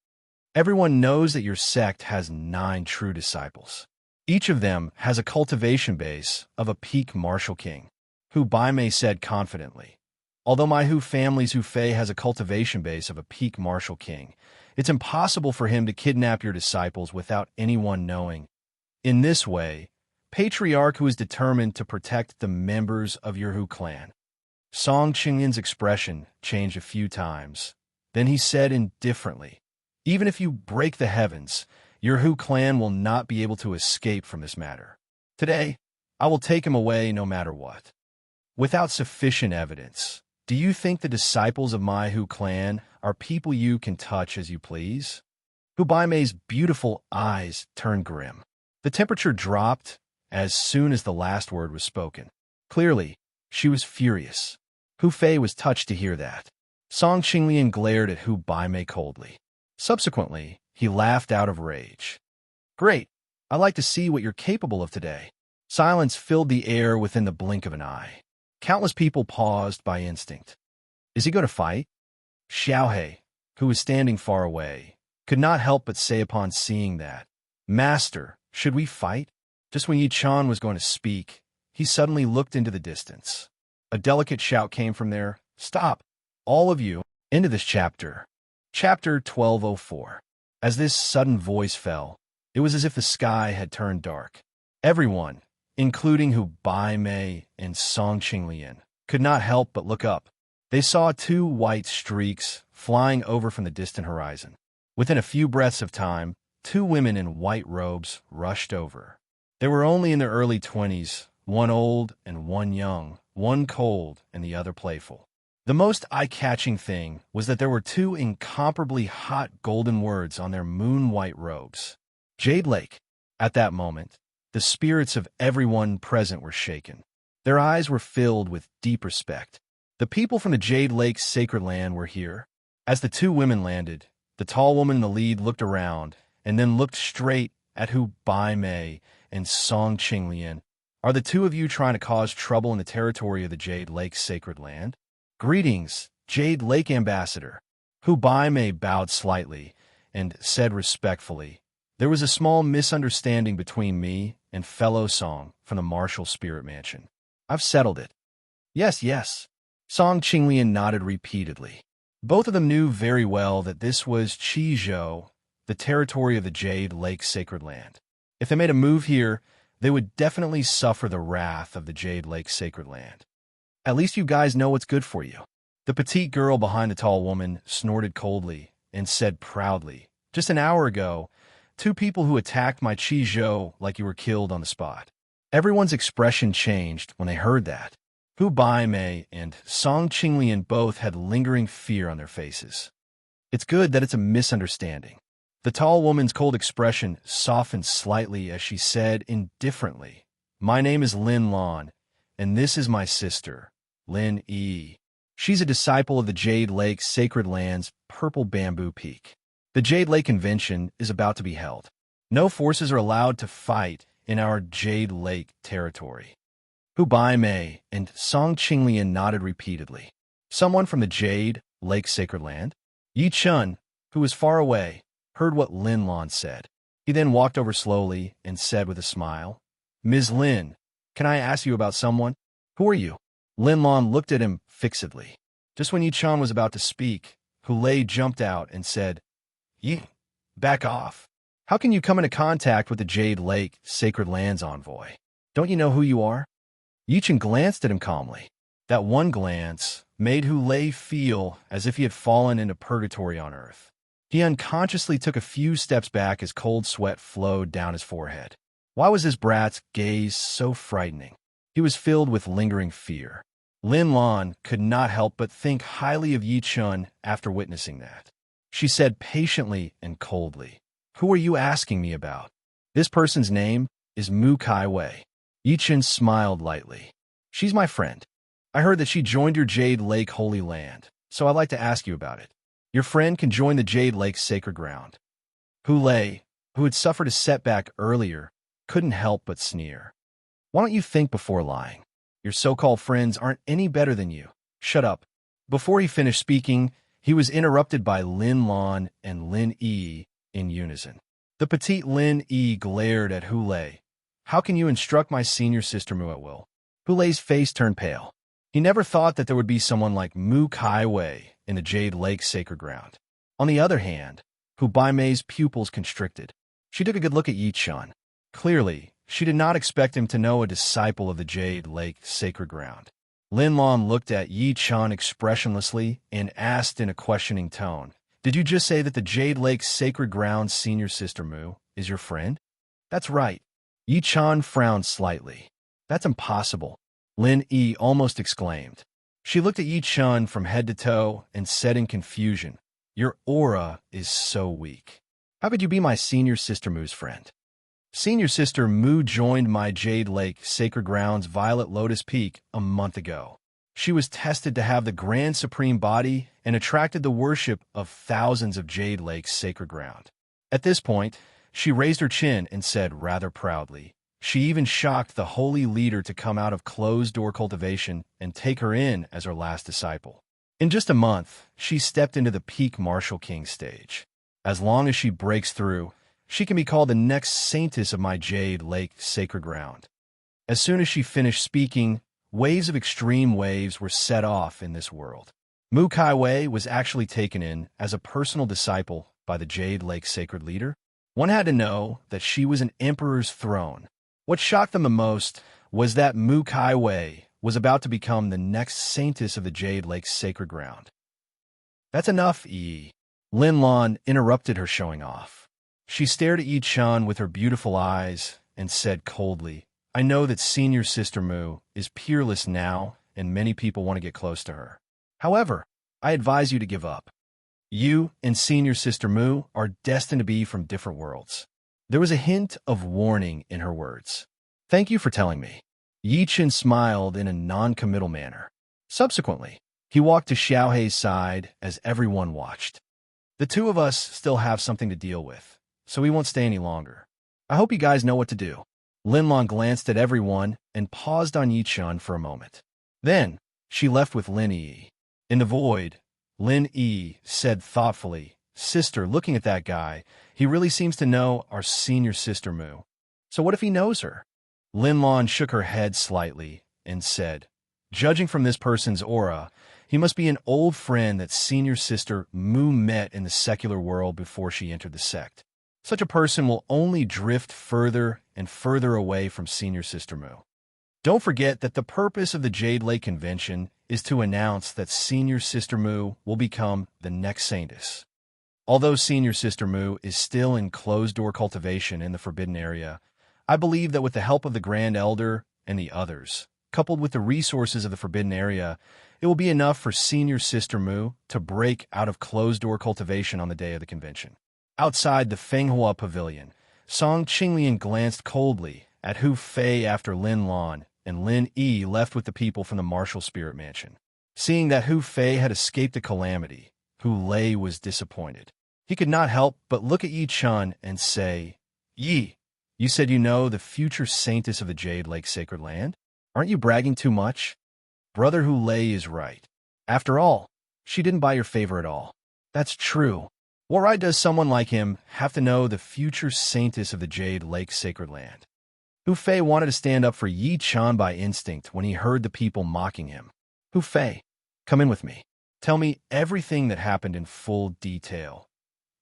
"Everyone knows that your sect has 9 true disciples. Each of them has a cultivation base of a peak martial king," Hu Baimei said confidently. "Although my Hu family's Hu Fei has a cultivation base of a peak martial king, it's impossible for him to kidnap your disciples without anyone knowing. In this way, Patriarch Hu is determined to protect the members of your Hu clan." Song Qinglian's expression changed a few times. Then he said indifferently, "Even if you break the heavens, your Hu clan will not be able to escape from this matter. Today, I will take him away no matter what." Without sufficient evidence, do you think the disciples of my Hu clan are people you can touch as you please? Hu Baimei's beautiful eyes turned grim. The temperature dropped as soon as the last word was spoken. Clearly, she was furious. Hu Fei was touched to hear that. Song Qinglian glared at Hu Baimei coldly. Subsequently, he laughed out of rage. "Great! I'd like to see what you're capable of today." Silence filled the air within the blink of an eye. Countless people paused by instinct. "Is he going to fight?" Xiaohe, who was standing far away, could not help but say upon seeing that, "Master, should we fight?" Just when Yi Chan was going to speak, he suddenly looked into the distance. A delicate shout came from there. "Stop, all of you, into this chapter." Chapter 1204. As this sudden voice fell, it was as if the sky had turned dark. Everyone, including Hu Baimei and Song Qinglian, could not help but look up. They saw 2 white streaks flying over from the distant horizon. Within a few breaths of time, 2 women in white robes rushed over. They were only in their early 20s, one old and one young, one cold and the other playful. The most eye-catching thing was that there were 2 incomparably hot golden words on their moon-white robes. Jade Lake. At that moment, the spirits of everyone present were shaken. Their eyes were filled with deep respect. The people from the Jade Lake's sacred land were here. As the 2 women landed, the tall woman in the lead looked around and then looked straight at Hu Bai Mei and Song Qinglian. Are the two of you trying to cause trouble in the territory of the Jade Lake Sacred Land? Greetings, Jade Lake Ambassador. Hu Bai Mei bowed slightly and said respectfully, there was a small misunderstanding between me and fellow Song from the Martial Spirit Mansion. I've settled it. Yes, yes. Song Qinglian nodded repeatedly. Both of them knew very well that this was Qizhou, the territory of the Jade Lake Sacred Land. If they made a move here, they would definitely suffer the wrath of the Jade Lake Sacred Land. At least you guys know what's good for you. The petite girl behind the tall woman snorted coldly and said proudly, just an hour ago, two people who attacked my Qizhou like you were killed on the spot. Everyone's expression changed when they heard that. Hu Bai Mei and Song Qinglian both had lingering fear on their faces. It's good that it's a misunderstanding. The tall woman's cold expression softened slightly as she said indifferently, my name is Lin Lan, and this is my sister, Lin Yi. She's a disciple of the Jade Lake Sacred Land's Purple Bamboo Peak. The Jade Lake Convention is about to be held. No forces are allowed to fight in our Jade Lake territory. Hu Bai Mei and Song Qinglian nodded repeatedly. Someone from the Jade Lake Sacred Land? Yi Chun, who was far away, heard what Lin Lan said. He then walked over slowly and said with a smile, Ms. Lin, can I ask you about someone? Who are you? Lin Lan looked at him fixedly. Just when Yi Chun was about to speak, Hu Lei jumped out and said, Yi, back off. How can you come into contact with the Jade Lake Sacred Land's envoy? Don't you know who you are? Yi Chun glanced at him calmly. That one glance made Hu Lei feel as if he had fallen into purgatory on earth. He unconsciously took a few steps back as cold sweat flowed down his forehead. Why was his brat's gaze so frightening? He was filled with lingering fear. Lin Lan could not help but think highly of Yi Chun after witnessing that. She said patiently and coldly, Who are you asking me about? This person's name is Mu Kai Wei. Yi Chun smiled lightly. She's my friend. I heard that she joined your Jade Lake Holy Land, so I'd like to ask you about it. Your friend can join the Jade Lake Sacred Ground. Hu Lei, who had suffered a setback earlier, couldn't help but sneer. Why don't you think before lying? Your so-called friends aren't any better than you. Shut up. Before he finished speaking, he was interrupted by Lin Lan and Lin Yi in unison. The petite Lin Yi glared at Hu Lei. How can you instruct my senior sister Mu at will? Hu Lei's face turned pale. He never thought that there would be someone like Mu Kai Wei in the Jade Lake Sacred Ground. On the other hand, Hu Bai Mei's pupils constricted. She took a good look at Yi Chun. Clearly, she did not expect him to know a disciple of the Jade Lake Sacred Ground. Lin Lan looked at Yi Chun expressionlessly and asked in a questioning tone, Did you just say that the Jade Lake Sacred Ground's senior sister Mu is your friend? That's right. Yi Chun frowned slightly. That's impossible, Lin Yi almost exclaimed. She looked at Yi Chun from head to toe and said in confusion, Your aura is so weak. How could you be my senior sister Mu's friend? Senior sister Mu joined my Jade Lake Sacred Ground's Violet Lotus Peak a month ago. She was tested to have the Grand Supreme Body and attracted the worship of thousands of Jade Lake's Sacred Ground. At this point, she raised her chin and said rather proudly, she even shocked the holy leader to come out of closed-door cultivation and take her in as her last disciple. In just a month, she stepped into the peak Martial King stage. As long as she breaks through, she can be called the next saintess of my Jade Lake Sacred Ground. As soon as she finished speaking, waves of extreme waves were set off in this world. Mu Kai Wei was actually taken in as a personal disciple by the Jade Lake Sacred Leader. One had to know that she was an emperor's throne. What shocked them the most was that Mu Kai Wei was about to become the next saintess of the Jade Lake Sacred Ground. That's enough, Yi. Lin Lan interrupted her showing off. She stared at Yi Chun with her beautiful eyes and said coldly, I know that senior sister Mu is peerless now and many people want to get close to her. However, I advise you to give up. You and senior sister Mu are destined to be from different worlds. There was a hint of warning in her words. Thank you for telling me. Yi Chun smiled in a non-committal manner. Subsequently, he walked to Xiaohei's side as everyone watched. The two of us still have something to deal with, so we won't stay any longer. I hope you guys know what to do. Linlong glanced at everyone and paused on Yichun for a moment. Then, she left with Lin Yi. In the void, Lin Yi said thoughtfully, "Sister, looking at that guy, he really seems to know our senior sister Mu. So what if he knows her?" Linlong shook her head slightly and said, "Judging from this person's aura, he must be an old friend that senior sister Mu met in the secular world before she entered the sect. Such a person will only drift further and further away from senior sister Mu. Don't forget that the purpose of the Jade Lake Convention is to announce that senior sister Mu will become the next saintess. Although senior sister Mu is still in closed-door cultivation in the Forbidden Area, I believe that with the help of the Grand Elder and the others, coupled with the resources of the Forbidden Area, it will be enough for senior sister Mu to break out of closed-door cultivation on the day of the convention." Outside the Fenghua Pavilion, Song Qinglian glanced coldly at Hu Fei after Lin Lan and Lin Yi left with the people from the Martial Spirit Mansion. Seeing that Hu Fei had escaped a calamity, Hu Lei was disappointed. He could not help but look at Yi Chun and say, "Yi, you said you know the future saintess of the Jade Lake Sacred Land? Aren't you bragging too much?" Brother Hu Lei is right. After all, she didn't buy your favor at all. That's true. What right does someone like him have to know the future saintess of the Jade Lake Sacred Land? Hu Fei wanted to stand up for Yi Chan by instinct when he heard the people mocking him. "Hu Fei, come in with me. Tell me everything that happened in full detail."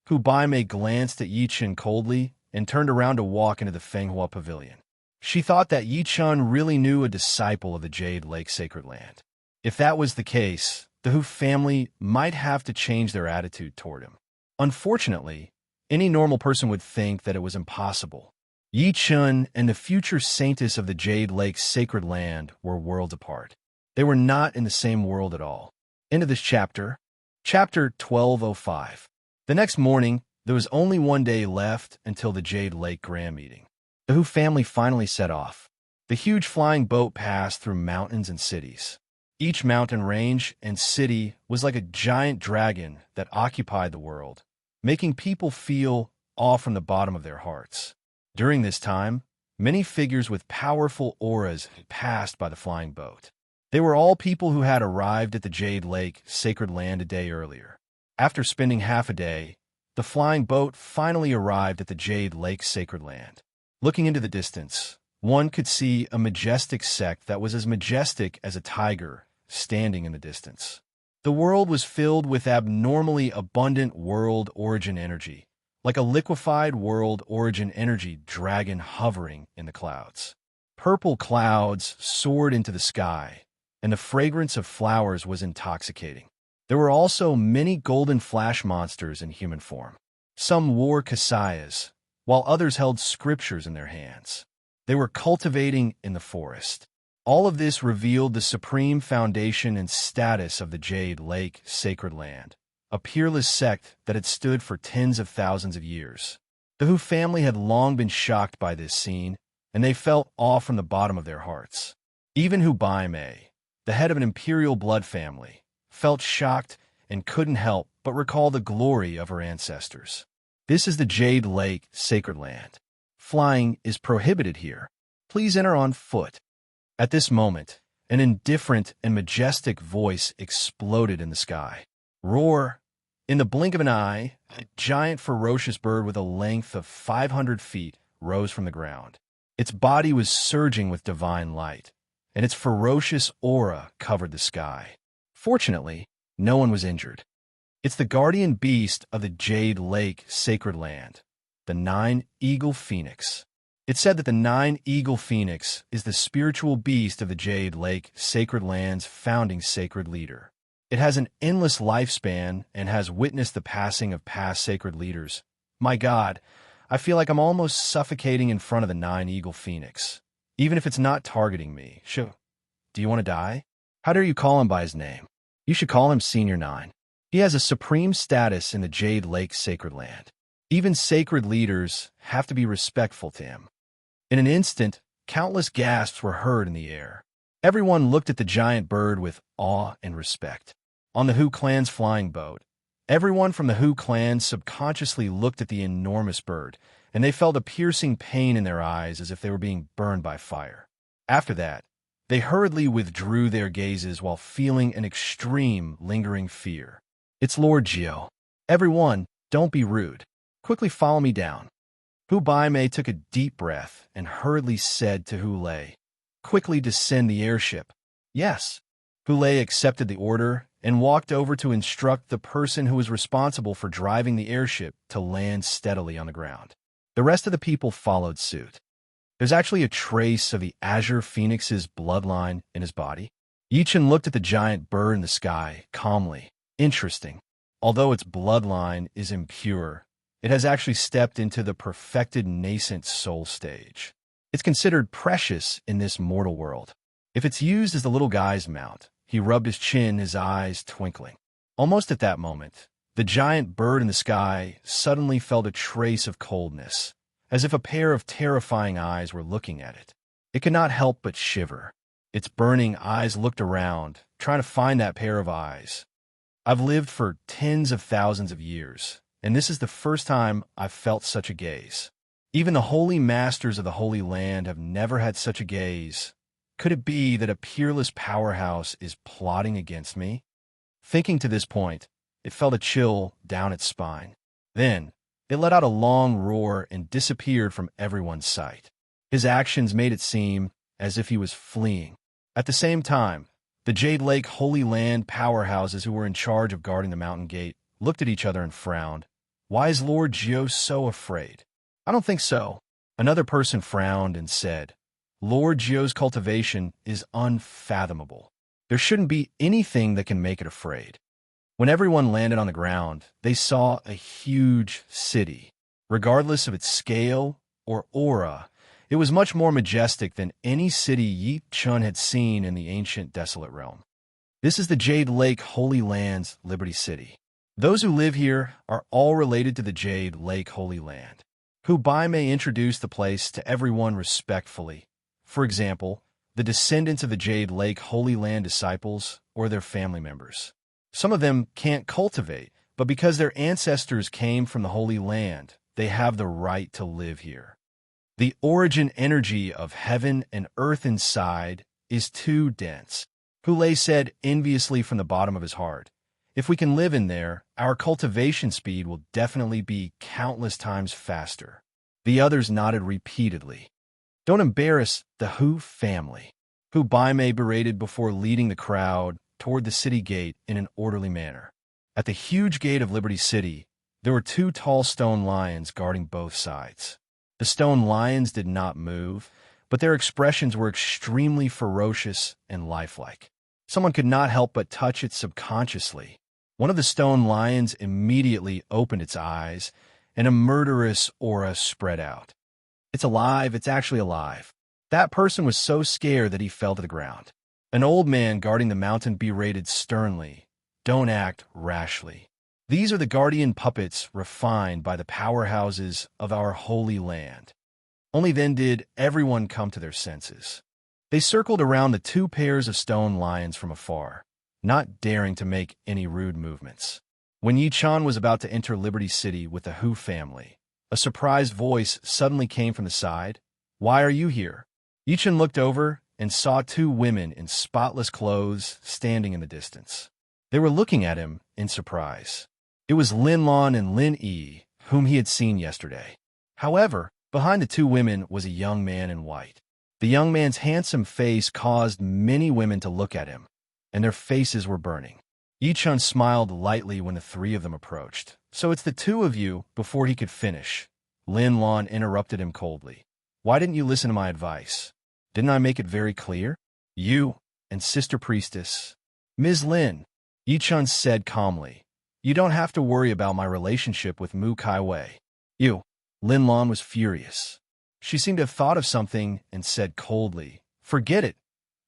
Hu Baimei glanced at Yi Chen coldly and turned around to walk into the Fenghua Pavilion. She thought that Yi Chan really knew a disciple of the Jade Lake Sacred Land. If that was the case, the Hu family might have to change their attitude toward him. Unfortunately, any normal person would think that it was impossible. Yi Chun and the future saintess of the Jade Lake Sacred Land were worlds apart. They were not in the same world at all. End of this chapter. Chapter 1205. The next morning, there was only one day left until the Jade Lake Grand Meeting. The Hu family finally set off. The huge flying boat passed through mountains and cities. Each mountain range and city was like a giant dragon that occupied the world, making people feel awe from the bottom of their hearts. During this time, many figures with powerful auras passed by the flying boat. They were all people who had arrived at the Jade Lake Sacred Land a day earlier. After spending half a day, the flying boat finally arrived at the Jade Lake Sacred Land. Looking into the distance, one could see a majestic sect that was as majestic as a tiger standing in the distance. The world was filled with abnormally abundant world origin energy, like a liquefied world origin energy dragon hovering in the clouds. Purple clouds soared into the sky, and the fragrance of flowers was intoxicating. There were also many golden flash monsters in human form. Some wore kasayas, while others held scriptures in their hands. They were cultivating in the forest. All of this revealed the supreme foundation and status of the Jade Lake Sacred Land, a peerless sect that had stood for tens of thousands of years. The Hu family had long been shocked by this scene, and they felt awe from the bottom of their hearts. Even Hu Baimei, the head of an imperial blood family, felt shocked and couldn't help but recall the glory of her ancestors. This is the Jade Lake Sacred Land. Flying is prohibited here. Please enter on foot. At this moment, an indifferent and majestic voice exploded in the sky. Roar! In the blink of an eye, a giant ferocious bird with a length of 500 feet rose from the ground. Its body was surging with divine light, and its ferocious aura covered the sky. Fortunately, no one was injured. It's the guardian beast of the Jade Lake Sacred Land, the Nine-Eagle Phoenix. It's said that the Nine-Eagle Phoenix is the spiritual beast of the Jade Lake Sacred Land's founding sacred leader. It has an endless lifespan and has witnessed the passing of past sacred leaders. My God, I feel like I'm almost suffocating in front of the Nine-Eagle Phoenix. Even if it's not targeting me. Sure. Do you want to die? How dare you call him by his name? You should call him Senior Nine. He has a supreme status in the Jade Lake Sacred Land. Even sacred leaders have to be respectful to him. In an instant, countless gasps were heard in the air. Everyone looked at the giant bird with awe and respect. On the Hu clan's flying boat, Everyone from the Hu clan subconsciously looked at the enormous bird, and they felt a piercing pain in their eyes as if they were being burned by fire. After that, they hurriedly withdrew their gazes while feeling an extreme, lingering fear. It's Lord Geo. Everyone, don't be rude. Quickly follow me down. Hu Baimei took a deep breath and hurriedly said to Hu Lei, quickly descend the airship. Yes. Hu Lei accepted the order and walked over to instruct the person who was responsible for driving the airship to land steadily on the ground. The rest of the people followed suit. There's actually a trace of the Azure Phoenix's bloodline in his body. Yichen looked at the giant bird in the sky calmly. Interesting. Although its bloodline is impure, it has actually stepped into the perfected nascent soul stage. It's considered precious in this mortal world. If it's used as the little guy's mount, he rubbed his chin, his eyes twinkling. Almost at that moment, the giant bird in the sky suddenly felt a trace of coldness, as if a pair of terrifying eyes were looking at it. It could not help but shiver. Its burning eyes looked around, trying to find that pair of eyes. I've lived for tens of thousands of years, and this is the first time I've felt such a gaze. Even the holy masters of the Holy Land have never had such a gaze. Could it be that a peerless powerhouse is plotting against me? Thinking to this point, it felt a chill down its spine. Then, it let out a long roar and disappeared from everyone's sight. His actions made it seem as if he was fleeing. At the same time, the Jade Lake Holy Land powerhouses who were in charge of guarding the mountain gate looked at each other and frowned. Why is Lord Geo so afraid? I don't think so. Another person frowned and said, Lord Geo's cultivation is unfathomable. There shouldn't be anything that can make it afraid. When everyone landed on the ground, they saw a huge city. Regardless of its scale or aura, it was much more majestic than any city Yi Chun had seen in the ancient desolate realm. This is the Jade Lake Holy Land's Liberty City. Those who live here are all related to the Jade Lake Holy Land. Hu Baimei introduced the place to everyone respectfully. For example, the descendants of the Jade Lake Holy Land disciples or their family members. Some of them can't cultivate, but because their ancestors came from the Holy Land, they have the right to live here. The origin energy of heaven and earth inside is too dense. Hu Lei said enviously from the bottom of his heart, if we can live in there, our cultivation speed will definitely be countless times faster. The others nodded repeatedly. Don't embarrass the Hu family. Hu Baimei berated before leading the crowd toward the city gate in an orderly manner. At the huge gate of Liberty City, there were two tall stone lions guarding both sides. The stone lions did not move, but their expressions were extremely ferocious and lifelike. Someone could not help but touch it subconsciously. One of the stone lions immediately opened its eyes, and a murderous aura spread out. It's alive, it's actually alive. That person was so scared that he fell to the ground. An old man guarding the mountain berated sternly, don't act rashly. These are the guardian puppets refined by the powerhouses of our holy land. Only then did everyone come to their senses. They circled around the two pairs of stone lions from afar, not daring to make any rude movements. When Yi Chan was about to enter Liberty City with the Hu family, a surprised voice suddenly came from the side. Why are you here? Yi Chan looked over and saw two women in spotless clothes standing in the distance. They were looking at him in surprise. It was Lin Lan and Lin Yi, whom he had seen yesterday. However, behind the two women was a young man in white. The young man's handsome face caused many women to look at him, and their faces were burning. Yi Chun smiled lightly when the three of them approached. So it's the two of you. Before he could finish, Lin Lan interrupted him coldly. Why didn't you listen to my advice? Didn't I make it very clear? You and Sister Priestess. Ms. Lin, Yi Chun said calmly. You don't have to worry about my relationship with Mu Kai Wei. You. Lin Lan was furious. She seemed to have thought of something and said coldly, forget it.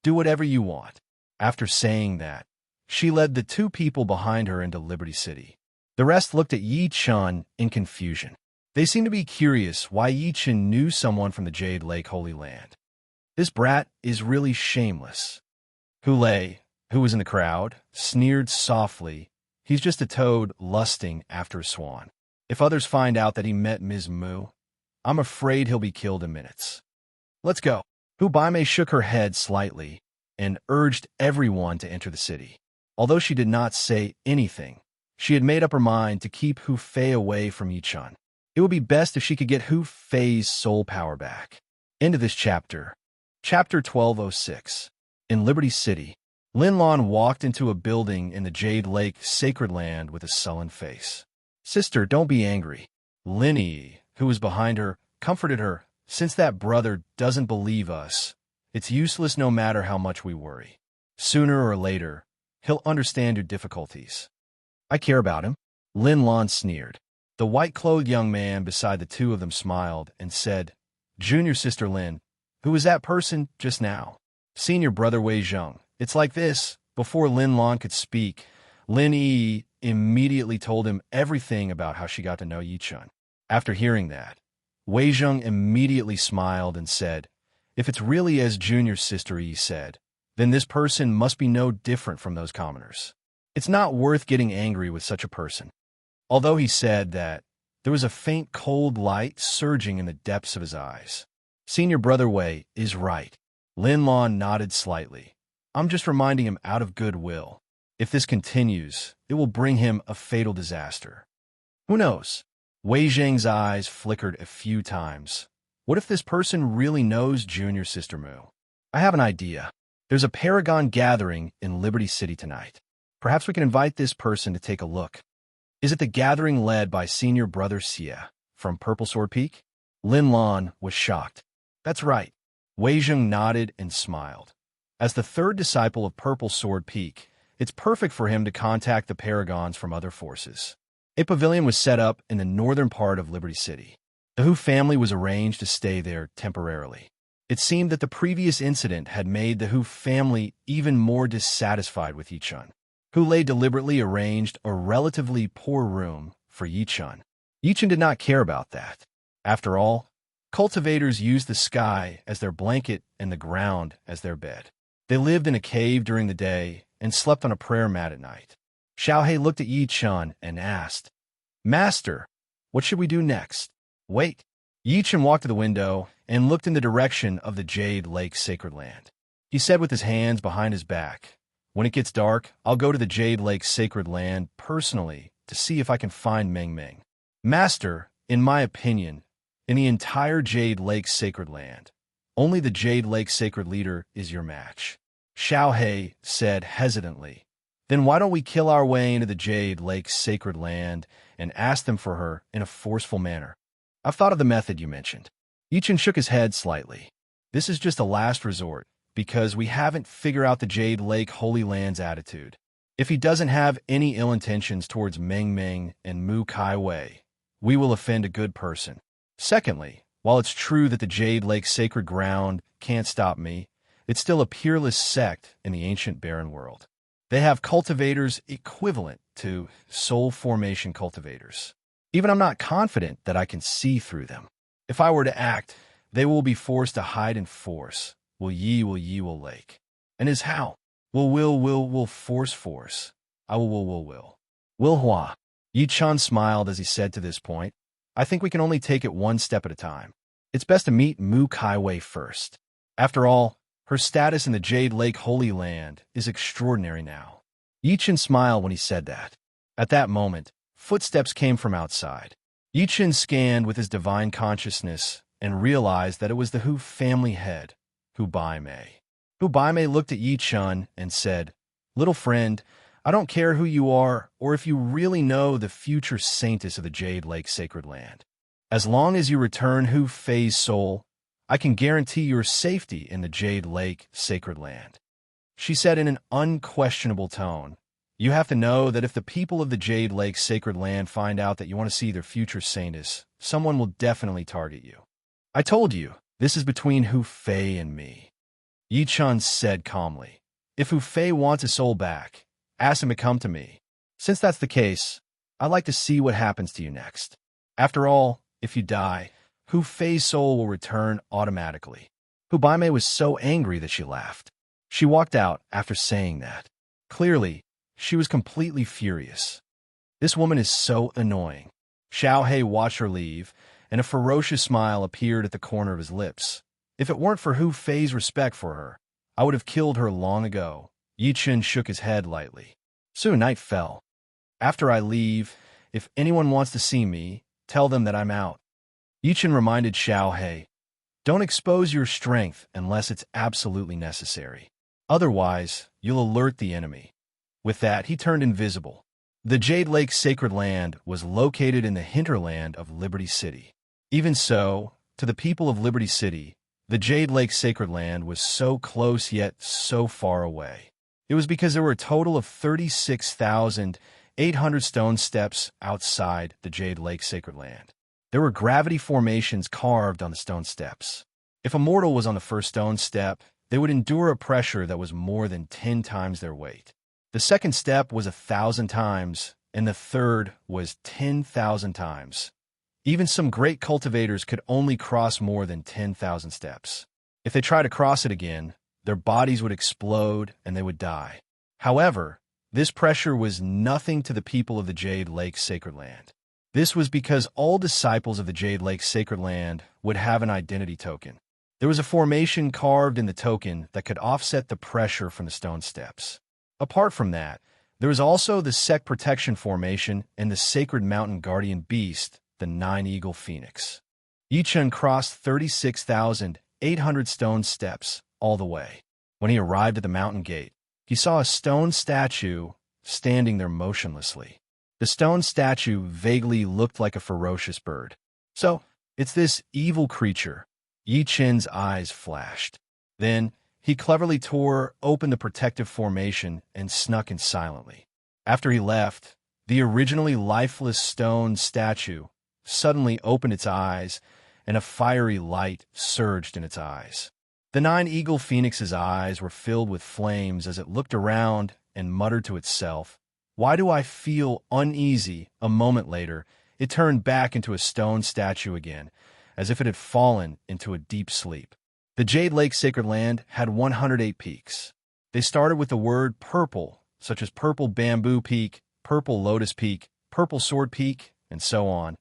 Do whatever you want. After saying that, she led the two people behind her into Liberty City. The rest looked at Yi Chun in confusion. They seemed to be curious why Yi Chun knew someone from the Jade Lake Holy Land. This brat is really shameless. Hu Lei, who was in the crowd, sneered softly He's just a toad lusting after a swan. If others find out that he met Ms. Moo, I'm afraid he'll be killed in minutes. Let's go. Hubaime shook her head slightly and urged everyone to enter the city. Although she did not say anything, she had made up her mind to keep Hu Fei away from Yichun. It would be best if she could get Hu Fei's soul power back. End of this chapter. Chapter 1206. In Liberty City, Lin Lan walked into a building in the Jade Lake Sacred Land with a sullen face. Sister, don't be angry. Lin Yi, who was behind her, comforted her. Since that brother doesn't believe us, it's useless no matter how much we worry. Sooner or later, he'll understand your difficulties. I care about him. Lin Lan sneered. The white-clothed young man beside the two of them smiled and said, Junior Sister Lin, who was that person just now? Senior Brother Wei Zheng. It's like this. Before Lin Lan could speak, Lin Yi immediately told him everything about how she got to know Yichun. After hearing that, Wei Zheng immediately smiled and said, if it's really as Junior Sister Yi said, then this person must be no different from those commoners. It's not worth getting angry with such a person. Although he said that, there was a faint cold light surging in the depths of his eyes. Senior Brother Wei is right. Lin Lan nodded slightly. I'm just reminding him out of goodwill. If this continues, it will bring him a fatal disaster. Who knows? Wei Zheng's eyes flickered a few times. What if this person really knows Junior Sister Moo? I have an idea. There's a Paragon gathering in Liberty City tonight. Perhaps we can invite this person to take a look. Is it the gathering led by Senior Brother Xie from Purple Sword Peak? Lin Lan was shocked. That's right. Wei Zheng nodded and smiled. As the third disciple of Purple Sword Peak, it's perfect for him to contact the Paragons from other forces. A pavilion was set up in the northern part of Liberty City. The Hu family was arranged to stay there temporarily. It seemed that the previous incident had made the Hu family even more dissatisfied with Yichun. Hu Lei deliberately arranged a relatively poor room for Yichun. Yichun did not care about that. After all, cultivators used the sky as their blanket and the ground as their bed. They lived in a cave during the day and slept on a prayer mat at night. Xiaohei looked at Yichun and asked, Master, what should we do next? Wait. Yichun walked to the window and looked in the direction of the Jade Lake Sacred Land. He said with his hands behind his back, when it gets dark, I'll go to the Jade Lake Sacred Land personally to see if I can find Meng Meng. Master, in my opinion, in the entire Jade Lake Sacred Land, only the Jade Lake Sacred Leader is your match. Xiaohei said hesitantly, then why don't we kill our way into the Jade Lake Sacred Land and ask them for her in a forceful manner? I've thought of the method you mentioned. Yichun shook his head slightly. This is just a last resort, because we haven't figured out the Jade Lake Holy Land's attitude. If he doesn't have any ill intentions towards Meng Meng and Mu Kai Wei, we will offend a good person. Secondly, while it's true that the Jade Lake Sacred Ground can't stop me, it's still a peerless sect in the ancient barren world. They have cultivators equivalent to soul formation cultivators. Even I'm not confident that I can see through them. If I were to act, they will be forced to hide in force. Will lake. And is how? Will force. I will. Will Hua. Yichun smiled as he said to this point, I think we can only take it one step at a time. It's best to meet Mu Kai Wei first. After all, her status in the Jade Lake Holy Land is extraordinary now. Yichun smiled when he said that. At that moment, footsteps came from outside. Yichun scanned with his divine consciousness and realized that it was the Hu family head, Hubaime. Hubaime looked at Yichun and said, Little friend, I don't care who you are or if you really know the future saintess of the Jade Lake Sacred Land. As long as you return Hu Fei's soul, I can guarantee your safety in the Jade Lake Sacred Land. She said in an unquestionable tone, You have to know that if the people of the Jade Lake Sacred Land find out that you want to see their future saintess, someone will definitely target you. I told you, this is between Hu Fei and me. Yichun said calmly, If Hu Fei wants his soul back, ask him to come to me. Since that's the case, I'd like to see what happens to you next. After all, if you die, Hu Fei's soul will return automatically. Hubaime was so angry that she laughed. She walked out after saying that. Clearly, she was completely furious. This woman is so annoying. Xiao He watched her leave, and a ferocious smile appeared at the corner of his lips. If it weren't for Hu Fei's respect for her, I would have killed her long ago. Yi Chen shook his head lightly. Soon night fell. After I leave, if anyone wants to see me, tell them that I'm out. Yi Chen reminded Xiao He, don't expose your strength unless it's absolutely necessary. Otherwise, you'll alert the enemy. With that, he turned invisible. The Jade Lake Sacred Land was located in the hinterland of Liberty City. Even so, to the people of Liberty City, the Jade Lake Sacred Land was so close yet so far away. It was because there were a total of 36,800 stone steps outside the Jade Lake Sacred Land. There were gravity formations carved on the stone steps. If a mortal was on the first stone step, they would endure a pressure that was more than 10 times their weight. The second step was 1,000 times, and the third was 10,000 times. Even some great cultivators could only cross more than 10,000 steps. If they tried to cross it again, their bodies would explode and they would die. However, this pressure was nothing to the people of the Jade Lake Sacred Land. This was because all disciples of the Jade Lake Sacred Land would have an identity token. There was a formation carved in the token that could offset the pressure from the stone steps. Apart from that, there was also the Sect Protection Formation and the Sacred Mountain Guardian Beast, the Nine-Eagle Phoenix. Yi Chen crossed 36,800 stone steps all the way. When he arrived at the mountain gate, he saw a stone statue standing there motionlessly. The stone statue vaguely looked like a ferocious bird. So, it's this evil creature. Yi Chen's eyes flashed. Then, he cleverly tore open the protective formation and snuck in silently. After he left, the originally lifeless stone statue suddenly opened its eyes, and a fiery light surged in its eyes. The Nine-Eagle Phoenix's eyes were filled with flames as it looked around and muttered to itself, "Why do I feel uneasy?" A moment later, it turned back into a stone statue again, as if it had fallen into a deep sleep. The Jade Lake Sacred Land had 108 peaks. They started with the word purple, such as Purple Bamboo Peak, Purple Lotus Peak, Purple Sword Peak, and so on.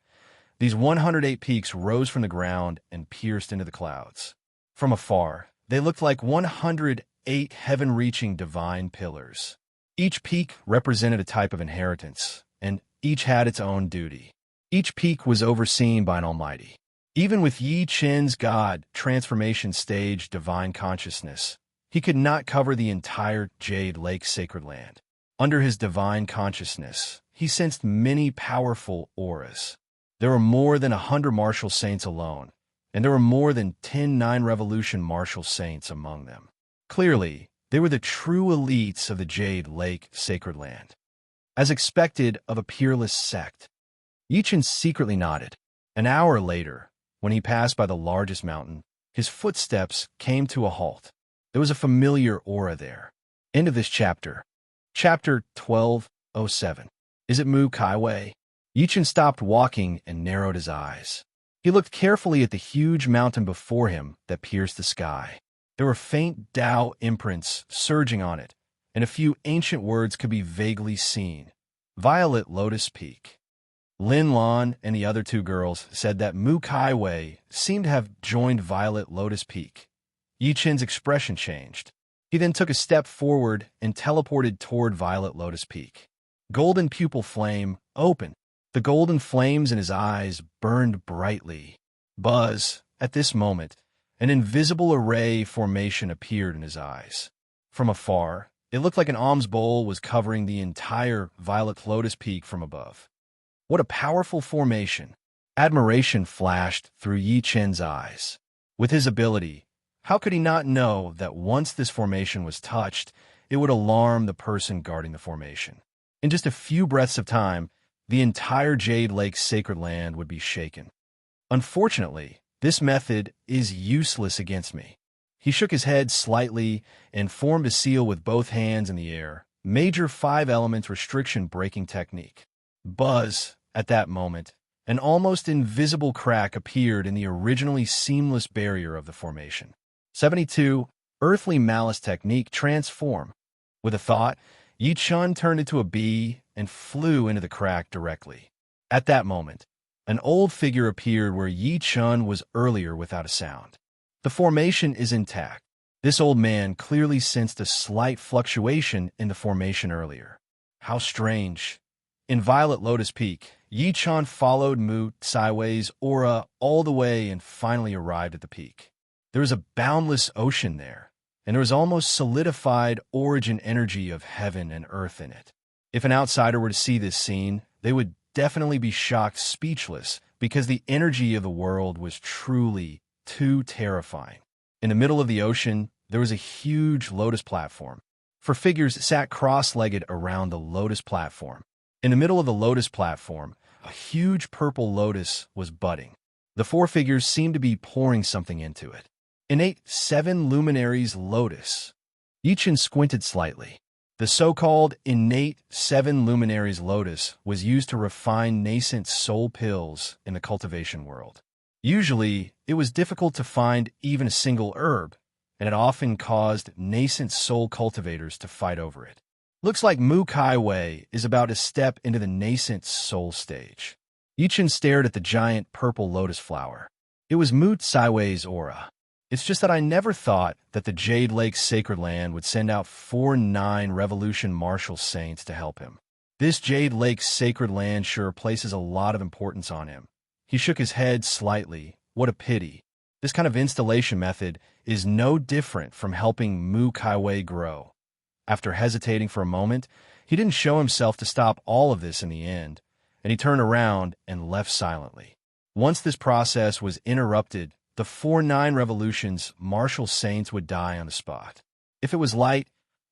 These 108 peaks rose from the ground and pierced into the clouds. From afar, they looked like 108 heaven-reaching divine pillars. Each peak represented a type of inheritance, and each had its own duty. Each peak was overseen by an almighty. Even with Yi Chen's God transformation stage divine consciousness, he could not cover the entire Jade Lake Sacred Land. Under his divine consciousness, he sensed many powerful auras. There were more than 100 martial saints alone, and there were more than 10 Nine-Revolution martial saints among them. Clearly, they were the true elites of the Jade Lake Sacred Land. As expected of a peerless sect, Yi Chen secretly nodded. An hour later, when he passed by the largest mountain, his footsteps came to a halt. There was a familiar aura there. End of this chapter. Chapter 1207. Is it Mu Kai Wei? Yi Chen stopped walking and narrowed his eyes. He looked carefully at the huge mountain before him that pierced the sky. There were faint Tao imprints surging on it, and a few ancient words could be vaguely seen. Violet Lotus Peak. Lin Lan and the other two girls said that Mu Kai Wei seemed to have joined Violet Lotus Peak. Yi Chen's expression changed. He then took a step forward and teleported toward Violet Lotus Peak. Golden pupil flame, open. The golden flames in his eyes burned brightly. Buzz, at this moment, an invisible array formation appeared in his eyes. From afar, it looked like an alms bowl was covering the entire Violet Lotus Peak from above. What a powerful formation! Admiration flashed through Yi Chen's eyes. With his ability, how could he not know that once this formation was touched, it would alarm the person guarding the formation? In just a few breaths of time, the entire Jade Lake Sacred Land would be shaken. Unfortunately, this method is useless against me. He shook his head slightly and formed a seal with both hands in the air. Major 5-element restriction breaking technique. Buzz, at that moment, an almost invisible crack appeared in the originally seamless barrier of the formation. 72. Earthly Malice Technique Transform. With a thought, Yi Chun turned into a bee and flew into the crack directly. At that moment, an old figure appeared where Yi Chun was earlier without a sound. The formation is intact. This old man clearly sensed a slight fluctuation in the formation earlier. How strange. In Violet Lotus Peak, Yi Chun followed Mu Sideways aura all the way and finally arrived at the peak. There was a boundless ocean there, and there was almost solidified origin energy of heaven and earth in it. If an outsider were to see this scene, they would definitely be shocked speechless because the energy of the world was truly too terrifying. In the middle of the ocean, there was a huge lotus platform. Four figures sat cross-legged around the lotus platform. In the middle of the lotus platform, a huge purple lotus was budding. The four figures seemed to be pouring something into it. Innate 7 luminaries lotus. Yi Chun squinted slightly. The so-called innate 7 luminaries lotus was used to refine nascent soul pills in the cultivation world. Usually, it was difficult to find even a single herb, and it often caused nascent soul cultivators to fight over it. Looks like Mu Kai Wei is about to step into the nascent soul stage. Yi Chun stared at the giant purple lotus flower. It was Mu Sideways aura. It's just that I never thought that the Jade Lake Sacred Land would send out 4 9 Revolution Martial Saints to help him. This Jade Lake Sacred Land sure places a lot of importance on him. He shook his head slightly. What a pity. This kind of installation method is no different from helping Mu Kai Wei grow. After hesitating for a moment, he didn't show himself to stop all of this in the end, and he turned around and left silently. Once this process was interrupted, the 4 9 revolutions martial saints would die on the spot. If it was light,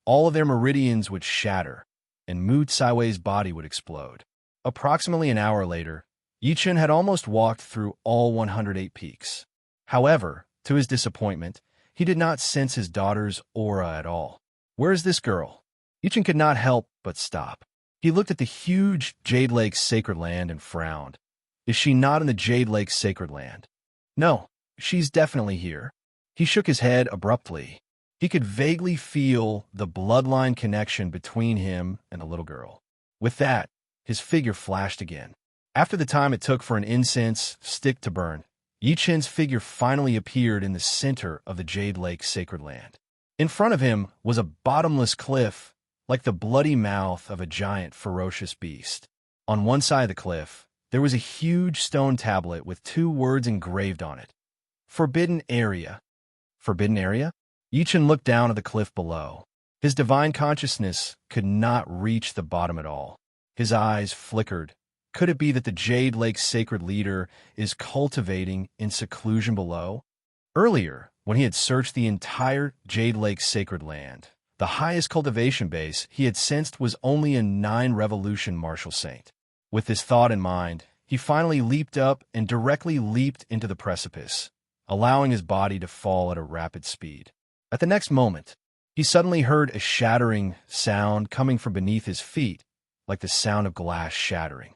all of their meridians would shatter, and Mu Sideways' body would explode. Approximately an hour later, Yi Chun had almost walked through all 108 peaks. However, to his disappointment, he did not sense his daughter's aura at all. Where is this girl? Yi Chun could not help but stop. He looked at the huge Jade Lake Sacred Land and frowned. Is she not in the Jade Lake Sacred Land? No, she's definitely here. He shook his head abruptly. He could vaguely feel the bloodline connection between him and the little girl. With that, his figure flashed again. After the time it took for an incense stick to burn, Yi Chun's figure finally appeared in the center of the Jade Lake Sacred Land. In front of him was a bottomless cliff, like the bloody mouth of a giant ferocious beast. On one side of the cliff, there was a huge stone tablet with 2 words engraved on it. Forbidden Area. Forbidden Area? Yi Chun looked down at the cliff below. His divine consciousness could not reach the bottom at all. His eyes flickered. Could it be that the Jade Lake Sacred Leader is cultivating in seclusion below? Earlier, when he had searched the entire Jade Lake Sacred Land, the highest cultivation base he had sensed was only a 9 Revolution Martial Saint. With this thought in mind, he finally leaped up and directly leaped into the precipice, allowing his body to fall at a rapid speed. At the next moment, he suddenly heard a shattering sound coming from beneath his feet, like the sound of glass shattering.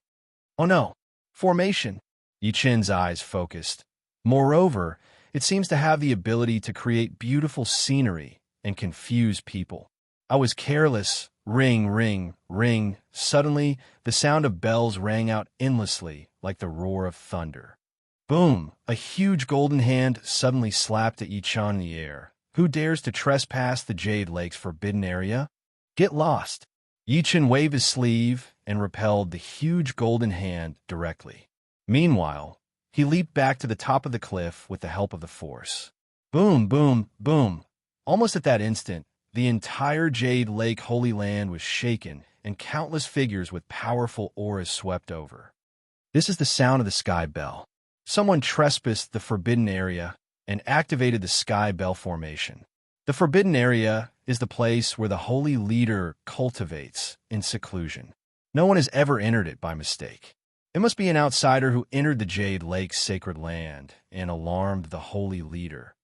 Oh no! Formation! Yi Chun's eyes focused. Moreover, it seems to have the ability to create beautiful scenery and confuse people. I was careless. Ring, ring, ring. Suddenly, the sound of bells rang out endlessly like the roar of thunder. Boom! A huge golden hand suddenly slapped at Yi Chun in the air. Who dares to trespass the Jade Lake's forbidden area? Get lost! Yi Chun waved his sleeve and repelled the huge golden hand directly. Meanwhile, he leaped back to the top of the cliff with the help of the Force. Boom, boom, boom. Almost at that instant, the entire Jade Lake Holy Land was shaken, and countless figures with powerful auras swept over. This is the sound of the Sky Bell. Someone trespassed the Forbidden Area and activated the Sky Bell formation. The Forbidden Area is the place where the Holy Leader cultivates in seclusion. No one has ever entered it by mistake. It must be an outsider who entered the Jade Lake Sacred Land and alarmed the Holy Leader.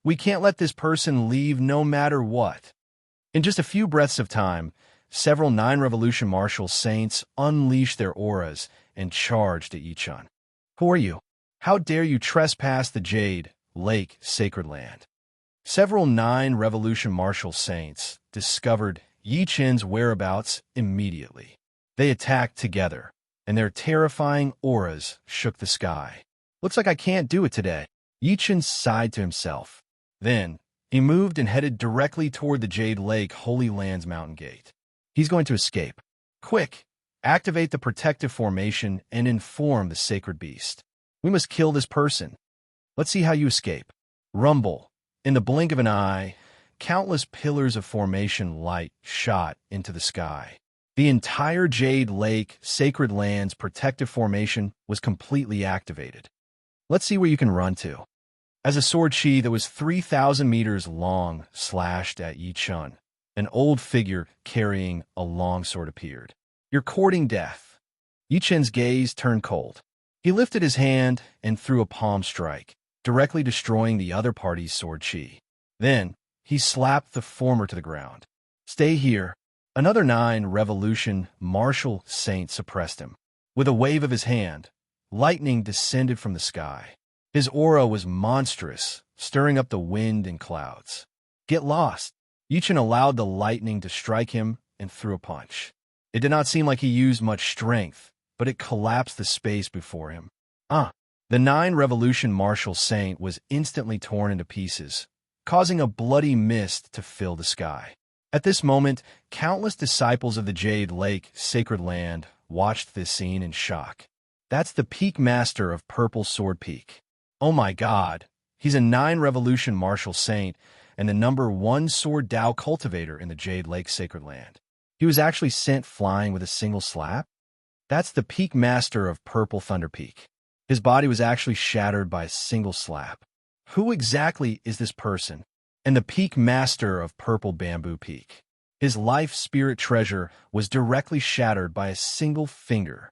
We can't let this person leave no matter what. In just a few breaths of time, several 9 Revolution Martial Saints unleashed their auras and charged at Yi Chun. Who are you? How dare you trespass the Jade Lake Sacred Land? Several 9 Revolution Martial Saints discovered Yi Chen's whereabouts immediately. They attacked together, and their terrifying auras shook the sky. Looks like I can't do it today. Yi Chen sighed to himself. Then, he moved and headed directly toward the Jade Lake Holy Lands Mountain Gate. He's going to escape. Quick! Activate the protective formation and inform the sacred beast. We must kill this person. Let's see how you escape. Rumble. In the blink of an eye, countless pillars of formation light shot into the sky. The entire Jade Lake Sacred Lands protective formation was completely activated. Let's see where you can run to. As a sword chi that was 3,000 meters long slashed at Yi Chen, an old figure carrying a long sword appeared. You're courting death. Yi Chen's gaze turned cold. He lifted his hand and threw a palm strike, directly destroying the other party's sword chi. Then, he slapped the former to the ground. Stay here. Another 9 revolution martial saint suppressed him. With a wave of his hand, lightning descended from the sky. His aura was monstrous, stirring up the wind and clouds. Get lost. Yi Chen allowed the lightning to strike him and threw a punch. It did not seem like he used much strength, but it collapsed the space before him. The 9 revolution martial saint was instantly torn into pieces, causing a bloody mist to fill the sky. At this moment, countless disciples of the Jade Lake Sacred Land watched this scene in shock. That's the peak master of Purple Sword Peak. Oh my God, he's a 9 revolution martial saint and the #1 sword Dao cultivator in the Jade Lake Sacred Land. He was actually sent flying with a single slap? That's the peak master of Purple Thunder Peak. His body was actually shattered by a single slap. Who exactly is this person? And the peak master of Purple Bamboo Peak. His life spirit treasure was directly shattered by a single finger.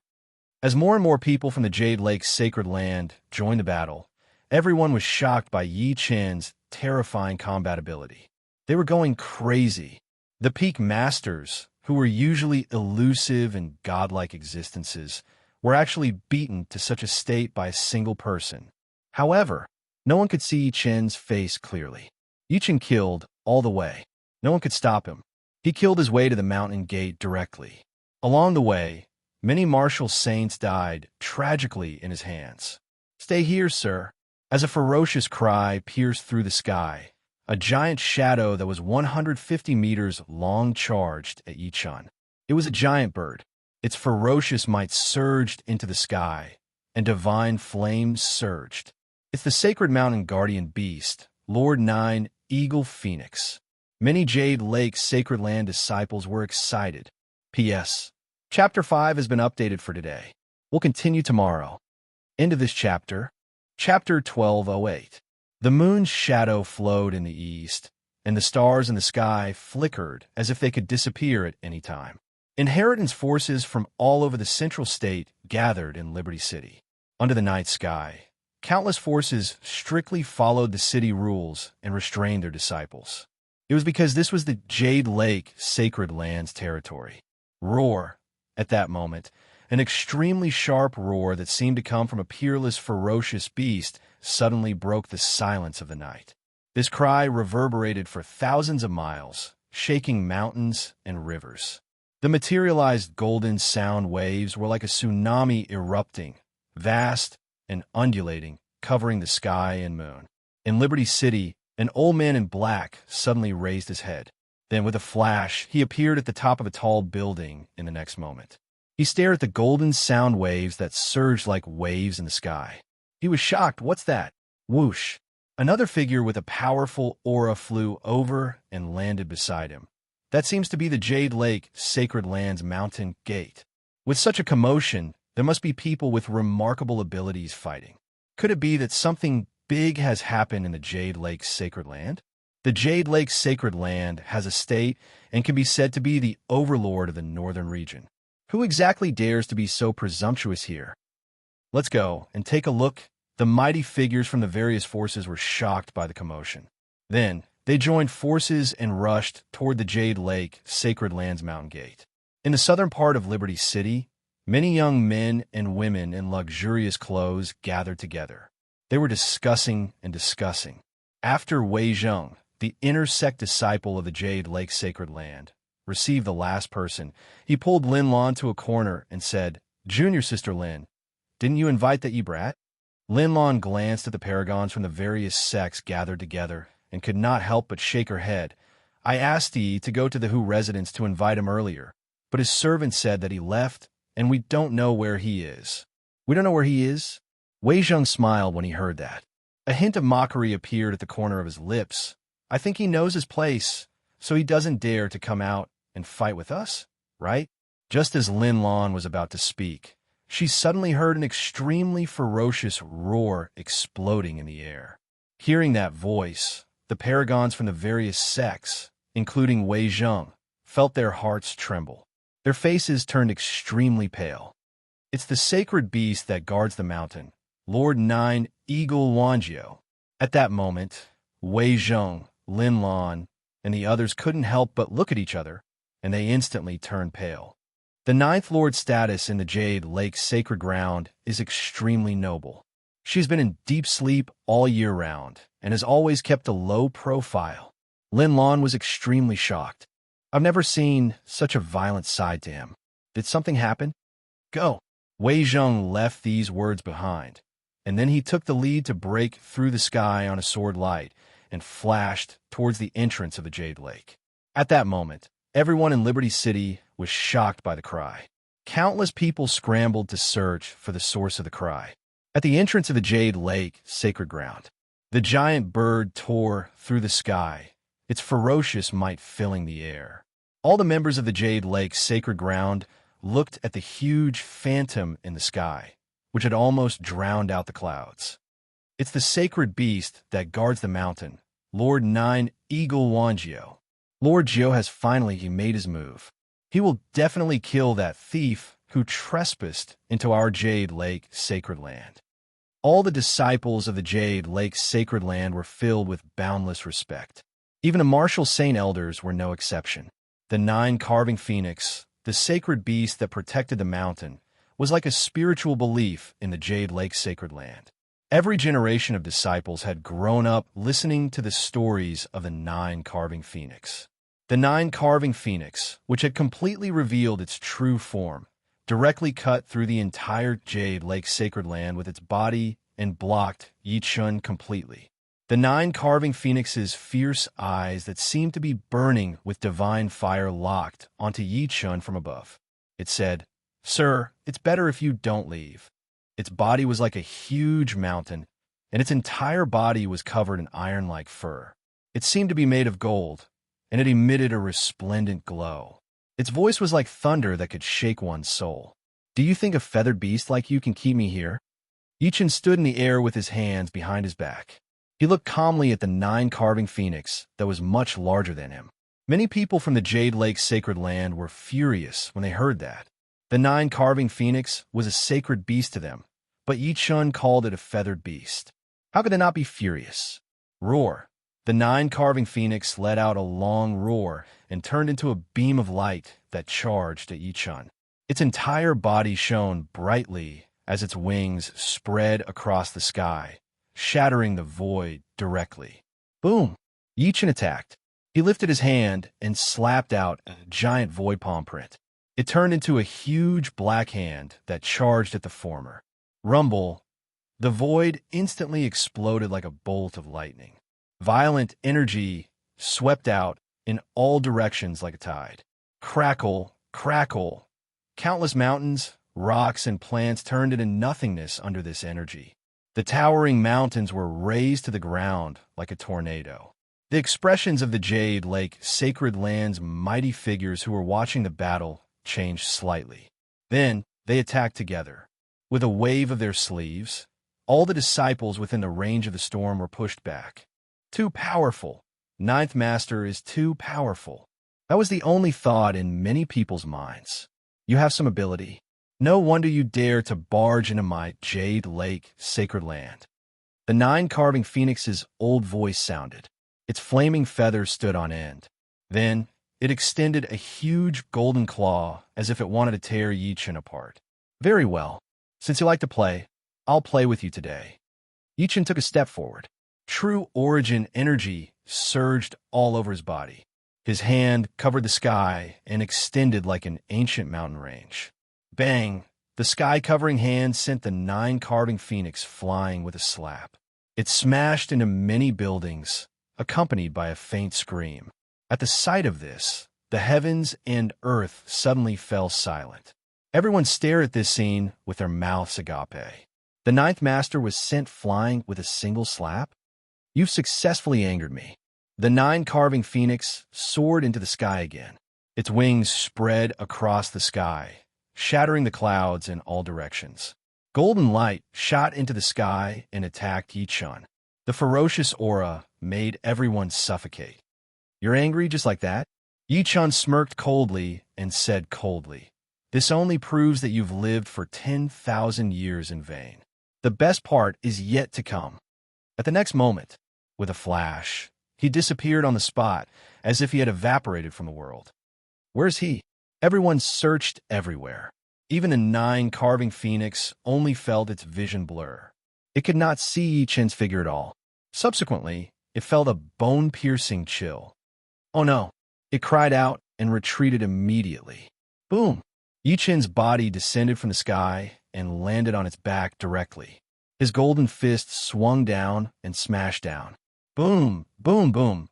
As more and more people from the Jade Lake Sacred Land joined the battle, everyone was shocked by Yi Chen's terrifying combat ability. They were going crazy. The peak masters, who were usually elusive and godlike existences, were actually beaten to such a state by a single person. However, no one could see Yi Chen's face clearly. Yi Chen killed all the way. No one could stop him. He killed his way to the mountain gate directly. Along the way, many martial saints died tragically in his hands. Stay here, sir. As a ferocious cry pierced through the sky, a giant shadow that was 150 meters long charged at Yi Chen. It was a giant bird. Its ferocious might surged into the sky, and divine flames surged. It's the sacred mountain guardian beast, Lord 9 Eagle Phoenix. Many Jade Lake Sacred Land disciples were excited. P.S. Chapter 5 has been updated for today. We'll continue tomorrow. End of this chapter. Chapter 1208. The moon's shadow flowed in the east, and the stars in the sky flickered as if they could disappear at any time. Inheritance forces from all over the central state gathered in Liberty City. Under the night sky, countless forces strictly followed the city rules and restrained their disciples. It was because this was the Jade Lake Sacred Lands territory. Roar. At that moment, an extremely sharp roar that seemed to come from a peerless, ferocious beast suddenly broke the silence of the night. This cry reverberated for thousands of miles, shaking mountains and rivers. The materialized golden sound waves were like a tsunami erupting, vast and undulating, covering the sky and moon. In Liberty City, an old man in black suddenly raised his head. Then, with a flash, he appeared at the top of a tall building in the next moment. He stared at the golden sound waves that surged like waves in the sky. He was shocked. What's that? Whoosh. Another figure with a powerful aura flew over and landed beside him. That seems to be the Jade Lake Sacred Lands Mountain Gate. With such a commotion, there must be people with remarkable abilities fighting. Could it be that something big has happened in the Jade Lake Sacred Land? The Jade Lake Sacred Land has a state and can be said to be the overlord of the northern region. Who exactly dares to be so presumptuous here? Let's go and take a look. The mighty figures from the various forces were shocked by the commotion. Then, they joined forces and rushed toward the Jade Lake Sacred Lands Mountain Gate. In the southern part of Liberty City, many young men and women in luxurious clothes gathered together. They were discussing and discussing. After Wei Zheng, the inner sect disciple of the Jade Lake Sacred Land, received the last person. He pulled Lin Lan to a corner and said, "Junior Sister Lin, didn't you invite that ye brat?" Lin Lan glanced at the paragons from the various sects gathered together and could not help but shake her head. "I asked ye to go to the Hu residence to invite him earlier, but his servant said that he left, and we don't know where he is." "We don't know where he is?" Wei Zheng smiled when he heard that. A hint of mockery appeared at the corner of his lips. "I think he knows his place, so he doesn't dare to come out and fight with us, right?" Just as Lin Lan was about to speak, she suddenly heard an extremely ferocious roar exploding in the air. Hearing that voice, the paragons from the various sects, including Wei Zheng, felt their hearts tremble. Their faces turned extremely pale. "It's the sacred beast that guards the mountain, Lord Nine Eagle Wangio." At that moment, Wei Zheng, Lin Lan, and the others couldn't help but look at each other, and they instantly turned pale. The Ninth Lord's status in the Jade Lake sacred ground is extremely noble. She's been in deep sleep all year round and has always kept a low profile. Lin Lan was extremely shocked. "I've never seen such a violent side to him. Did something happen?" "Go." Wei Zheng left these words behind, and then he took the lead to break through the sky on a sword light and flashed towards the entrance of the Jade Lake. At that moment, everyone in Liberty City was shocked by the cry. Countless people scrambled to search for the source of the cry. At the entrance of the Jade Lake sacred ground, the giant bird tore through the sky, its ferocious might filling the air. All the members of the Jade Lake sacred ground looked at the huge phantom in the sky, which had almost drowned out the clouds. "It's the sacred beast that guards the mountain, Lord Nine Eagle Wangio." Lord Jiu has finally made his move. He will definitely kill that thief who trespassed into our Jade Lake sacred land. All the disciples of the Jade Lake sacred land were filled with boundless respect. Even the martial saint elders were no exception. The nine carving phoenix, the sacred beast that protected the mountain, was like a spiritual belief in the Jade Lake sacred land. Every generation of disciples had grown up listening to the stories of the nine carving phoenix. The nine carving phoenix, which had completely revealed its true form, directly cut through the entire Jade Lake sacred land with its body and blocked Yichun completely. The nine carving phoenix's fierce eyes that seemed to be burning with divine fire locked onto Yichun from above. It said, "Sir, it's better if you don't leave." Its body was like a huge mountain, and its entire body was covered in iron-like fur. It seemed to be made of gold, and it emitted a resplendent glow. Its voice was like thunder that could shake one's soul. "Do you think a feathered beast like you can keep me here?" Yichun stood in the air with his hands behind his back. He looked calmly at the nine carving phoenix that was much larger than him. Many people from the Jade Lake sacred land were furious when they heard that. The nine carving phoenix was a sacred beast to them, but Yichun called it a feathered beast. How could they not be furious? Roar. The nine carving phoenix let out a long roar and turned into a beam of light that charged at Yichun. Its entire body shone brightly as its wings spread across the sky, shattering the void directly. Boom! Yichun attacked. He lifted his hand and slapped out a giant void palm print. It turned into a huge black hand that charged at the former. Rumble. The void instantly exploded like a bolt of lightning. Violent energy swept out in all directions like a tide. Crackle, crackle. Countless mountains, rocks, and plants turned into nothingness under this energy. The towering mountains were razed to the ground like a tornado. The expressions of the Jade Lake sacred land's mighty figures who were watching the battle changed slightly. Then they attacked together. With a wave of their sleeves, all the disciples within the range of the storm were pushed back. Too powerful. Ninth Master is too powerful. That was the only thought in many people's minds. You have some ability. No wonder you dare to barge into my Jade Lake sacred land. The nine carving phoenix's old voice sounded. Its flaming feathers stood on end. Then it extended a huge golden claw as if it wanted to tear Yichun apart. "Very well. Since you like to play, I'll play with you today." Yichun took a step forward. True origin energy surged all over his body. His hand covered the sky and extended like an ancient mountain range. Bang! The sky-covering hand sent the 9 carving phoenix flying with a slap. It smashed into many buildings, accompanied by a faint scream. At the sight of this, the heavens and earth suddenly fell silent. Everyone stared at this scene with their mouths agape. The 9th master was sent flying with a single slap? You've successfully angered me. The 9 carving phoenix soared into the sky again. Its wings spread across the sky, shattering the clouds in all directions. Golden light shot into the sky and attacked Yichun. The ferocious aura made everyone suffocate. You're angry just like that? Yichun smirked coldly and said coldly, "This only proves that you've lived for 10,000 years in vain. The best part is yet to come." At the next moment, with a flash, he disappeared on the spot, as if he had evaporated from the world. Where's he? Everyone searched everywhere. Even the 9 carving phoenix only felt its vision blur. It could not see Yichun's figure at all. Subsequently, it felt a bone-piercing chill. Oh no! It cried out and retreated immediately. Boom! Yichun's body descended from the sky and landed on its back directly. His golden fist swung down and smashed down. Boom! Boom! Boom!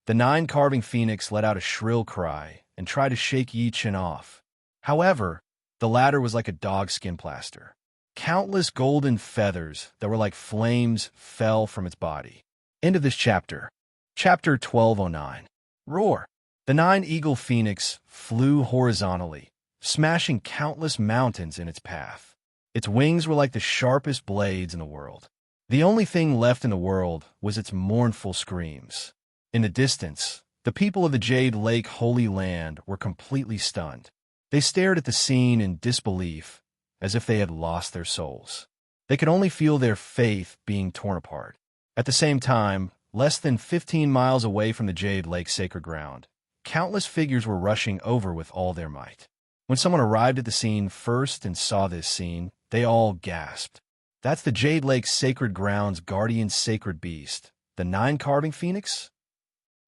The 9 carving phoenix let out a shrill cry and tried to shake Yichun off. However, the latter was like a dogskin plaster. Countless golden feathers that were like flames fell from its body. End of this chapter. Chapter 1209. Roar! The 9 eagle phoenix flew horizontally, smashing countless mountains in its path. Its wings were like the sharpest blades in the world. The only thing left in the world was its mournful screams. In the distance, the people of the Jade Lake Holy Land were completely stunned. They stared at the scene in disbelief, as if they had lost their souls. They could only feel their faith being torn apart. At the same time, less than 15 miles away from the Jade Lake sacred ground, countless figures were rushing over with all their might. When someone arrived at the scene first and saw this scene, they all gasped. That's the Jade Lake sacred ground's guardian sacred beast, the 9 carving phoenix?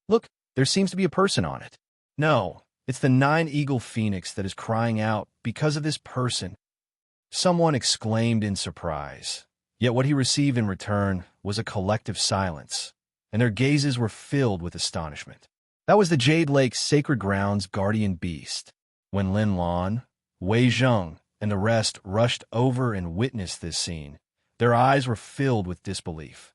Look, there seems to be a person on it. No, it's the 9 eagle phoenix that is crying out because of this person. Someone exclaimed in surprise. Yet what he received in return was a collective silence, and their gazes were filled with astonishment. That was the Jade Lake sacred ground's guardian beast. When Lin Lan, Wei Zheng, and the rest rushed over and witnessed this scene, their eyes were filled with disbelief.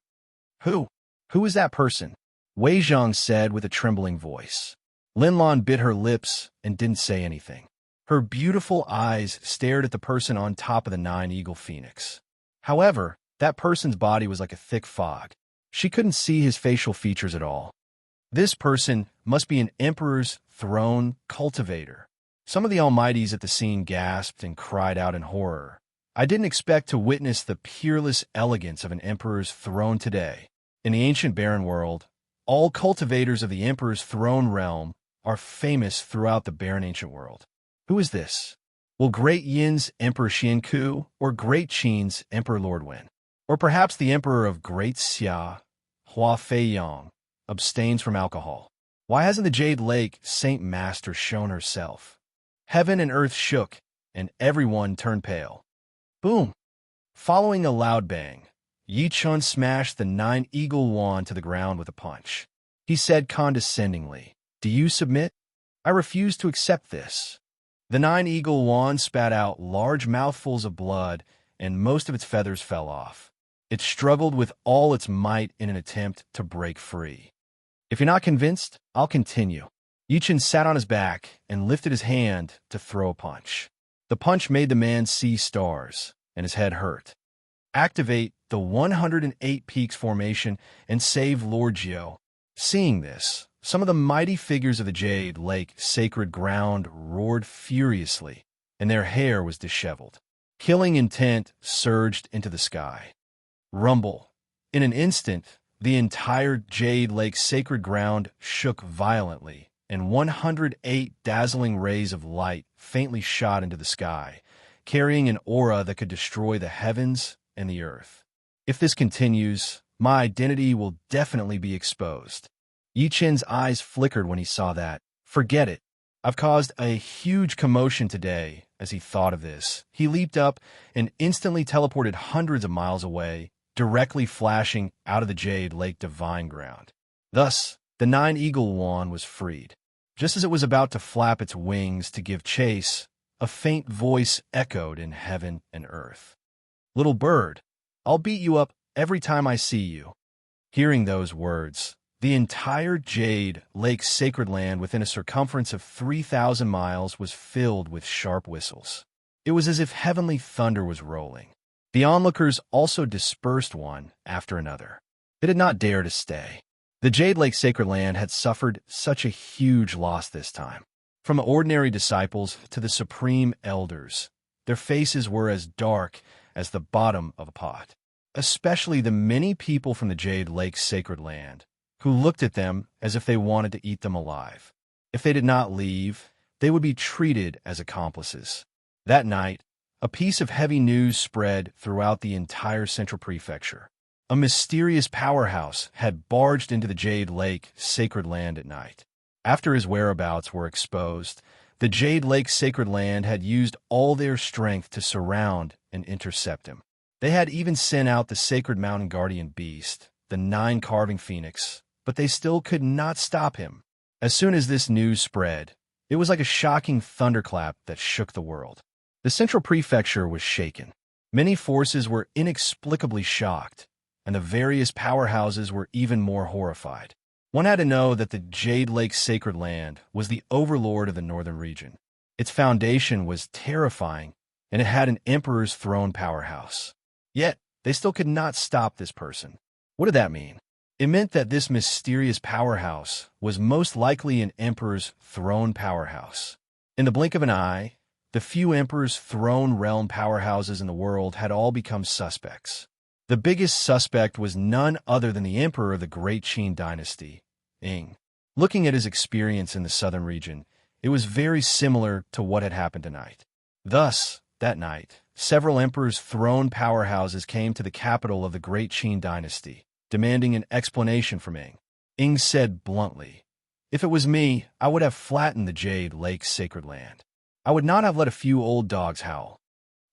Who is that person? Wei Zheng said with a trembling voice. Lin Lan bit her lips and didn't say anything. Her beautiful eyes stared at the person on top of the 9 eagle phoenix. However, that person's body was like a thick fog. She couldn't see his facial features at all. This person must be an emperor's throne cultivator. Some of the almighties at the scene gasped and cried out in horror. I didn't expect to witness the peerless elegance of an emperor's throne today. In the ancient barren world, all cultivators of the emperor's throne realm are famous throughout the barren ancient world. Who is this? Will Great Yin's Emperor Xianku or Great Qin's Emperor Lord Wen? Or perhaps the Emperor of Great Xia, Hua Feiyang, abstains from alcohol? Why hasn't the Jade Lake Saint Master shown herself? Heaven and earth shook, and everyone turned pale. Boom! Following a loud bang, Yichun smashed the 9 eagle wand to the ground with a punch. He said condescendingly, "Do you submit? I refuse to accept this." The 9 eagle wand spat out large mouthfuls of blood, and most of its feathers fell off. It struggled with all its might in an attempt to break free. If you're not convinced, I'll continue. Yichun sat on his back and lifted his hand to throw a punch. The punch made the man see stars, and his head hurt. Activate the 108 Peaks formation and save Lord Jiao. Seeing this, some of the mighty figures of the Jade Lake sacred ground roared furiously, and their hair was disheveled. Killing intent surged into the sky. Rumble. In an instant, the entire Jade Lake sacred ground shook violently, and 108 dazzling rays of light faintly shot into the sky, carrying an aura that could destroy the heavens and the earth. If this continues, my identity will definitely be exposed. Yi Chen's eyes flickered when he saw that. Forget it. I've caused a huge commotion today. As he thought of this, he leaped up and instantly teleported hundreds of miles away, directly flashing out of the Jade Lake divine ground. Thus, the nine-eagle wand was freed. Just as it was about to flap its wings to give chase, a faint voice echoed in heaven and earth. Little bird, I'll beat you up every time I see you. Hearing those words, the entire Jade Lake sacred land within a circumference of 3,000 miles was filled with sharp whistles. It was as if heavenly thunder was rolling. The onlookers also dispersed one after another. They did not dare to stay. The Jade Lake sacred land had suffered such a huge loss this time. From ordinary disciples to the supreme elders, their faces were as dark as the bottom of a pot. Especially the many people from the Jade Lake sacred land, who looked at them as if they wanted to eat them alive. If they did not leave, they would be treated as accomplices. That night, a piece of heavy news spread throughout the entire central prefecture. A mysterious powerhouse had barged into the Jade Lake sacred land at night. After his whereabouts were exposed, the Jade Lake sacred land had used all their strength to surround and intercept him. They had even sent out the sacred mountain guardian beast, the nine-carving phoenix, but they still could not stop him. As soon as this news spread, it was like a shocking thunderclap that shook the world. The central prefecture was shaken. Many forces were inexplicably shocked, and the various powerhouses were even more horrified. One had to know that the Jade Lake sacred land was the overlord of the northern region. Its foundation was terrifying, and it had an emperor's throne powerhouse. Yet, they still could not stop this person. What did that mean? It meant that this mysterious powerhouse was most likely an emperor's throne powerhouse. In the blink of an eye, the few emperor's throne realm powerhouses in the world had all become suspects. The biggest suspect was none other than the emperor of the Great Qin dynasty, Ying. Looking at his experience in the southern region, it was very similar to what had happened tonight. Thus, that night, several emperor's throne powerhouses came to the capital of the Great Qin dynasty, demanding an explanation from Ying. Ying said bluntly, "If it was me, I would have flattened the Jade Lake sacred land. I would not have let a few old dogs howl."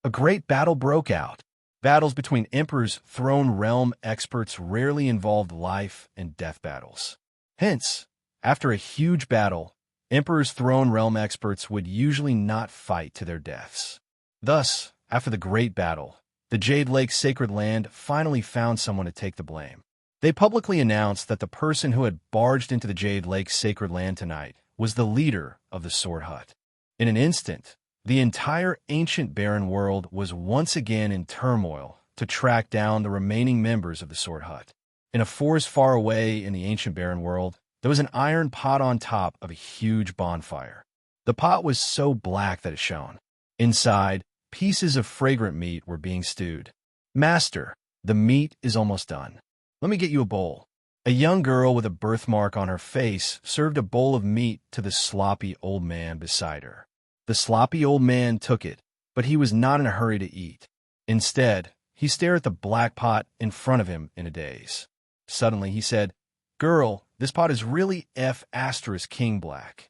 A great battle broke out. Battles between emperor's throne realm experts rarely involved life and death battles. Hence, after a huge battle, emperor's throne realm experts would usually not fight to their deaths. Thus, after the great battle, the Jade Lake sacred land finally found someone to take the blame. They publicly announced that the person who had barged into the Jade Lake sacred land tonight was the leader of the Sword Hut. In an instant, the entire ancient barren world was once again in turmoil to track down the remaining members of the Sword Hut. In a forest far away in the ancient barren world, there was an iron pot on top of a huge bonfire. The pot was so black that it shone. Inside, pieces of fragrant meat were being stewed. "Master, the meat is almost done. Let me get you a bowl." A young girl with a birthmark on her face served a bowl of meat to the sloppy old man beside her. The sloppy old man took it, but he was not in a hurry to eat. Instead, he stared at the black pot in front of him in a daze. Suddenly, he said, "Girl, this pot is really F***king black."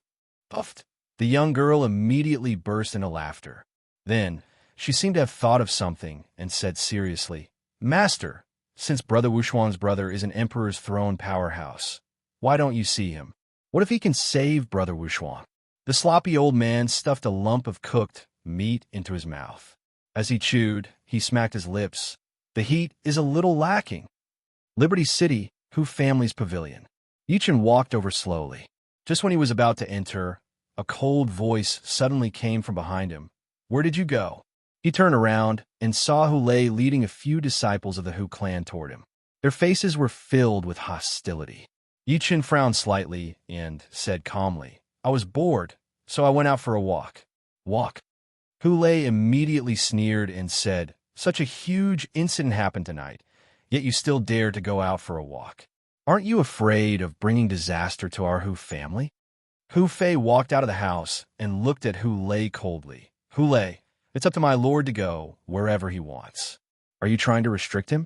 Puffed. The young girl immediately burst into laughter. Then, she seemed to have thought of something and said seriously, "Master, since Brother Wushuang's brother is an emperor's throne powerhouse, why don't you see him? What if he can save Brother Wushuang?" The sloppy old man stuffed a lump of cooked meat into his mouth. As he chewed, he smacked his lips. "The heat is a little lacking." Liberty City, Hu family's pavilion. Yichen walked over slowly. Just when he was about to enter, a cold voice suddenly came from behind him. "Where did you go?" He turned around and saw Hu Lei leading a few disciples of the Hu clan toward him. Their faces were filled with hostility. Yichen frowned slightly and said calmly, "I was bored, so I went out for a walk." "Walk?" Hu Lei immediately sneered and said, "Such a huge incident happened tonight, yet you still dare to go out for a walk. Aren't you afraid of bringing disaster to our Hu family?" Hu Fei walked out of the house and looked at Hu Lei coldly. "Hu Lei, it's up to my lord to go wherever he wants. Are you trying to restrict him?"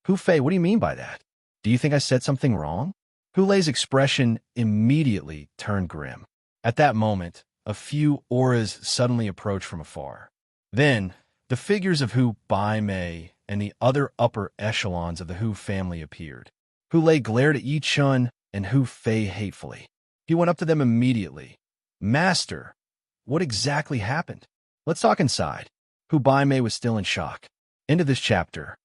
"Hu Fei, what do you mean by that? Do you think I said something wrong?" Hulei's expression immediately turned grim. At that moment, a few auras suddenly approached from afar. Then, the figures of Hu Bai Mei and the other upper echelons of the Hu family appeared. Hulei glared at Yi Chun and Hu Fei hatefully. He went up to them immediately. "Master, what exactly happened? Let's talk inside." Hu Bai Mei was still in shock. End of this chapter.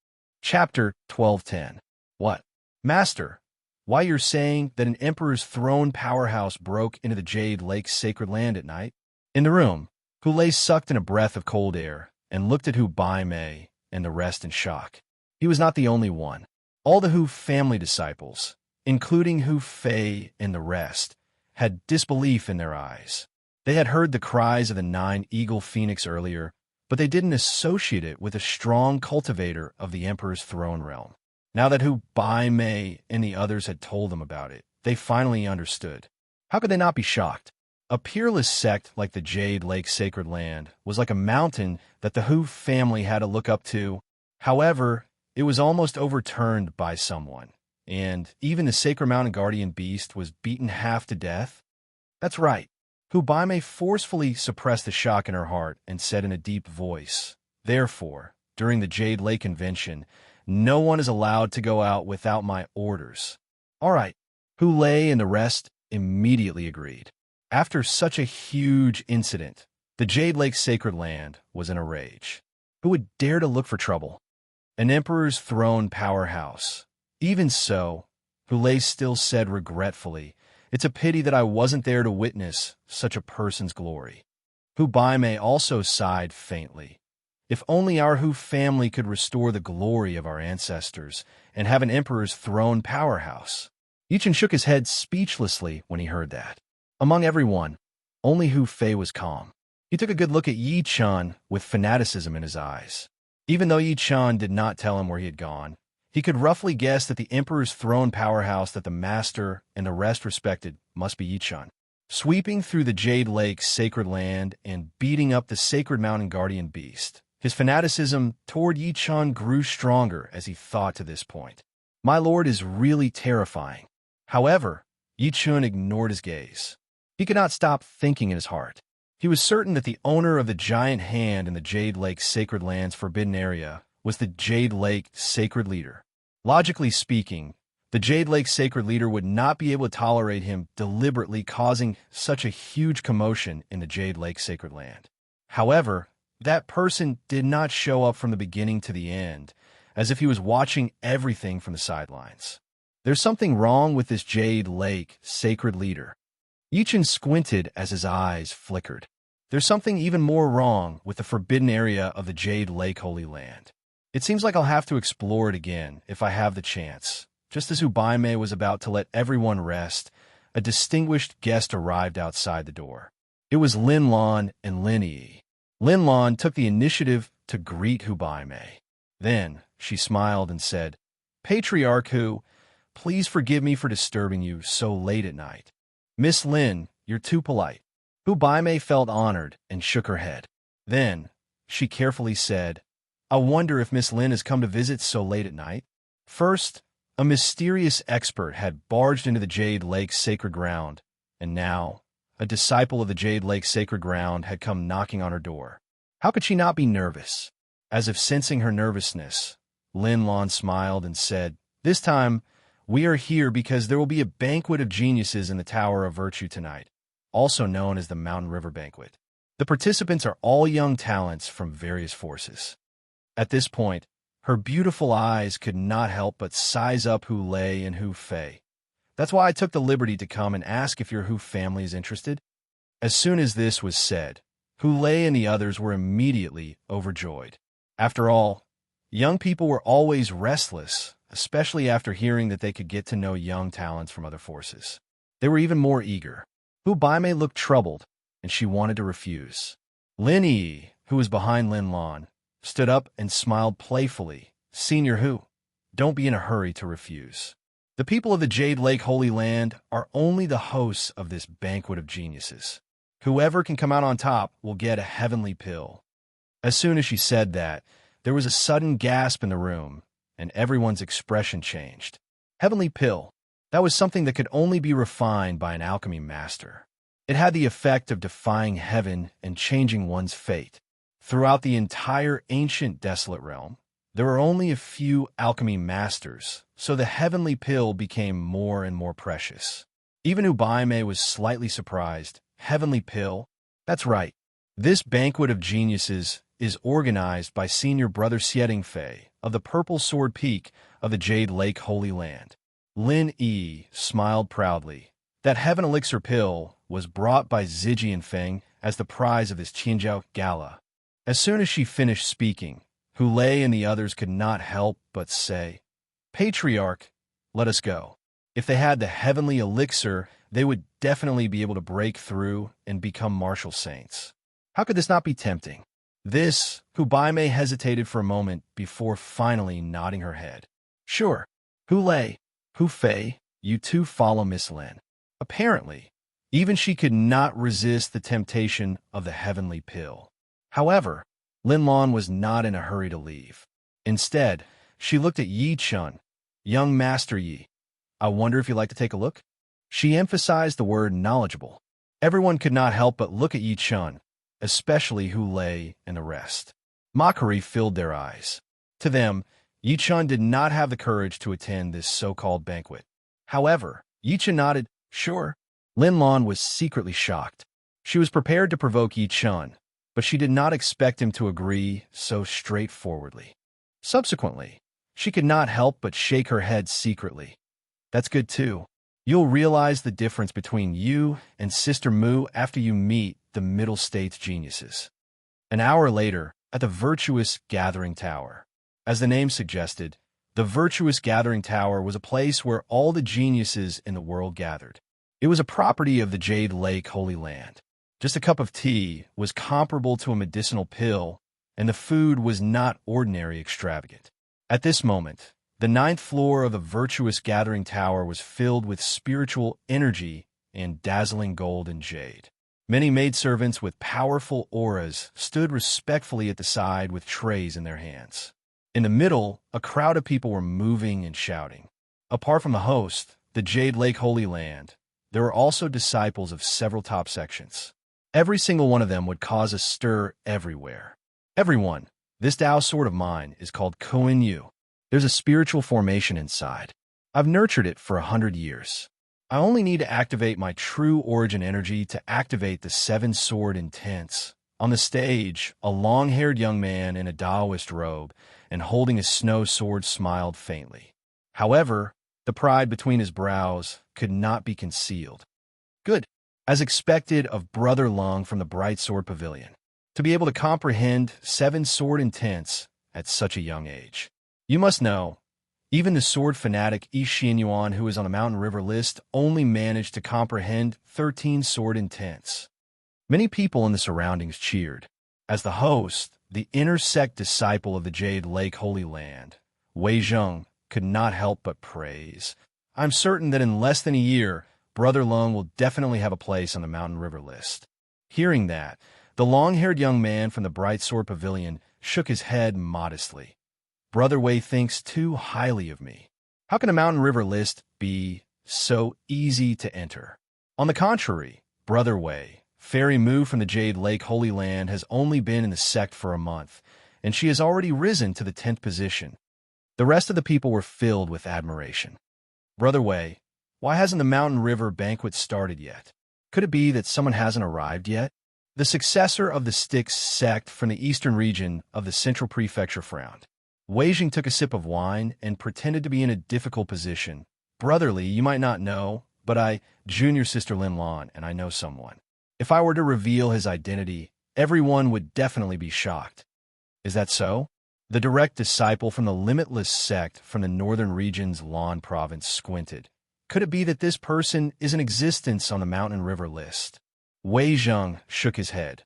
Chapter 1210. What? Master, why you're saying that an Emperor's throne powerhouse broke into the Jade Lake's sacred land at night? In the room, Hulei sucked in a breath of cold air and looked at Hu Bai Mei and the rest in shock. He was not the only one. All the Hu family disciples, including Hu Fei and the rest, had disbelief in their eyes. They had heard the cries of the 9-eagle phoenix earlier, but they didn't associate it with a strong cultivator of the Emperor's throne realm. Now that Hu Bai Mei and the others had told them about it, they finally understood. How could they not be shocked? A peerless sect like the Jade Lake Sacred Land was like a mountain that the Hu family had to look up to. However, it was almost overturned by someone, and even the Sacred Mountain Guardian Beast was beaten half to death. That's right. Hu Bai Mei forcefully suppressed the shock in her heart and said in a deep voice, "Therefore, during the Jade Lake Convention, no one is allowed to go out without my orders." All right. Hulei and the rest immediately agreed. After such a huge incident, the Jade Lake Sacred Land was in a rage. Who would dare to look for trouble? An Emperor's throne powerhouse. Even so, Hulei still said regretfully, "It's a pity that I wasn't there to witness such a person's glory." Hu Bai Mei also sighed faintly. If only our Hu family could restore the glory of our ancestors and have an Emperor's throne powerhouse. Yi Chun shook his head speechlessly when he heard that. Among everyone, only Hu Fei was calm. He took a good look at Yi Chun with fanaticism in his eyes. Even though Yi Chun did not tell him where he had gone, he could roughly guess that the Emperor's throne powerhouse that the Master and the rest respected must be Yi Chun. Sweeping through the Jade Lake Sacred Land and beating up the Sacred Mountain Guardian Beast, his fanaticism toward Yi Chun grew stronger as he thought to this point. My lord is really terrifying. However, Yi Chun ignored his gaze. He could not stop thinking in his heart. He was certain that the owner of the giant hand in the Jade Lake Sacred Land's forbidden area was the Jade Lake Sacred Leader. Logically speaking, the Jade Lake Sacred Leader would not be able to tolerate him deliberately causing such a huge commotion in the Jade Lake Sacred Land. However, that person did not show up from the beginning to the end, as if he was watching everything from the sidelines. There's something wrong with this Jade Lake Sacred Leader. Yi Chun squinted as his eyes flickered. There's something even more wrong with the forbidden area of the Jade Lake Holy Land. It seems like I'll have to explore it again if I have the chance. Just as Hu Bai Mei was about to let everyone rest, a distinguished guest arrived outside the door. It was Lin Lan and Lin Yi. Lin Lan took the initiative to greet Hu Bai Mei. Then she smiled and said, "Patriarch Hu, please forgive me for disturbing you so late at night." "Miss Lin, you're too polite." Hu Bai Mei felt honored and shook her head. Then she carefully said, "I wonder if Miss Lin has come to visit so late at night." First, a mysterious expert had barged into the Jade Lake Sacred Ground, and now a disciple of the Jade Lake Sacred Ground had come knocking on her door. How could she not be nervous? As if sensing her nervousness, Lin Lan smiled and said, "This time, we are here because there will be a banquet of geniuses in the Tower of Virtue tonight, also known as the Mountain River Banquet. The participants are all young talents from various forces." At this point, her beautiful eyes could not help but size up Hulei and Hu Fei. "That's why I took the liberty to come and ask if your Hu family is interested." As soon as this was said, Hulei and the others were immediately overjoyed. After all, young people were always restless, especially after hearing that they could get to know young talents from other forces. They were even more eager. Hu Bai Mei looked troubled, and she wanted to refuse. Lin Yi, who was behind Lin Lan, stood up and smiled playfully. "Senior Hu, don't be in a hurry to refuse. The people of the Jade Lake Holy Land are only the hosts of this banquet of geniuses. Whoever can come out on top will get a heavenly pill." As soon as she said that, there was a sudden gasp in the room, and everyone's expression changed. Heavenly pill. That was something that could only be refined by an alchemy master. It had the effect of defying heaven and changing one's fate. Throughout the entire ancient desolate realm, there were only a few alchemy masters, so the heavenly pill became more and more precious. Even Ubaime was slightly surprised. Heavenly pill? That's right. This banquet of geniuses is organized by Senior Brother Fei of the Purple Sword Peak of the Jade Lake Holy Land. Lin Yi smiled proudly. That heaven elixir pill was brought by Zijian Feng as the prize of this Qinjiao gala. As soon as she finished speaking, Hulei and the others could not help but say, "Patriarch, let us go." If they had the heavenly elixir, they would definitely be able to break through and become martial saints. How could this not be tempting? This, Hubaime hesitated for a moment before finally nodding her head. Sure. Hulei, Hu Fei, you two follow Miss Lin. Apparently, even she could not resist the temptation of the heavenly pill. However, Lin Lan was not in a hurry to leave. Instead, she looked at Yi Chun. Young Master Yi, I wonder if you'd like to take a look? She emphasized the word knowledgeable. Everyone could not help but look at Yi Chun, especially Hulei and the rest. Mockery filled their eyes. To them, Yi Chun did not have the courage to attend this so-called banquet. However, Yi Chun nodded, sure. Lin Lan was secretly shocked. She was prepared to provoke Yi Chun, but she did not expect him to agree so straightforwardly. Subsequently, she could not help but shake her head secretly. That's good too. You'll realize the difference between you and Sister Mu after you meet the Middle States geniuses. An hour later, at the Virtuous Gathering Tower. As the name suggested, the Virtuous Gathering Tower was a place where all the geniuses in the world gathered. It was a property of the Jade Lake Holy Land. Just a cup of tea was comparable to a medicinal pill, and the food was not ordinary extravagant. At this moment, the 9th floor of the Virtuous Gathering Tower was filled with spiritual energy and dazzling gold and jade. Many maidservants with powerful auras stood respectfully at the side with trays in their hands. In the middle, a crowd of people were moving and shouting. Apart from the host, the Jade Lake Holy Land, there were also disciples of several top sections. Every single one of them would cause a stir everywhere. Everyone, this Tao sword of mine is called Koin Yu. There's a spiritual formation inside. I've nurtured it for 100 years. I only need to activate my true origin energy to activate the 7-sword intense. On the stage, a long-haired young man in a Taoist robe and holding a snow sword smiled faintly. However, the pride between his brows could not be concealed. Good. As expected of Brother Lung from the Bright Sword Pavilion, to be able to comprehend 7-sword intense at such a young age. You must know, even the sword fanatic Yi Xianyuan, who is on the Mountain River list, only managed to comprehend 13-sword intense. Many people in the surroundings cheered. As the host, the inner sect disciple of the Jade Lake Holy Land, Wei Zheng, could not help but praise. I'm certain that in less than a year, Brother Lung will definitely have a place on the Mountain River list. Hearing that, the long-haired young man from the Bright Sword Pavilion shook his head modestly. Brother Wei thinks too highly of me. How can a Mountain River list be so easy to enter? On the contrary, Brother Wei, Fairy Mu from the Jade Lake Holy Land, has only been in the sect for a month, and she has already risen to the 10th position. The rest of the people were filled with admiration. Brother Wei, why hasn't the Mountain River banquet started yet? Could it be that someone hasn't arrived yet? The successor of the Styx sect from the eastern region of the Central Prefecture frowned. Wei Jing took a sip of wine and pretended to be in a difficult position. Brotherly, you might not know, but I, junior sister Lin Lan, and I know someone. If I were to reveal his identity, everyone would definitely be shocked. Is that so? The direct disciple from the Limitless sect from the northern region's Lan province squinted. Could it be that this person is in existence on the Mountain River list? Wei Zheng shook his head.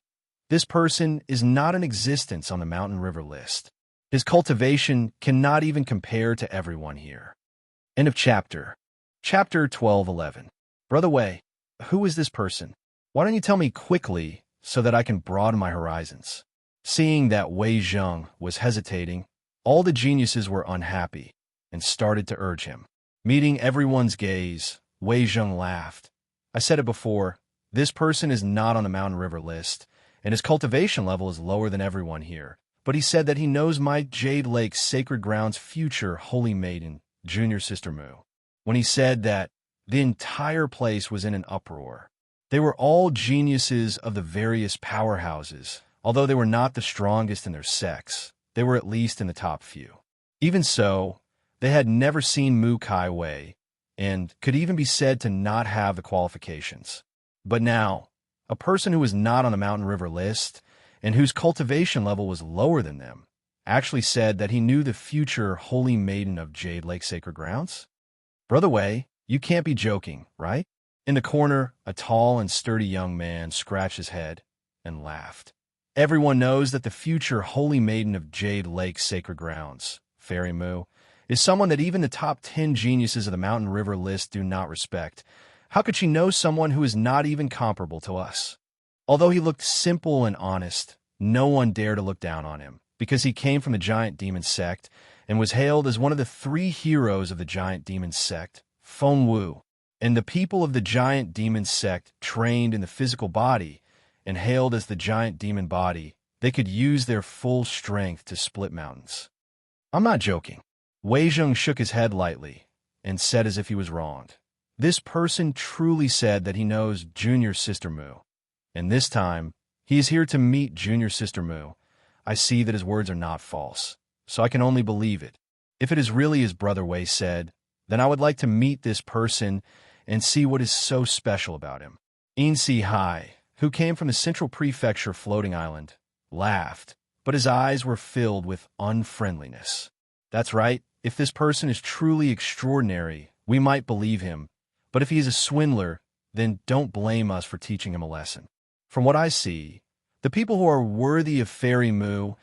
This person is not in existence on the Mountain River list. His cultivation cannot even compare to everyone here. End of chapter. Chapter 12:11. Brother Wei, who is this person? Why don't you tell me quickly so that I can broaden my horizons? Seeing that Wei Zheng was hesitating, all the geniuses were unhappy and started to urge him. Meeting everyone's gaze, Wei Zheng laughed. I said it before, this person is not on the Mountain River list, and his cultivation level is lower than everyone here. But he said that he knows my Jade Lake Sacred Ground's future Holy Maiden, Junior Sister Mu. When he said that, the entire place was in an uproar. They were all geniuses of the various powerhouses. Although they were not the strongest in their sex, they were at least in the top few. Even so, they had never seen Mu Kai Wei, and could even be said to not have the qualifications. But now, a person who was not on the Mountain River list, and whose cultivation level was lower than them, actually said that he knew the future Holy Maiden of Jade Lake Sacred Grounds? Brother Wei, you can't be joking, right? In the corner, a tall and sturdy young man scratched his head and laughed. Everyone knows that the future Holy Maiden of Jade Lake Sacred Grounds, Fairy Mu, is someone that even the top 10 geniuses of the Mountain River list do not respect. How could she know someone who is not even comparable to us? Although he looked simple and honest, no one dared to look down on him, because he came from the Giant Demon Sect and was hailed as one of the 3 heroes of the Giant Demon Sect, Feng Wu. And the people of the Giant Demon Sect trained in the physical body and hailed as the Giant Demon Body, they could use their full strength to split mountains. I'm not joking. Wei Zheng shook his head lightly and said as if he was wronged. This person truly said that he knows Junior Sister Mu, and this time he is here to meet Junior Sister Mu. I see that his words are not false, so I can only believe it. If it is really as Brother Wei said, then I would like to meet this person and see what is so special about him. Insi Hai, who came from the Central Prefecture floating island, laughed, but his eyes were filled with unfriendliness. That's right, if this person is truly extraordinary, we might believe him, but if he is a swindler, then don't blame us for teaching him a lesson. From what I see, the people who are worthy of Fairy Mu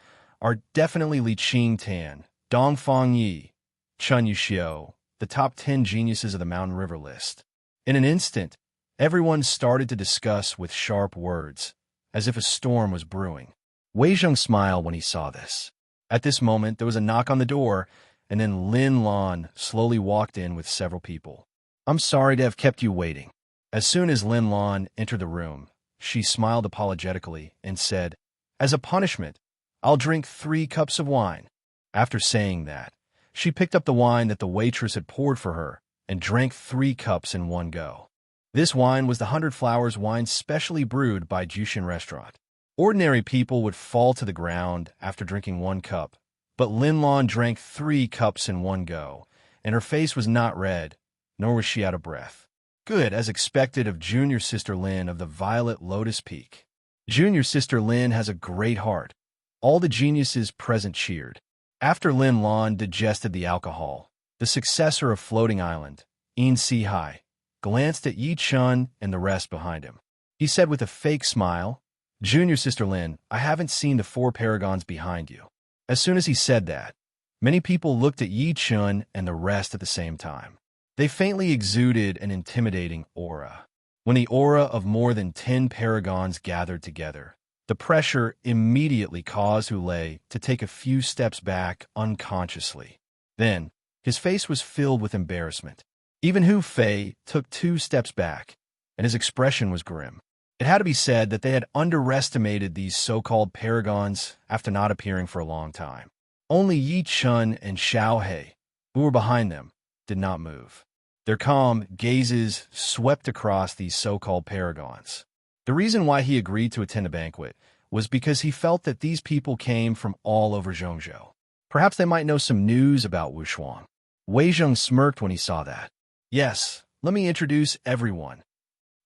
are definitely Li Qingtan, Dongfang Yi, Chun Yuxiu, the top 10 geniuses of the Mountain River list. In an instant, everyone started to discuss with sharp words, as if a storm was brewing. Wei Zheng smiled when he saw this. At this moment, there was a knock on the door, and then Lin Lan slowly walked in with several people. I'm sorry to have kept you waiting. As soon as Lin Lan entered the room, she smiled apologetically and said, as a punishment, I'll drink 3 cups of wine. After saying that, she picked up the wine that the waitress had poured for her and drank 3 cups in one go. This wine was the 100 Flowers wine specially brewed by Jushin Restaurant. Ordinary people would fall to the ground after drinking 1 cup, but Lin Lan drank 3 cups in one go, and her face was not red, nor was she out of breath. Good, as expected of Junior Sister Lin of the Violet Lotus Peak. Junior Sister Lin has a great heart. All the geniuses present cheered. After Lin Lan digested the alcohol, the successor of Floating Island, In Si Hai, glanced at Yi Chun and the rest behind him. He said with a fake smile, Junior Sister Lin, I haven't seen the 4 paragons behind you. As soon as he said that, many people looked at Yi Chun and the rest at the same time. They faintly exuded an intimidating aura. When the aura of more than 10 paragons gathered together, the pressure immediately caused Hulei to take a few steps back unconsciously. Then, his face was filled with embarrassment. Even Hu Fei took 2 steps back, and his expression was grim. It had to be said that they had underestimated these so-called paragons after not appearing for a long time. Only Yi Chun and Xiao He, who were behind them, did not move. Their calm gazes swept across these so-called paragons. The reason why he agreed to attend the banquet was because he felt that these people came from all over Zhongzhou. Perhaps they might know some news about Wushuang. Wei Zheng smirked when he saw that. Yes, let me introduce everyone.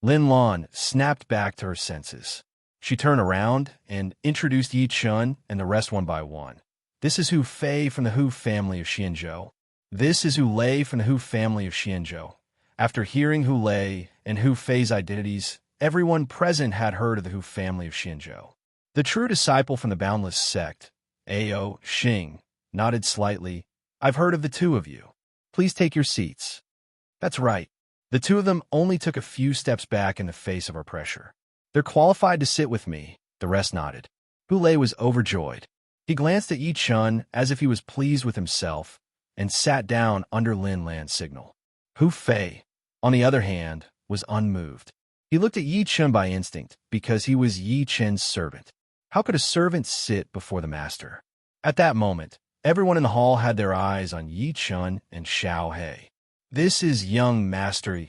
Lin Lan snapped back to her senses. She turned around and introduced Yi Chun and the rest one by one. This is Hu Fei from the Hu family of Xianzhou. This is Hu Lei from the Hu family of Xianzhou. After hearing Hu Lei and Hu Fei's identities, everyone present had heard of the Hu family of Xianzhou. The true disciple from the Boundless Sect, Ao Xing, nodded slightly. I've heard of the 2 of you. Please take your seats. That's right. The 2 of them only took a few steps back in the face of our pressure. They're qualified to sit with me, the rest nodded. Hu Lei was overjoyed. He glanced at Yi Chun as if he was pleased with himself and sat down under Lin Lan's signal. Hu Fei, on the other hand, was unmoved. He looked at Yi Chun by instinct because he was Yi Chun's servant. How could a servant sit before the master? At that moment, everyone in the hall had their eyes on Yi Chun and Xiao He. This is young Master.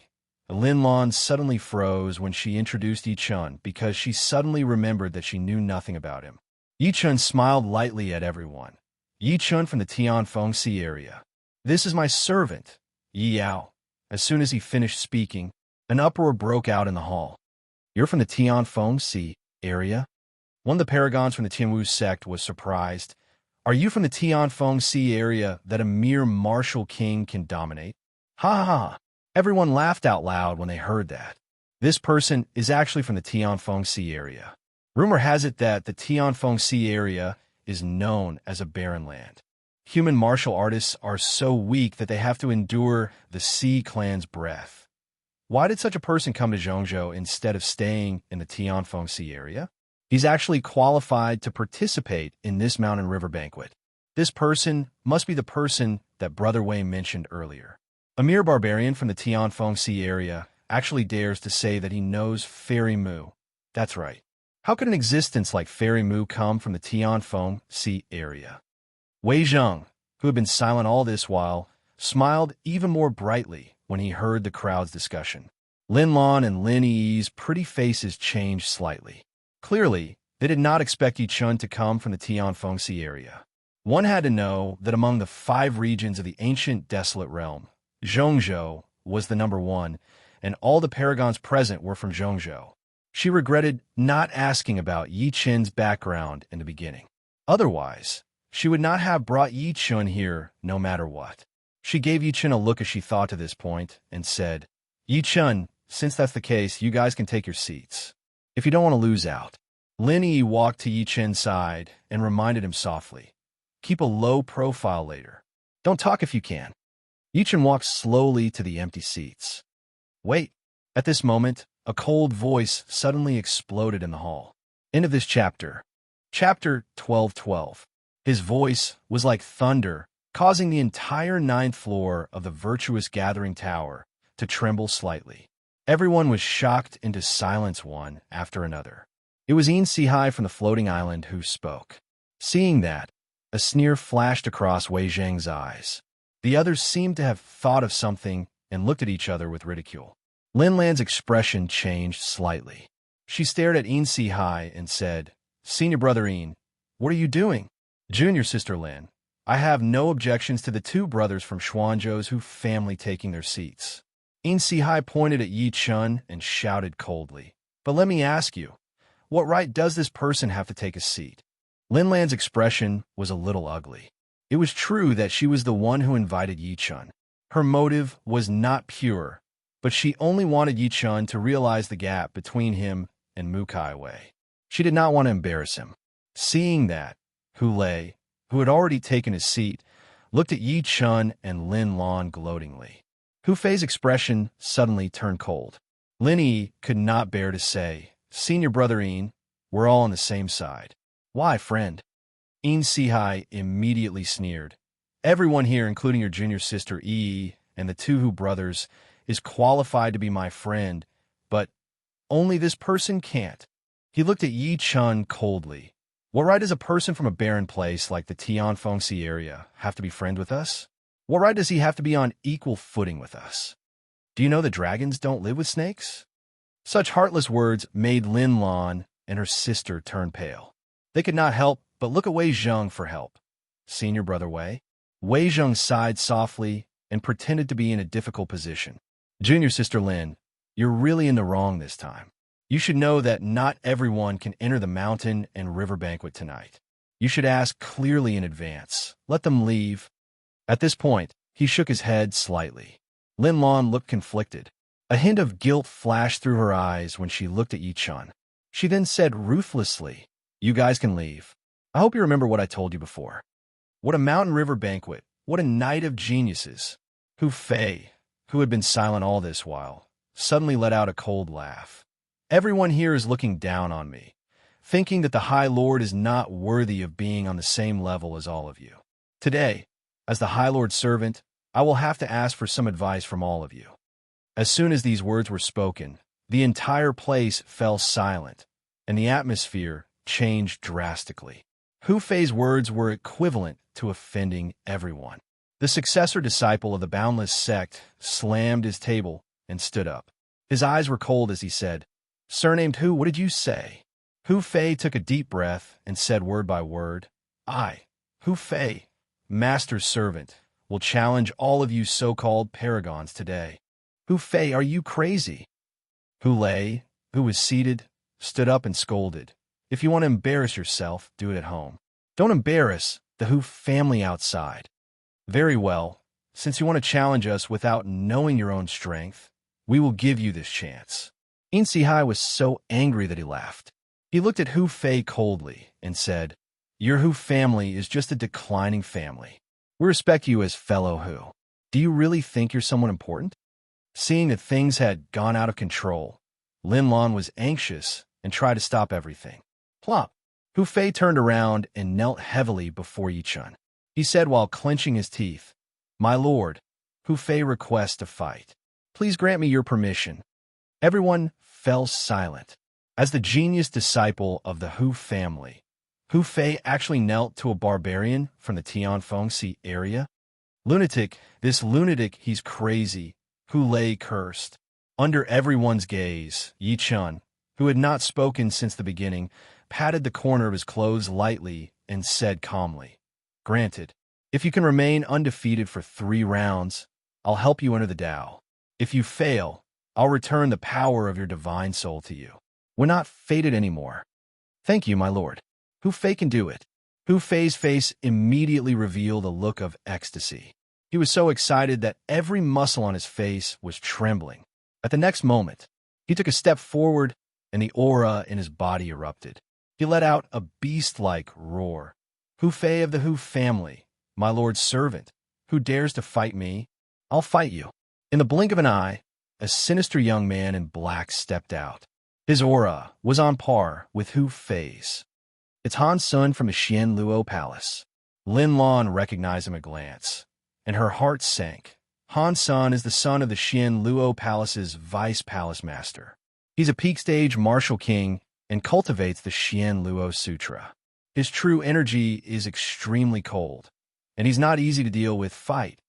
Lin Lan suddenly froze when she introduced Yi Chun because she suddenly remembered that she knew nothing about him. Yi Chun smiled lightly at everyone. Yi Chun from the Tianfeng Sea area. This is my servant, Yi Yao. As soon as he finished speaking, an uproar broke out in the hall. You're from the Tianfeng Sea area? One of the paragons from the Tianwu sect was surprised. Are you from the Tianfeng Sea area that a mere martial king can dominate? Ha ha ha. Everyone laughed out loud when they heard that. This person is actually from the Tianfeng Sea area. Rumor has it that the Tianfeng Sea area is known as a barren land. Human martial artists are so weak that they have to endure the Sea clan's breath. Why did such a person come to Zhongzhou instead of staying in the Tianfeng Sea area? He's actually qualified to participate in this mountain river banquet. This person must be the person that Brother Wei mentioned earlier. A mere barbarian from the Tianfeng Sea area actually dares to say that he knows Fairy Mu. That's right. How could an existence like Fairy Mu come from the Tianfeng Sea area? Wei Zheng, who had been silent all this while, smiled even more brightly when he heard the crowd's discussion. Lin Lan and Lin Yi's pretty faces changed slightly. Clearly, they did not expect Yi Chun to come from the Tianfeng Sea area. One had to know that among the 5 regions of the ancient desolate realm, Zhongzhou was the number 1, and all the paragons present were from Zhongzhou. She regretted not asking about Yi Chun's background in the beginning. Otherwise, she would not have brought Yi Chun here no matter what. She gave Yi Chun a look as she thought to this point and said, Yi Chun, since that's the case, you guys can take your seats. If you don't want to lose out. Lin Yi walked to Yi Chun's side and reminded him softly, keep a low profile later. Don't talk if you can. Yi Chun walked slowly to the empty seats. Wait. At this moment, a cold voice suddenly exploded in the hall. End of this chapter. Chapter 12:12. His voice was like thunder, causing the entire 9th floor of the virtuous gathering tower to tremble slightly. Everyone was shocked into silence one after another. It was Yin Si-hai from the floating island who spoke. Seeing that, a sneer flashed across Wei Zheng's eyes. The others seemed to have thought of something and looked at each other with ridicule. Lin Lan's expression changed slightly. She stared at Yin Si-hai and said, Senior brother Yin, what are you doing? Junior sister Lin, I have no objections to the 2 brothers from Xuanzhou's who family taking their seats. Yin Si-hai pointed at Yi Chun and shouted coldly, but let me ask you, what right does this person have to take a seat? Lin Lan's expression was a little ugly. It was true that she was the one who invited Yi Chun. Her motive was not pure, but she only wanted Yi Chun to realize the gap between him and Mu Kai Wei. She did not want to embarrass him. Seeing that, Hu Lei, who had already taken his seat, looked at Yi Chun and Lin Lan gloatingly. Hu Fei's expression suddenly turned cold. Lin Yi could not bear to say, Senior brother Yin, we're all on the same side. Why, friend? Yin Si-hai immediately sneered. Everyone here, including your junior sister Yi and the 2 Hu brothers, is qualified to be my friend, but only this person can't. He looked at Yi Chun coldly. What right does a person from a barren place like the Tianfeng Sea area have to be friends with us? What right does he have to be on equal footing with us? Do you know that dragons don't live with snakes? Such heartless words made Lin Lan and her sister turn pale. They could not help but look at Wei Zheng for help. Senior brother Wei? Wei Zheng sighed softly and pretended to be in a difficult position. Junior sister Lin, you're really in the wrong this time. You should know that not everyone can enter the mountain and river banquet tonight. You should ask clearly in advance. Let them leave. At this point, he shook his head slightly. Lin Lan looked conflicted. A hint of guilt flashed through her eyes when she looked at Yi Chun. She then said ruthlessly, You guys can leave. I hope you remember what I told you before. What a mountain river banquet. What a night of geniuses. Hu Fei, who had been silent all this while, suddenly let out a cold laugh. Everyone here is looking down on me, thinking that the High Lord is not worthy of being on the same level as all of you. Today, as the High Lord's servant, I will have to ask for some advice from all of you." As soon as these words were spoken, the entire place fell silent, and the atmosphere changed drastically. Hu Fei's words were equivalent to offending everyone. The successor disciple of the boundless sect slammed his table and stood up. His eyes were cold as he said, "Surnamed Hu, what did you say?" Hu Fei took a deep breath and said word by word, "I, Hu Fei, master's servant, will challenge all of you so-called paragons today." "Hu Fei, are you crazy?" Hu Lei, who was seated, stood up and scolded, "If you want to embarrass yourself, do it at home. Don't embarrass the Hu family outside." "Very well. Since you want to challenge us without knowing your own strength, we will give you this chance." In Sihai was so angry that he laughed. He looked at Hu Fei coldly and said, "Your Hu family is just a declining family. We respect you as fellow Hu. Do you really think you're someone important?" Seeing that things had gone out of control, Lin Lan was anxious and tried to stop everything. Plop! Hu Fei turned around and knelt heavily before Yichun. He said while clenching his teeth, "My lord, Hu Fei requests to fight. Please grant me your permission." Everyone fell silent. As the genius disciple of the Hu family, Hu Fei actually knelt to a barbarian from the Tianfengxi area. "Lunatic, this lunatic, he's crazy," Hu Lei cursed. Under everyone's gaze, Yichun, who had not spoken since the beginning, patted the corner of his clothes lightly and said calmly, "Granted. If you can remain undefeated for 3 rounds, I'll help you enter the Tao. If you fail, I'll return the power of your divine soul to you. We're not fated anymore." "Thank you, my lord. Hu Fei can do it." Hu Fei's face immediately revealed a look of ecstasy. He was so excited that every muscle on his face was trembling. At the next moment, he took a step forward and the aura in his body erupted. He let out a beast-like roar. "Hu Fei of the Hu family, my lord's servant, who dares to fight me? I'll fight you." In the blink of an eye, a sinister young man in black stepped out. His aura was on par with Hu Fei's. "It's Han Sun from the Xian Luo Palace." Lin Lan recognized him at a glance, and her heart sank. Han Sun is the son of the Xian Luo Palace's vice palace master. He's a peak-stage martial king and cultivates the Xian Luo Sutra. His true energy is extremely cold, and he's not easy to deal with. "Fight!"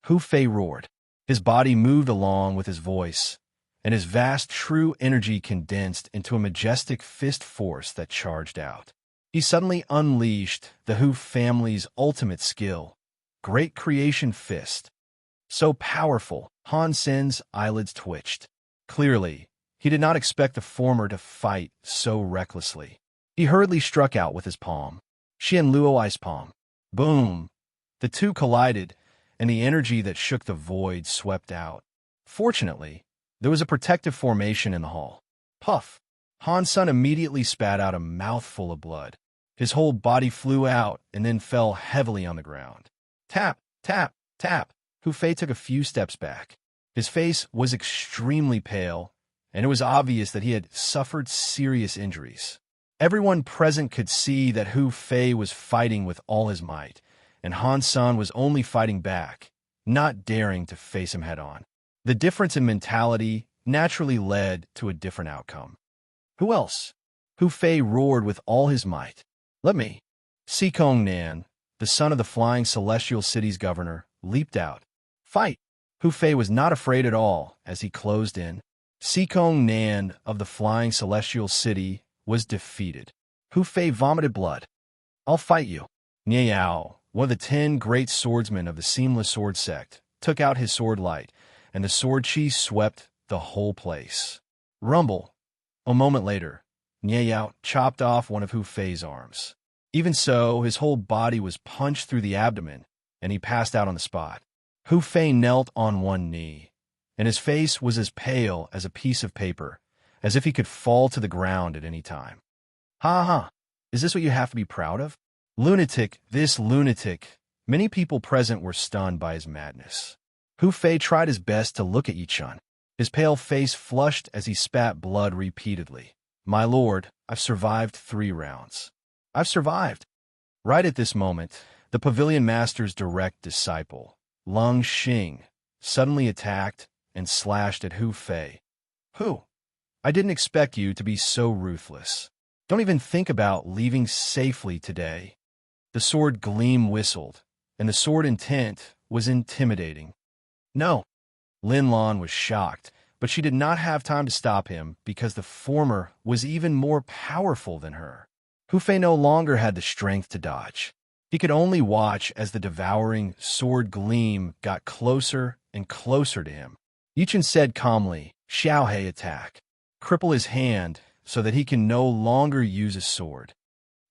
Hu Fei roared. His body moved along with his voice, and his vast true energy condensed into a majestic fist force that charged out. He suddenly unleashed the Hu family's ultimate skill, Great Creation Fist. So powerful, Han Sen's eyelids twitched. Clearly, he did not expect the former to fight so recklessly. He hurriedly struck out with his palm. Xian Luo Ice Palm. Boom! The two collided, and the energy that shook the void swept out. Fortunately, there was a protective formation in the hall. Puff! Han Sun immediately spat out a mouthful of blood. His whole body flew out and then fell heavily on the ground. Tap, tap, tap. Hu Fei took a few steps back. His face was extremely pale, and it was obvious that he had suffered serious injuries. Everyone present could see that Hu Fei was fighting with all his might, and Han Sun was only fighting back, not daring to face him head-on. The difference in mentality naturally led to a different outcome. "Who else?" Hu Fei roared with all his might. "Let me." Sikong Nan, the son of the Flying Celestial City's governor, leaped out. "Fight!" Hu Fei was not afraid at all as he closed in. Sikong Nan of the Flying Celestial City was defeated. Hu Fei vomited blood. "I'll fight you." Niao, one of the 10 great swordsmen of the Seamless Sword sect, took out his sword light, and the sword chi swept the whole place. Rumble. A moment later, Niao chopped off one of Hu Fei's arms. Even so, his whole body was punched through the abdomen, and he passed out on the spot. Hu Fei knelt on one knee, and his face was as pale as a piece of paper, as if he could fall to the ground at any time. "Ha ha! Is this what you have to be proud of?" "Lunatic, this lunatic." Many people present were stunned by his madness. Hu Fei tried his best to look at Yichun. His pale face flushed as he spat blood repeatedly. "My lord, I've survived 3 rounds. I've survived." Right at this moment, the pavilion master's direct disciple, Lung Xing, suddenly attacked and slashed at Hu Fei. Who? I didn't expect you to be so ruthless. Don't even think about leaving safely today. The sword gleam whistled, and the sword intent was intimidating. No. Lin Lan was shocked, but she did not have time to stop him because the former was even more powerful than her. Hu Fei no longer had the strength to dodge. He could only watch as the devouring sword gleam got closer and closer to him. Yichen said calmly, "Xiao He attack. Cripple his hand so that he can no longer use his sword."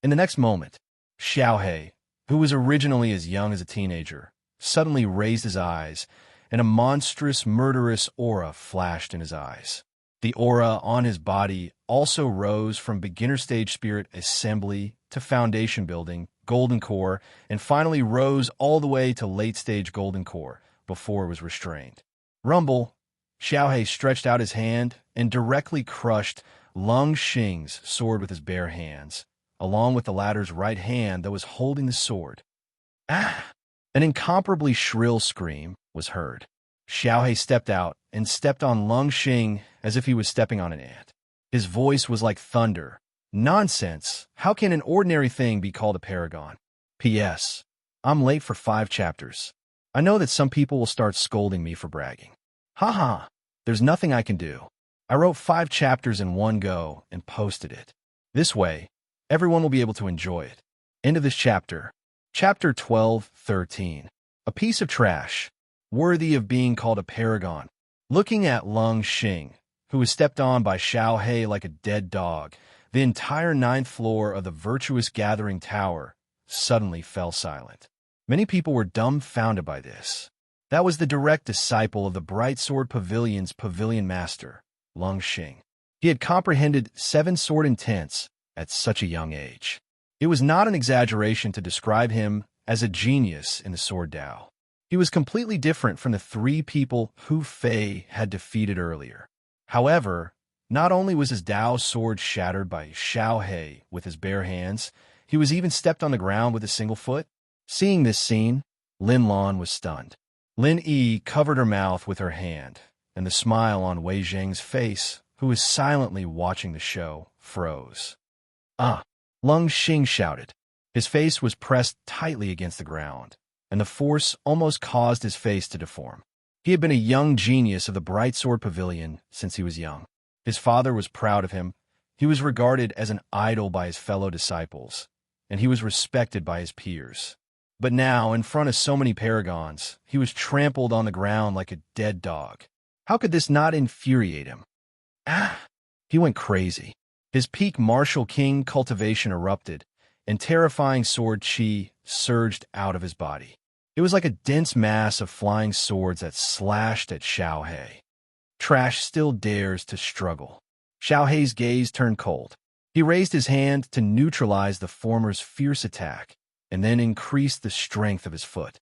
In the next moment, Xiao He, who was originally as young as a teenager, suddenly raised his eyes, and a monstrous, murderous aura flashed in his eyes. The aura on his body also rose from beginner stage spirit assembly to foundation building, golden core, and finally rose all the way to late stage golden core before it was restrained. Rumble, Xiao He stretched out his hand and directly crushed Lung Xing's sword with his bare hands, along with the latter's right hand that was holding the sword. Ah! An incomparably shrill scream was heard. Xiao He stepped out and stepped on Lung Xing as if he was stepping on an ant. His voice was like thunder. Nonsense! How can an ordinary thing be called a paragon? P.S. I'm late for 5 chapters. I know that some people will start scolding me for bragging. Haha, there's nothing I can do. I wrote 5 chapters in one go and posted it. This way, everyone will be able to enjoy it. End of this chapter. Chapter 12-13. A piece of trash, worthy of being called a paragon. Looking at Lung Xing, who was stepped on by Xiao He like a dead dog, the entire 9th floor of the Virtuous Gathering Tower suddenly fell silent. Many people were dumbfounded by this. That was the direct disciple of the Bright Sword Pavilion's pavilion master, Lung Xing. He had comprehended 7 sword intents at such a young age. It was not an exaggeration to describe him as a genius in the sword Dao. He was completely different from the 3 people Hu Fei had defeated earlier. However, not only was his Dao sword shattered by Xiao He with his bare hands, he was even stepped on the ground with a single foot. Seeing this scene, Lin Lan was stunned. Lin Yi covered her mouth with her hand, and the smile on Wei Zheng's face, who was silently watching the show, froze. Ah! Lung Xing shouted. His face was pressed tightly against the ground, and the force almost caused his face to deform. He had been a young genius of the Bright Sword Pavilion since he was young. His father was proud of him. He was regarded as an idol by his fellow disciples, and he was respected by his peers. But now, in front of so many paragons, he was trampled on the ground like a dead dog. How could this not infuriate him? Ah! He went crazy. His peak martial king cultivation erupted, and terrifying sword chi surged out of his body. It was like a dense mass of flying swords that slashed at Xiao He. Trash still dares to struggle. Xiao He's gaze turned cold. He raised his hand to neutralize the former's fierce attack, and then increased the strength of his foot.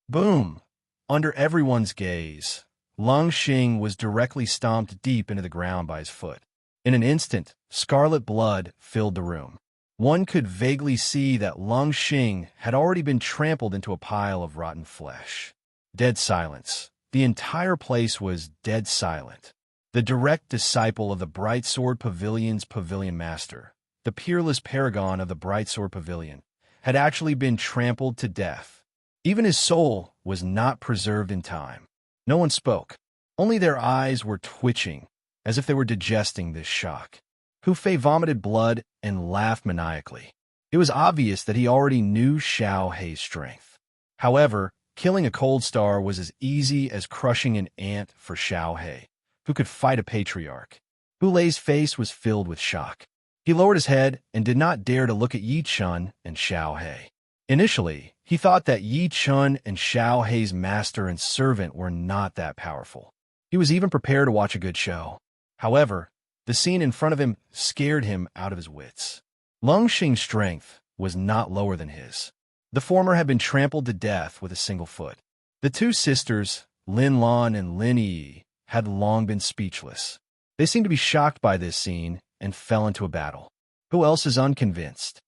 Boom! Under everyone's gaze, Lung Xing was directly stomped deep into the ground by his foot. In an instant, scarlet blood filled the room. One could vaguely see that Lung Xing had already been trampled into a pile of rotten flesh. Dead silence. The entire place was dead silent. The direct disciple of the Bright Sword Pavilion's pavilion master, the peerless paragon of the Bright Sword Pavilion, had actually been trampled to death. Even his soul was not preserved in time. No one spoke. Only their eyes were twitching, as if they were digesting this shock. Hu Fei vomited blood and laughed maniacally. It was obvious that he already knew Xiao He's strength. However, killing a cold star was as easy as crushing an ant for Xiao He, who could fight a patriarch. Hu Lei's face was filled with shock. He lowered his head and did not dare to look at Yi Chun and Xiao He. Initially, he thought that Yi Chun and Xiao He's master and servant were not that powerful. He was even prepared to watch a good show. However, the scene in front of him scared him out of his wits. Lung Xing's strength was not lower than his. The former had been trampled to death with a single foot. The 2 sisters, Lin Lan and Lin Yi, had long been speechless. They seemed to be shocked by this scene and fell into a battle. Who else is unconvinced?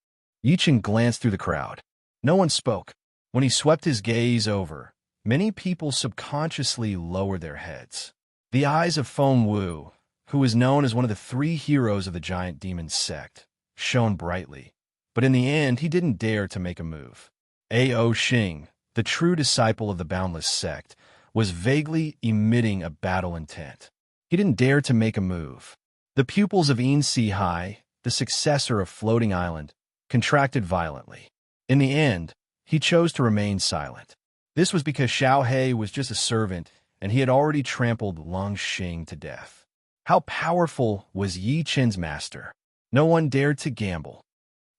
Yichen glanced through the crowd. No one spoke. When he swept his gaze over, many people subconsciously lower their heads. The eyes of Feng Wu, who was known as one of the three heroes of the giant demon sect, shone brightly, but in the end he didn't dare to make a move. Ao Xing, the true disciple of the boundless sect, was vaguely emitting a battle intent. He didn't dare to make a move. The pupils of Yin Si Hai, the successor of Floating Island, contracted violently. In the end, he chose to remain silent. This was because Xiao He was just a servant, and he had already trampled Long Xing to death. How powerful was Yi Chen's master? No one dared to gamble.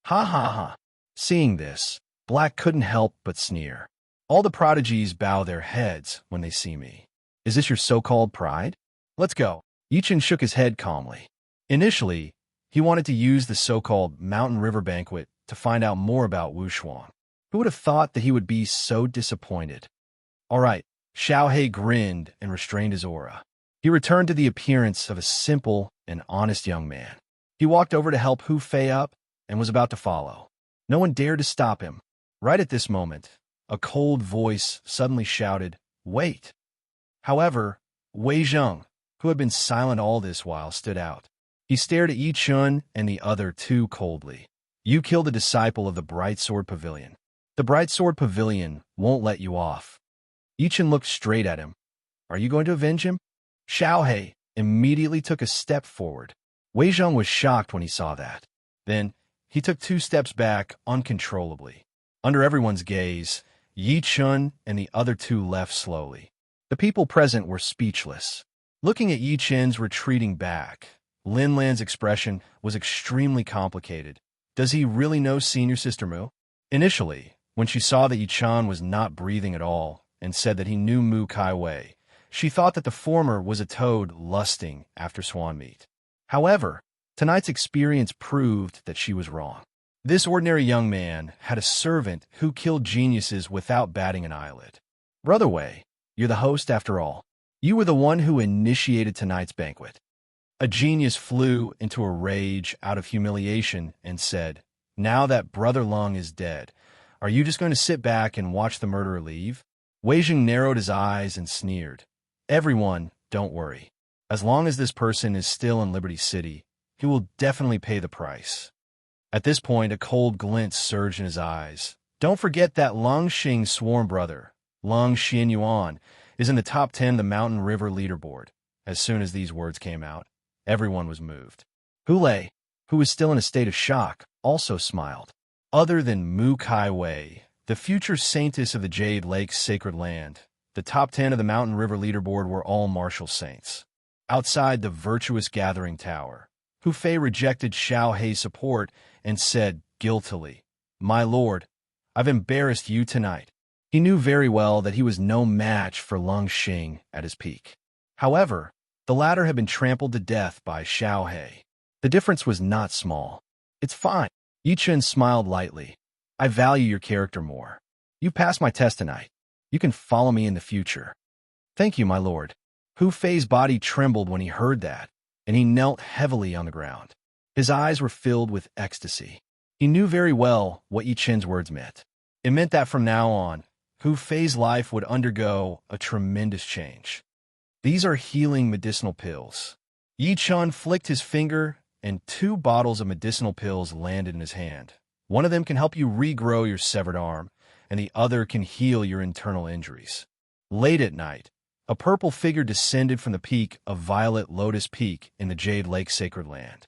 Ha ha ha. Seeing this, Black couldn't help but sneer. All the prodigies bow their heads when they see me. Is this your so-called pride? Let's go. Yi Chen shook his head calmly. Initially, he wanted to use the so-called Mountain River Banquet to find out more about Wu Xuan. Who would have thought that he would be so disappointed? All right, Xiao He grinned and restrained his aura. He returned to the appearance of a simple and honest young man. He walked over to help Hu Fei up and was about to follow. No one dared to stop him. Right at this moment, a cold voice suddenly shouted, "Wait!" However, Wei Zheng, who had been silent all this while, stood out. He stared at Yi Chun and the other two coldly. You killed a disciple of the Bright Sword Pavilion. The Bright Sword Pavilion won't let you off. Yi Chun looked straight at him. Are you going to avenge him? Xiao He immediately took a step forward. Wei Zheng was shocked when he saw that. Then, he took 2 steps back uncontrollably. Under everyone's gaze, Yi Chun and the other 2 left slowly. The people present were speechless. Looking at Yi Chen's retreating back, Lin Lan's expression was extremely complicated. Does he really know Senior Sister Mu? Initially, when she saw that Yi Chen was not breathing at all and said that he knew Mu Kai Wei, she thought that the former was a toad lusting after swan meat. However, tonight's experience proved that she was wrong. This ordinary young man had a servant who killed geniuses without batting an eyelid. Brother Wei, you're the host after all. You were the one who initiated tonight's banquet. A genius flew into a rage out of humiliation and said, now that Brother Lung is dead, are you just going to sit back and watch the murderer leave? Wei Jing narrowed his eyes and sneered. Everyone, don't worry. As long as this person is still in Liberty City, he will definitely pay the price. At this point, a cold glint surged in his eyes. Don't forget that Lung Xing's sworn brother, Lung Xianyuan, is in the top 10 of the Mountain River leaderboard. As soon as these words came out, everyone was moved. Hulei, who was still in a state of shock, also smiled. Other than Mu Kai Wei, the future saintess of the Jade Lake's sacred land, the top 10 of the Mountain River leaderboard were all martial saints. Outside the virtuous gathering tower, Hu Fei rejected Xiao Hei's support and said guiltily, My lord, I've embarrassed you tonight. He knew very well that he was no match for Lung Xing at his peak. However, the latter had been trampled to death by Xiao He. The difference was not small. It's fine. Yi Chen smiled lightly. I value your character more. You passed my test tonight. You can follow me in the future. Thank you, my lord. Hu Fei's body trembled when he heard that, and he knelt heavily on the ground. His eyes were filled with ecstasy. He knew very well what Yi Chen's words meant. It meant that from now on, Hu Fei's life would undergo a tremendous change. These are healing medicinal pills. Yi Chen flicked his finger, and 2 bottles of medicinal pills landed in his hand. One of them can help you regrow your severed arm, and the other can heal your internal injuries. Late at night, a purple figure descended from the peak of Violet Lotus Peak in the Jade Lake Sacred Land.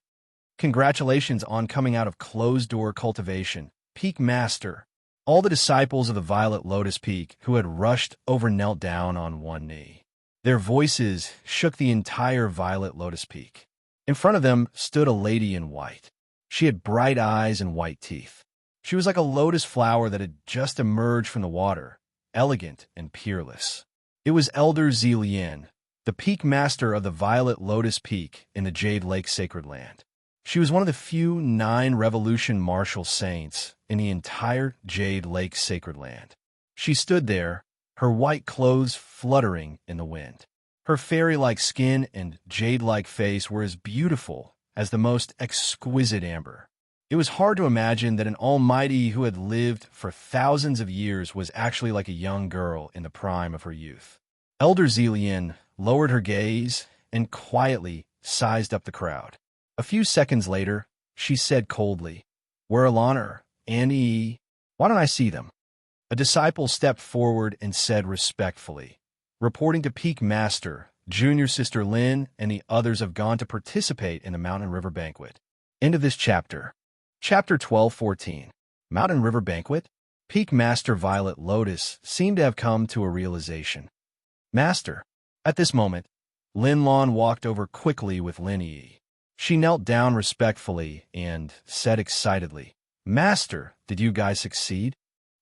Congratulations on coming out of closed-door cultivation, Peak Master. All the disciples of the Violet Lotus Peak who had rushed over knelt down on one knee. Their voices shook the entire Violet Lotus Peak. In front of them stood a lady in white. She had bright eyes and white teeth. She was like a lotus flower that had just emerged from the water, elegant and peerless. It was Elder Zilian, the Peak Master of the Violet Lotus Peak in the Jade Lake Sacred Land. She was one of the few 9 Revolution Martial Saints in the entire Jade Lake Sacred Land. She stood there, her white clothes fluttering in the wind. Her fairy-like skin and jade-like face were as beautiful as the most exquisite amber. It was hard to imagine that an almighty who had lived for thousands of years was actually like a young girl in the prime of her youth. Elder Zelian lowered her gaze and quietly sized up the crowd. A few seconds later, she said coldly, "Where Alanar, Annie, why don't I see them?" A disciple stepped forward and said respectfully, "Reporting to Peak Master, Junior Sister Lynn and the others have gone to participate in the Mountain River Banquet." End of this chapter. Chapter 12:14. Mountain River Banquet? Peak Master Violet Lotus seemed to have come to a realization. "Master." At this moment, Lin Lon walked over quickly with Lin Yi. She knelt down respectfully and said excitedly, "Master, did you guys succeed?"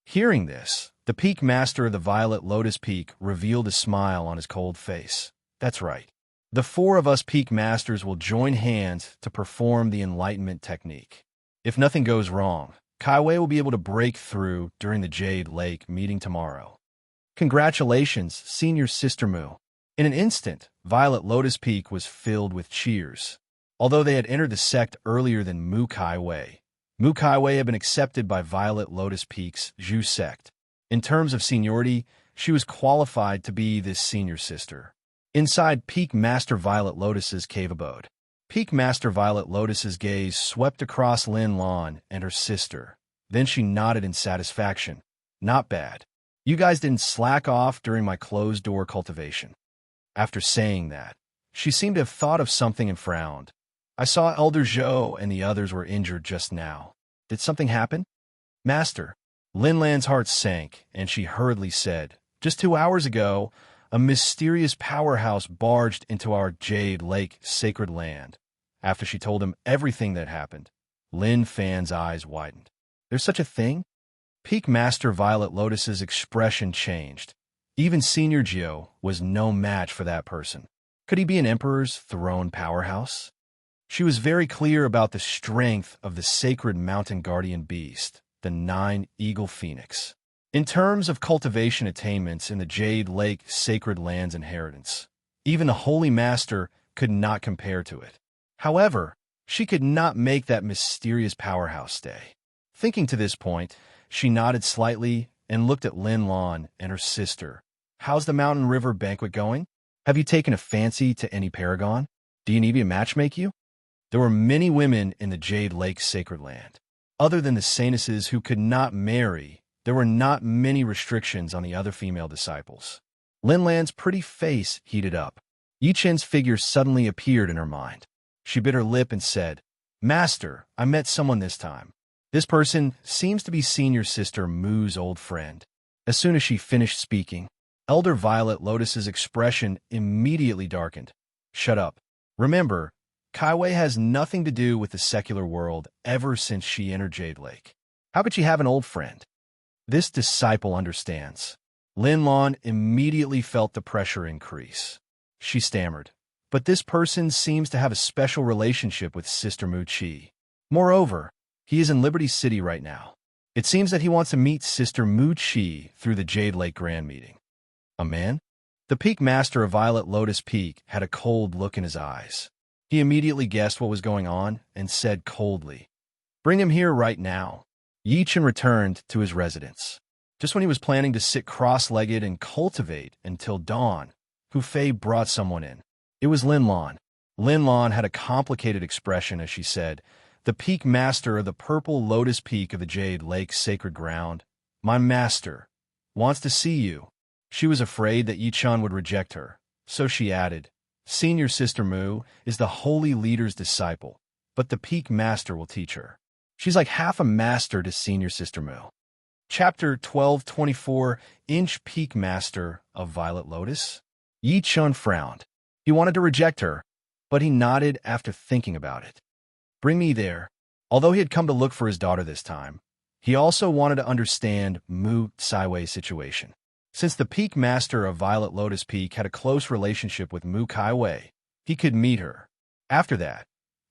Hearing this, the Peak Master of the Violet Lotus Peak revealed a smile on his cold face. "That's right. The four of us Peak Masters will join hands to perform the Enlightenment Technique. If nothing goes wrong, Kaiwei will be able to break through during the Jade Lake meeting tomorrow. Congratulations, Senior Sister Mu." In an instant, Violet Lotus Peak was filled with cheers. Although they had entered the sect earlier than Mu Kaiwei had been accepted by Violet Lotus Peak's Zhu sect. In terms of seniority, she was qualified to be this senior sister. Inside Peak Master Violet Lotus's cave abode, Peak Master Violet Lotus's gaze swept across Lin Lon and her sister. Then she nodded in satisfaction. "Not bad. You guys didn't slack off during my closed-door cultivation." After saying that, she seemed to have thought of something and frowned. "I saw Elder Zhou and the others were injured just now. Did something happen?" "Master." Lin Lan's heart sank, and she hurriedly said, "Just 2 hours ago, a mysterious powerhouse barged into our Jade Lake sacred land." After she told him everything that happened, Lin Fan's eyes widened. "There's such a thing?" Peak Master Violet Lotus's expression changed. Even Senior Geo was no match for that person. Could he be an Emperor's throne powerhouse? She was very clear about the strength of the sacred mountain guardian beast, the 9-Eagle Phoenix. In terms of cultivation attainments in the Jade Lake Sacred Lands inheritance, even the Holy Master could not compare to it. However, she could not make that mysterious powerhouse stay. Thinking to this point, she nodded slightly and looked at Lin Lon and her sister. "How's the Mountain River Banquet going? Have you taken a fancy to any paragon? Do you need me to matchmake you?" There were many women in the Jade Lake Sacred Land. Other than the Sanuses who could not marry, there were not many restrictions on the other female disciples. Lin Lan's pretty face heated up. Yi Chen's figure suddenly appeared in her mind. She bit her lip and said, "Master, I met someone this time. This person seems to be Senior Sister Mu's old friend." As soon as she finished speaking, Elder Violet Lotus's expression immediately darkened. "Shut up. Remember, Kaiwei has nothing to do with the secular world ever since she entered Jade Lake. How could she have an old friend?" This disciple understands. Lin Lon immediately felt the pressure increase. She stammered, "But this person seems to have a special relationship with Sister Mu Chi. Moreover, he is in Liberty City right now. It seems that he wants to meet Sister Mu Chi through the Jade Lake Grand Meeting." "A man?" The Peak Master of Violet Lotus Peak had a cold look in his eyes. He immediately guessed what was going on and said coldly, "Bring him here right now." Yi Chen returned to his residence. Just when he was planning to sit cross-legged and cultivate until dawn, Hu Fei brought someone in. It was Lin Lon. Lin Lon had a complicated expression as she said, "The Peak Master of the Purple Lotus Peak of the Jade Lake Sacred Ground, my master, wants to see you." She was afraid that Yi Chen would reject her, so she added, "Senior Sister Mu is the Holy Leader's disciple, but the Peak Master will teach her. She's like half a master to Senior Sister Mu." Chapter 12:24. Inch Peak Master of Violet Lotus? Yi Chen frowned. He wanted to reject her, but he nodded after thinking about it. "Bring me there." Although he had come to look for his daughter this time, he also wanted to understand Mu Saiwei's situation. Since the Peak Master of Violet Lotus Peak had a close relationship with Mu Kaiwei, he could meet her. After that,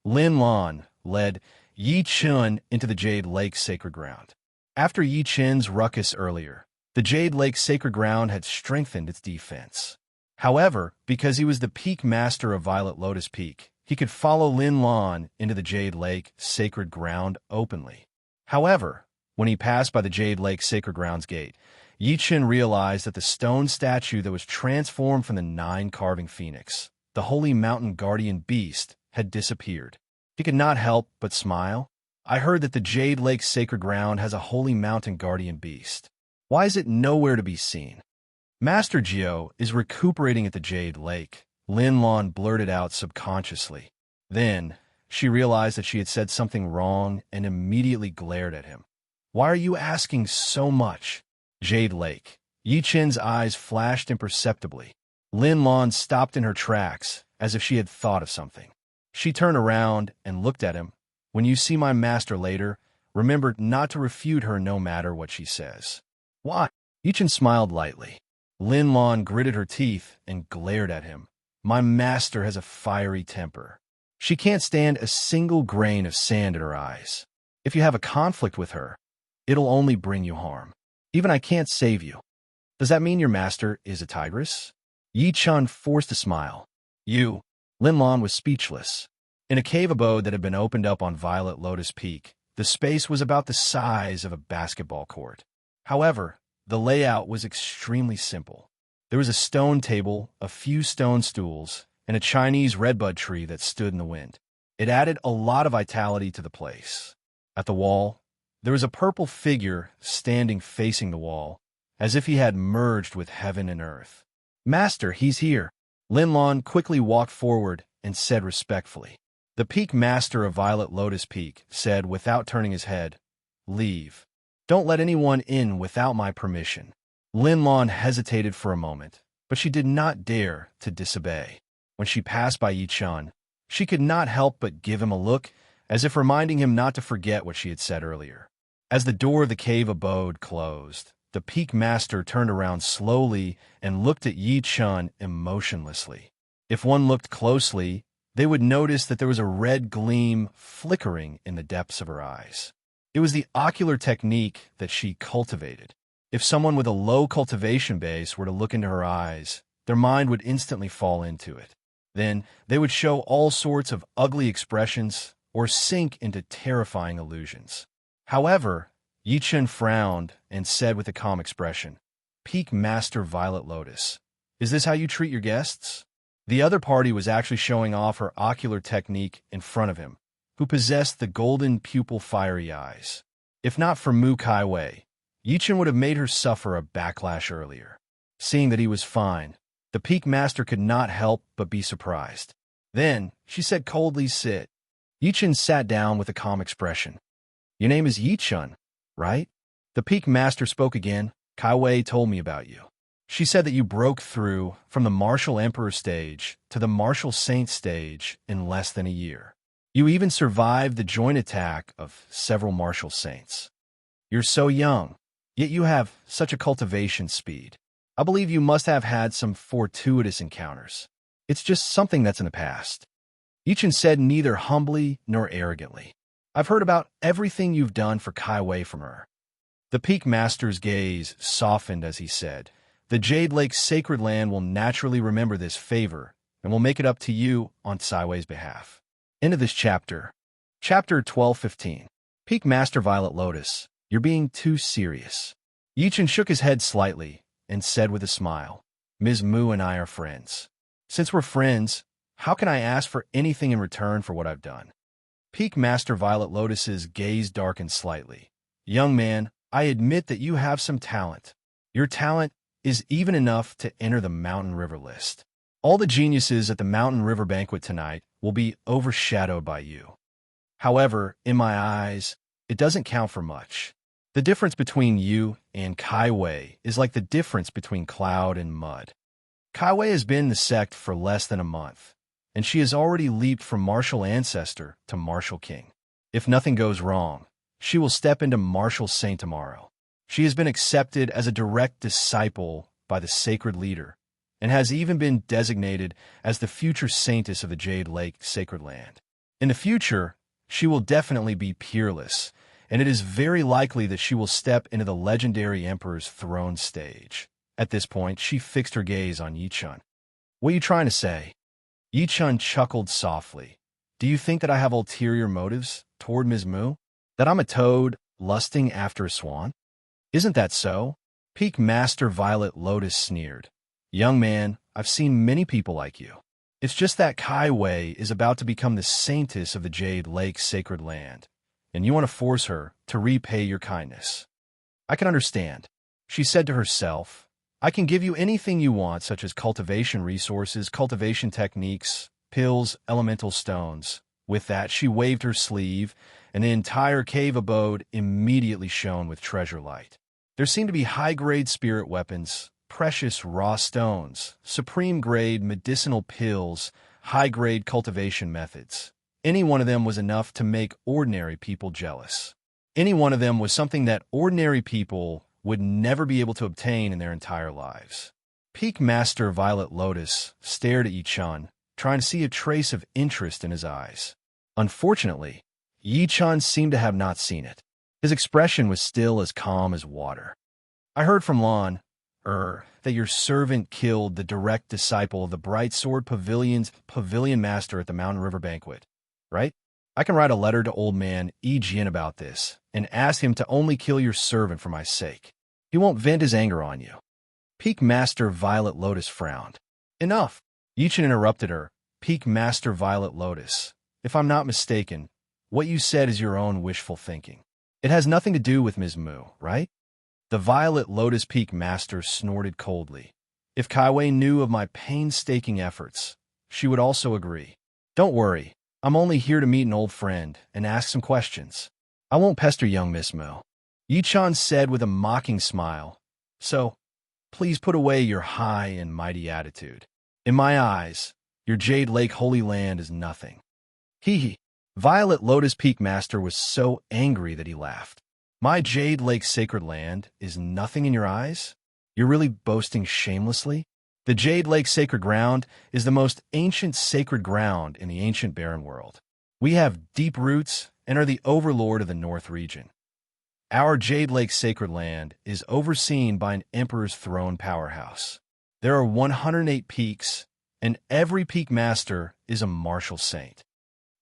Lin Lon led Yi Chen into the Jade Lake Sacred Ground. After Yi Chen's ruckus earlier, the Jade Lake Sacred Ground had strengthened its defense. However, because he was the Peak Master of Violet Lotus Peak, he could follow Lin Lan into the Jade Lake sacred ground openly. However, when he passed by the Jade Lake sacred grounds gate, Yi Chen realized that the stone statue that was transformed from the 9-carving phoenix, the holy mountain guardian beast, had disappeared. He could not help but smile. I heard that the Jade Lake sacred ground has a holy mountain guardian beast. Why is it nowhere to be seen? Master Jiao is recuperating at the Jade Lake, Lin Lan blurted out subconsciously. Then, she realized that she had said something wrong and immediately glared at him. Why are you asking so much? Jade Lake. Yi Chen's eyes flashed imperceptibly. Lin Lan stopped in her tracks, as if she had thought of something. She turned around and looked at him. When you see my master later, remember not to refute her no matter what she says. Why? Yi Chen smiled lightly. Lin Lan gritted her teeth and glared at him. My master has a fiery temper. She can't stand a single grain of sand in her eyes. If you have a conflict with her, it'll only bring you harm. Even I can't save you. Does that mean your master is a tigress? Yi Chen forced a smile. You. Lin Lan was speechless. In a cave abode that had been opened up on Violet Lotus Peak, the space was about the size of a basketball court. However, the layout was extremely simple. There was a stone table, a few stone stools, and a Chinese redbud tree that stood in the wind. It added a lot of vitality to the place. At the wall, there was a purple figure standing facing the wall, as if he had merged with heaven and earth. Master, he's here. Lin Lan quickly walked forward and said respectfully. The Peak Master of Violet Lotus Peak said without turning his head, Leave. Don't let anyone in without my permission. Lin Lan hesitated for a moment, but she did not dare to disobey. When she passed by Yi Chen, she could not help but give him a look, as if reminding him not to forget what she had said earlier. As the door of the cave abode closed, the Peak Master turned around slowly and looked at Yi Chen emotionlessly. If one looked closely, they would notice that there was a red gleam flickering in the depths of her eyes. It was the ocular technique that she cultivated. If someone with a low cultivation base were to look into her eyes, their mind would instantly fall into it. Then they would show all sorts of ugly expressions or sink into terrifying illusions. However, Yi Chen frowned and said with a calm expression, Peak Master Violet Lotus, is this how you treat your guests? The other party was actually showing off her ocular technique in front of him, who possessed the golden pupil fiery eyes. If not for Mu Kai Wei, Yi Chen would have made her suffer a backlash earlier. Seeing that he was fine, the Peak Master could not help but be surprised. Then, she said coldly, Sit. Yi Chen sat down with a calm expression. Your name is Yi Chen, right? The Peak Master spoke again. Kai Wei told me about you. She said that you broke through from the Martial Emperor stage to the Martial Saint stage in less than a year. You even survived the joint attack of several Martial Saints. You're so young, yet you have such a cultivation speed. I believe you must have had some fortuitous encounters. It's just something that's in the past. Yi Chen said neither humbly nor arrogantly. I've heard about everything you've done for Kai Wei from her. The Peak Master's gaze softened as he said, The Jade Lake Sacred Land will naturally remember this favor and will make it up to you on Kai Wei's behalf. End of this chapter. Chapter 1215. Peak Master Violet Lotus, you're being too serious. Yi Chen shook his head slightly and said with a smile, Ms. Mu and I are friends. Since we're friends, how can I ask for anything in return for what I've done? Peak Master Violet Lotus's gaze darkened slightly. Young man, I admit that you have some talent. Your talent is even enough to enter the Mountain River list. All the geniuses at the Mountain River banquet tonight will be overshadowed by you. However, in my eyes, it doesn't count for much. The difference between you and Kai Wei is like the difference between cloud and mud. Kai Wei has been in the sect for less than a month, and she has already leaped from martial ancestor to martial king. If nothing goes wrong, she will step into martial saint tomorrow. She has been accepted as a direct disciple by the sacred leader, and has even been designated as the future saintess of the Jade Lake Sacred Land. In the future, she will definitely be peerless, and it is very likely that she will step into the legendary Emperor's throne stage. At this point, she fixed her gaze on Yi Chen. What are you trying to say? Yi-chun chuckled softly. Do you think that I have ulterior motives toward Ms. Mu? That I'm a toad lusting after a swan? Isn't that so? Peak Master Violet Lotus sneered. Young man, I've seen many people like you. It's just that Kai Wei is about to become the saintess of the Jade Lake sacred land, and you want to force her to repay your kindness. I can understand, she said to herself. I can give you anything you want, such as cultivation resources, cultivation techniques, pills, elemental stones. With that, she waved her sleeve, and the entire cave abode immediately shone with treasure light. There seemed to be high-grade spirit weapons, precious raw stones, supreme-grade medicinal pills, high-grade cultivation methods. Any one of them was enough to make ordinary people jealous. Any one of them was something that ordinary people would never be able to obtain in their entire lives. Peak Master Violet Lotus stared at Yi-chun, trying to see a trace of interest in his eyes. Unfortunately, Yi-chun seemed to have not seen it. His expression was still as calm as water. I heard from Lon, that your servant killed the direct disciple of the Bright Sword Pavilion's pavilion master at the Mountain River Banquet, right? I can write a letter to old man Yi Jian about this and ask him to only kill your servant for my sake. He won't vent his anger on you. Peak Master Violet Lotus frowned. Enough. Yi-chun interrupted her. Peak Master Violet Lotus, if I'm not mistaken, what you said is your own wishful thinking. It has nothing to do with Ms. Mu, right? The Violet Lotus Peak Master snorted coldly. If Kai Wei knew of my painstaking efforts, she would also agree. Don't worry, I'm only here to meet an old friend and ask some questions. I won't pester young Miss Mu. Yi-chun said with a mocking smile. So, please put away your high and mighty attitude. In my eyes, your Jade Lake Holy Land is nothing. Hee hee. Violet Lotus Peak Master was so angry that he laughed. My Jade Lake Sacred Land is nothing in your eyes? You're really boasting shamelessly? The Jade Lake Sacred Ground is the most ancient sacred ground in the ancient barren world. We have deep roots and are the overlord of the North region. Our Jade Lake Sacred Land is overseen by an Emperor's Throne powerhouse. There are 108 peaks, and every peak master is a martial saint.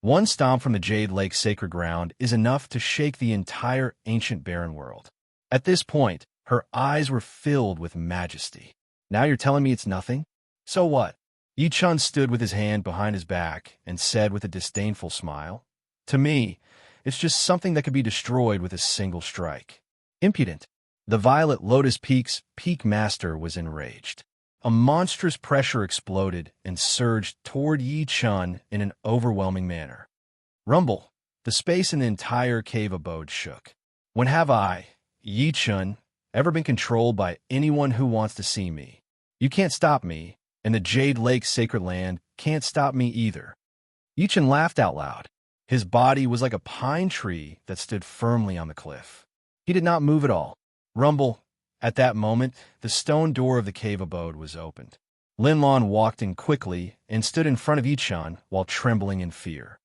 One stomp from the Jade Lake Sacred Ground is enough to shake the entire ancient barren world. At this point, her eyes were filled with majesty. Now you're telling me it's nothing? So what? Yi-chun stood with his hand behind his back and said with a disdainful smile, To me, it's just something that could be destroyed with a single strike. Impudent. The Violet Lotus Peak's Peak Master was enraged. A monstrous pressure exploded and surged toward Yi-chun in an overwhelming manner. Rumble. The space in the entire cave abode shook. When have I, Yi-chun, ever been controlled by anyone who wants to see me? You can't stop me, and the Jade Lake Sacred Land can't stop me either. Yi-chun laughed out loud. His body was like a pine tree that stood firmly on the cliff. He did not move at all. Rumble. At that moment, the stone door of the cave abode was opened. Linlon walked in quickly and stood in front of Yi-chun while trembling in fear.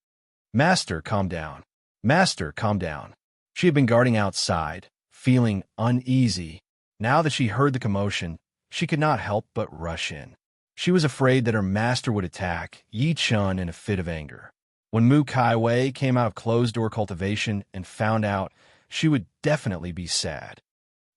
Master, calm down. Master, calm down. She had been guarding outside, feeling uneasy. Now that she heard the commotion, she could not help but rush in. She was afraid that her master would attack Yi-chun in a fit of anger. When Mu Kai Wei came out of closed-door cultivation and found out, she would definitely be sad.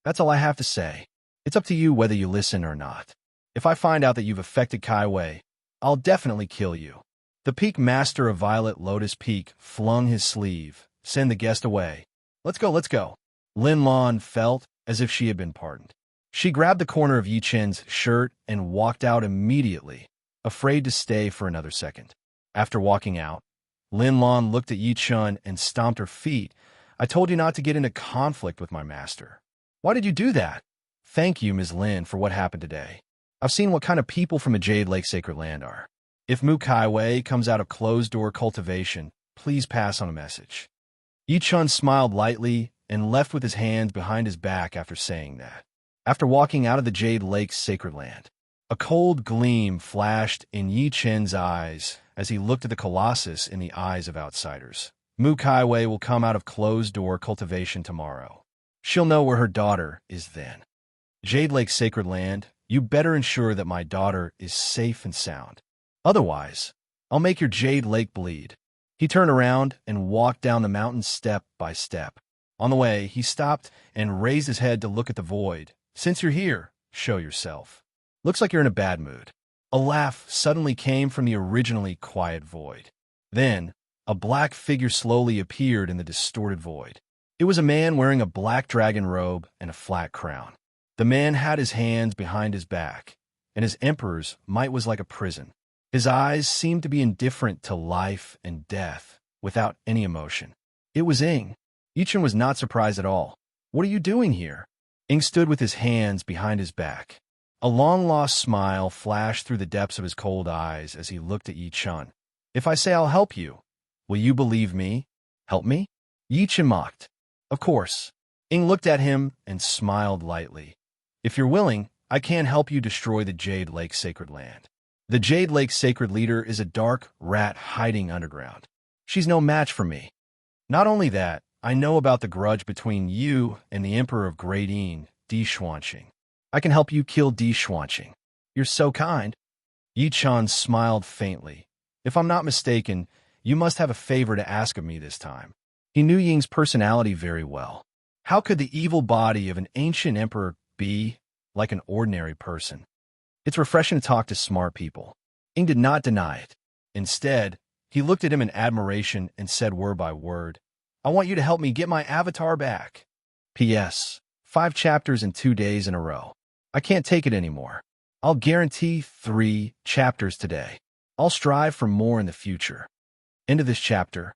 That's all I have to say. It's up to you whether you listen or not. If I find out that you've affected Kai Wei, I'll definitely kill you. The Peak Master of Violet Lotus Peak flung his sleeve. Send the guest away. Let's go, let's go. Linlon felt as if she had been pardoned. She grabbed the corner of Yi-chun's shirt and walked out immediately, afraid to stay for another second. After walking out, Linlon looked at Yi-chun and stomped her feet. I told you not to get into conflict with my master. Why did you do that? Thank you, Ms. Lin, for what happened today. I've seen what kind of people from a Jade Lake Sacred Land are. If Mu Kai Wei comes out of closed-door cultivation, please pass on a message. Yi-chun smiled lightly and left with his hands behind his back after saying that. After walking out of the Jade Lake Sacred Land, a cold gleam flashed in Yi-chun's eyes as he looked at the Colossus in the eyes of outsiders. Mu Kai Wei will come out of closed-door cultivation tomorrow. She'll know where her daughter is then. Jade Lake Sacred Land, you better ensure that my daughter is safe and sound. Otherwise, I'll make your Jade Lake bleed. He turned around and walked down the mountain step by step. On the way, he stopped and raised his head to look at the void. Since you're here, show yourself. Looks like you're in a bad mood. A laugh suddenly came from the originally quiet void. Then, a black figure slowly appeared in the distorted void. It was a man wearing a black dragon robe and a flat crown. The man had his hands behind his back, and his emperor's might was like a prison. His eyes seemed to be indifferent to life and death, without any emotion. It was Ing. Yichen was not surprised at all. What are you doing here? Ing stood with his hands behind his back. A long-lost smile flashed through the depths of his cold eyes as he looked at Yichen. If I say I'll help you, will you believe me? Help me? Yichen mocked. Of course. Ing looked at him and smiled lightly. If you're willing, I can help you destroy the Jade Lake Sacred Land. The Jade Lake Sacred Leader is a dark rat hiding underground. She's no match for me. Not only that, I know about the grudge between you and the Emperor of Great Een, Di Xuanqing. I can help you kill Di Xuanqing. You're so kind. Yichen smiled faintly. If I'm not mistaken, you must have a favor to ask of me this time. He knew Ying's personality very well. How could the evil body of an ancient emperor be like an ordinary person? It's refreshing to talk to smart people. Ying did not deny it. Instead, he looked at him in admiration and said word by word, I want you to help me get my avatar back. P.S. 5 chapters in 2 days in a row. I can't take it anymore. I'll guarantee 3 chapters today. I'll strive for more in the future. End of this chapter.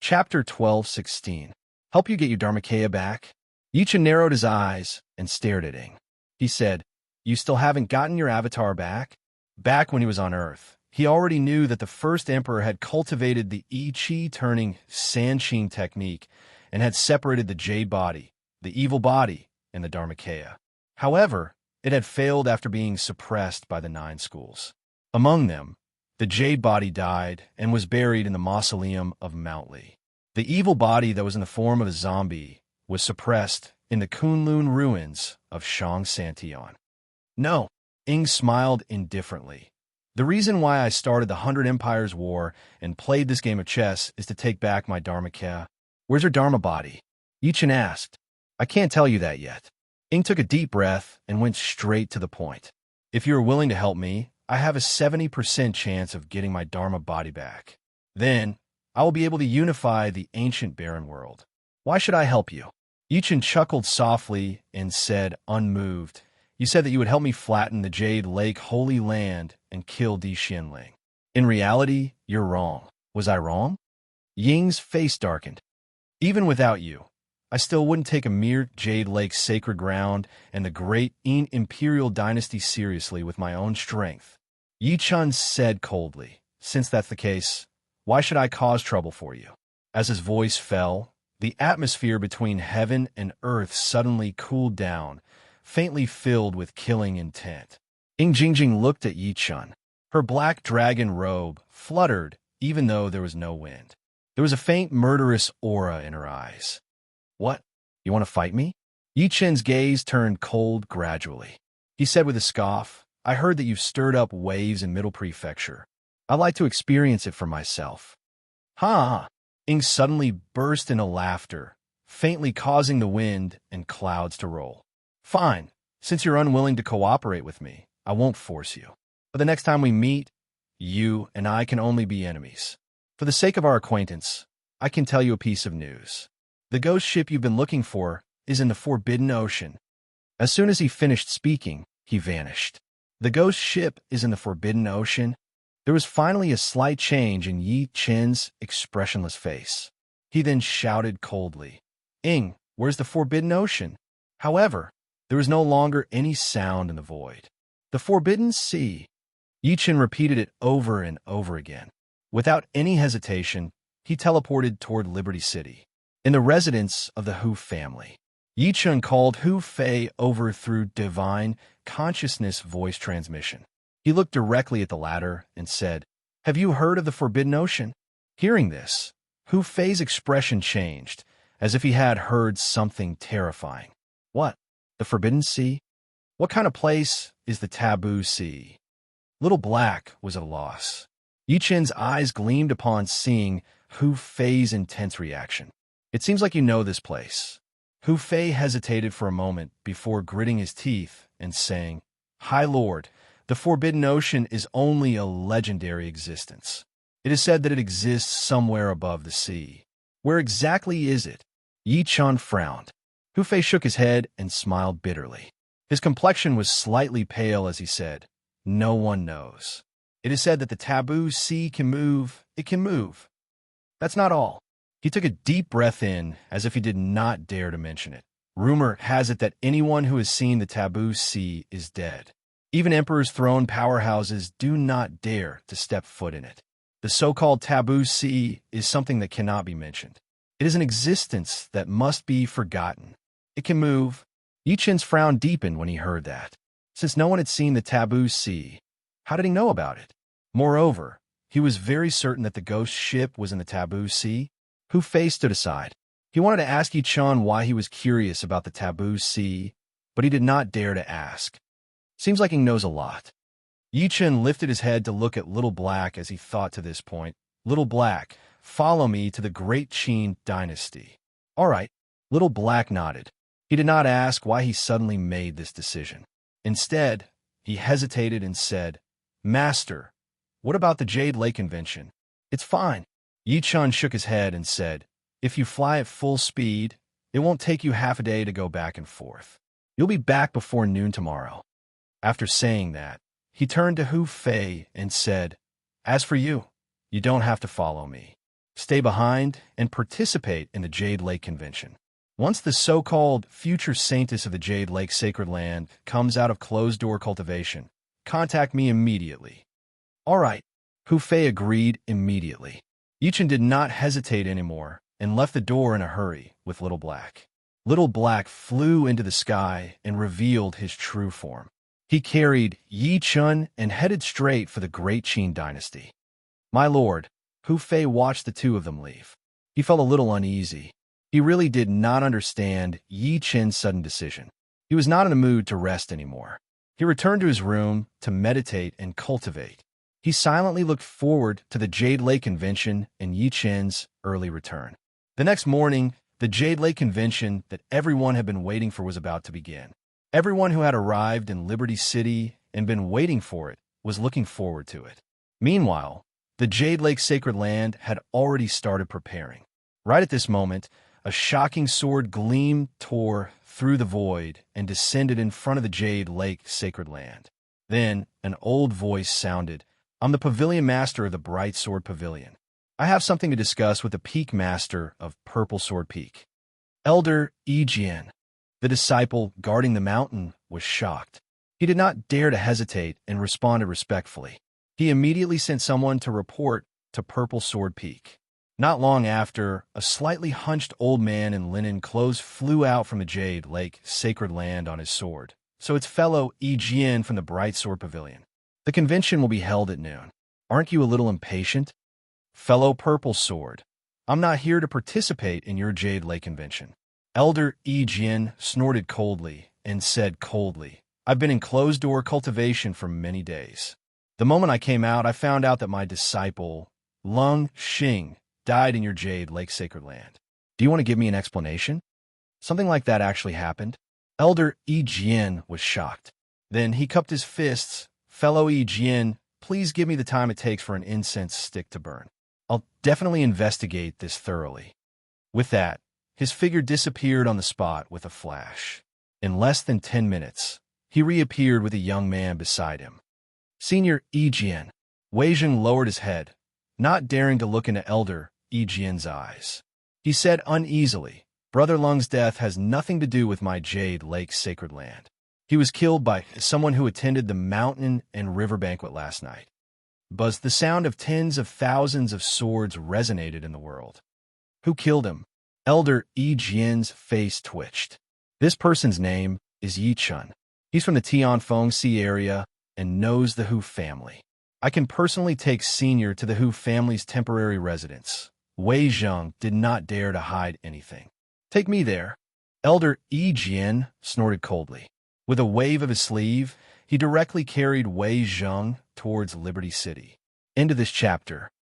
Chapter 12:16. Help you get your Dharmakaya back? Yichen narrowed his eyes and stared at Ing. He said, You still haven't gotten your avatar back? Back when he was on Earth, he already knew that the first emperor had cultivated the I-Chi turning Sanqing technique and had separated the Jade body, the evil body, and the Dharmakaya. However, it had failed after being suppressed by the 9 schools. Among them, the Jade body died and was buried in the mausoleum of Mount Li. The evil body that was in the form of a zombie was suppressed in the Kunlun ruins of Shang Santian. No, Ing smiled indifferently. The reason why I started the 100 Empires War and played this game of chess is to take back my Dharmakaya. Where's your Dharma body? Yichen asked. I can't tell you that yet. Ing took a deep breath and went straight to the point. If you are willing to help me, I have a 70% chance of getting my Dharma body back. Then, I will be able to unify the ancient barren world. Why should I help you? Yichen chuckled softly and said, unmoved, You said that you would help me flatten the Jade Lake Holy Land and kill Di Xianling. In reality, you're wrong. Was I wrong? Ying's face darkened. Even without you, I still wouldn't take a mere Jade Lake sacred ground and the great Een Imperial dynasty seriously with my own strength. Yichen said coldly, Since that's the case, why should I cause trouble for you? As his voice fell, the atmosphere between heaven and earth suddenly cooled down, faintly filled with killing intent. Ing Jingjing looked at Yichen. Her black dragon robe fluttered even though there was no wind. There was a faint murderous aura in her eyes. What? You want to fight me? Yichen's gaze turned cold gradually. He said with a scoff, I heard that you've stirred up waves in Middle Prefecture. I'd like to experience it for myself. Ha! Ing suddenly burst into laughter, faintly causing the wind and clouds to roll. Fine. Since you're unwilling to cooperate with me, I won't force you. But the next time we meet, you and I can only be enemies. For the sake of our acquaintance, I can tell you a piece of news. The ghost ship you've been looking for is in the Forbidden Ocean. As soon as he finished speaking, he vanished. The ghost ship is in the Forbidden Ocean? There was finally a slight change in Yi Chen's expressionless face. He then shouted coldly, Ing, where's the Forbidden Ocean? However, there was no longer any sound in the void. The Forbidden Sea. Yichen repeated it over and over again. Without any hesitation, he teleported toward Liberty City. In the residence of the Hu family, Yichen called Hu Fei over through divine consciousness voice transmission. He looked directly at the latter and said, Have you heard of the Forbidden Ocean? Hearing this, Hu Fei's expression changed, as if he had heard something terrifying. What? The Forbidden Sea? What kind of place is the Taboo Sea? Little Black was at a loss. Yi Chen's eyes gleamed upon seeing Hu Fei's intense reaction. It seems like you know this place. Hu Fei hesitated for a moment before gritting his teeth and saying, High Lord, the Forbidden Ocean is only a legendary existence. It is said that it exists somewhere above the sea. Where exactly is it? Yi Chen frowned. Hu Fei shook his head and smiled bitterly. His complexion was slightly pale as he said, No one knows. It is said that the taboo sea can move. It can move. That's not all. He took a deep breath in, as if he did not dare to mention it. Rumor has it that anyone who has seen the taboo sea is dead. Even Emperor's throne powerhouses do not dare to step foot in it. The so-called taboo sea is something that cannot be mentioned. It is an existence that must be forgotten. It can move. Yi Chen's frown deepened when he heard that. Since no one had seen the taboo sea, how did he know about it? Moreover, he was very certain that the ghost ship was in the taboo sea. Hu Fei stood aside. He wanted to ask Yi Chen why he was curious about the taboo sea, but he did not dare to ask. Seems like he knows a lot. Yi Chen lifted his head to look at Little Black as he thought to this point. Little Black, follow me to the Great Qin dynasty. All right. Little Black nodded. He did not ask why he suddenly made this decision. Instead, he hesitated and said, Master, what about the Jade Lake Convention? It's fine. Yi Chen shook his head and said, If you fly at full speed, it won't take you half a day to go back and forth. You'll be back before noon tomorrow. After saying that, he turned to Hu Fei and said, As for you, you don't have to follow me. Stay behind and participate in the Jade Lake Convention. Once the so-called future saintess of the Jade Lake Sacred Land comes out of closed-door cultivation, contact me immediately. All right. Hu Fei agreed immediately. Yi Chen did not hesitate anymore and left the door in a hurry with Little Black. Little Black flew into the sky and revealed his true form. He carried Yi Chen and headed straight for the Great Qin dynasty. My lord, Hu Fei watched the two of them leave. He felt a little uneasy. He really did not understand Yi Chen's sudden decision. He was not in a mood to rest anymore. He returned to his room to meditate and cultivate. He silently looked forward to the Jade Lake Convention and Yi Chen's early return. The next morning, the Jade Lake Convention that everyone had been waiting for was about to begin. Everyone who had arrived in Liberty City and been waiting for it was looking forward to it. Meanwhile, the Jade Lake Sacred Land had already started preparing. Right at this moment, a shocking sword gleam tore through the void and descended in front of the Jade Lake Sacred Land. Then, an old voice sounded, I'm the Pavilion Master of the Bright Sword Pavilion. I have something to discuss with the Peak Master of Purple Sword Peak. Elder Yi Jian, the disciple guarding the mountain, was shocked. He did not dare to hesitate and responded respectfully. He immediately sent someone to report to Purple Sword Peak. Not long after, a slightly hunched old man in linen clothes flew out from the Jade Lake Sacred Land on his sword. So it's fellow Yi Jian from the Bright Sword Pavilion. The convention will be held at noon. Aren't you a little impatient? Fellow Purple Sword, I'm not here to participate in your Jade Lake Convention. Elder Yi Jian snorted coldly and said coldly, I've been in closed-door cultivation for many days. The moment I came out, I found out that my disciple, Lung Xing, died in your Jade Lake Sacred Land. Do you want to give me an explanation? Something like that actually happened? Elder Yi Jian was shocked. Then he cupped his fists. Fellow Yi Jian, please give me the time it takes for an incense stick to burn. I'll definitely investigate this thoroughly. With that, his figure disappeared on the spot with a flash. In less than 10 minutes, he reappeared with a young man beside him. Senior Yi Jian. Wei Zheng lowered his head, not daring to look into Elder Yi Jian's eyes. He said uneasily, Brother Lung's death has nothing to do with my Jade Lake Sacred Land. He was killed by someone who attended the mountain and river banquet last night. Buzz, the sound of tens of thousands of swords resonated in the world. Who killed him? Elder Yi Jian's face twitched. This person's name is Yi Chen. He's from the Tianfeng Sea area and knows the Hu family. I can personally take Senior to the Hu family's temporary residence. Wei Zheng did not dare to hide anything. Take me there. Elder Yi Jian snorted coldly. With a wave of his sleeve, he directly carried Wei Zheng towards Liberty City. End of this chapter.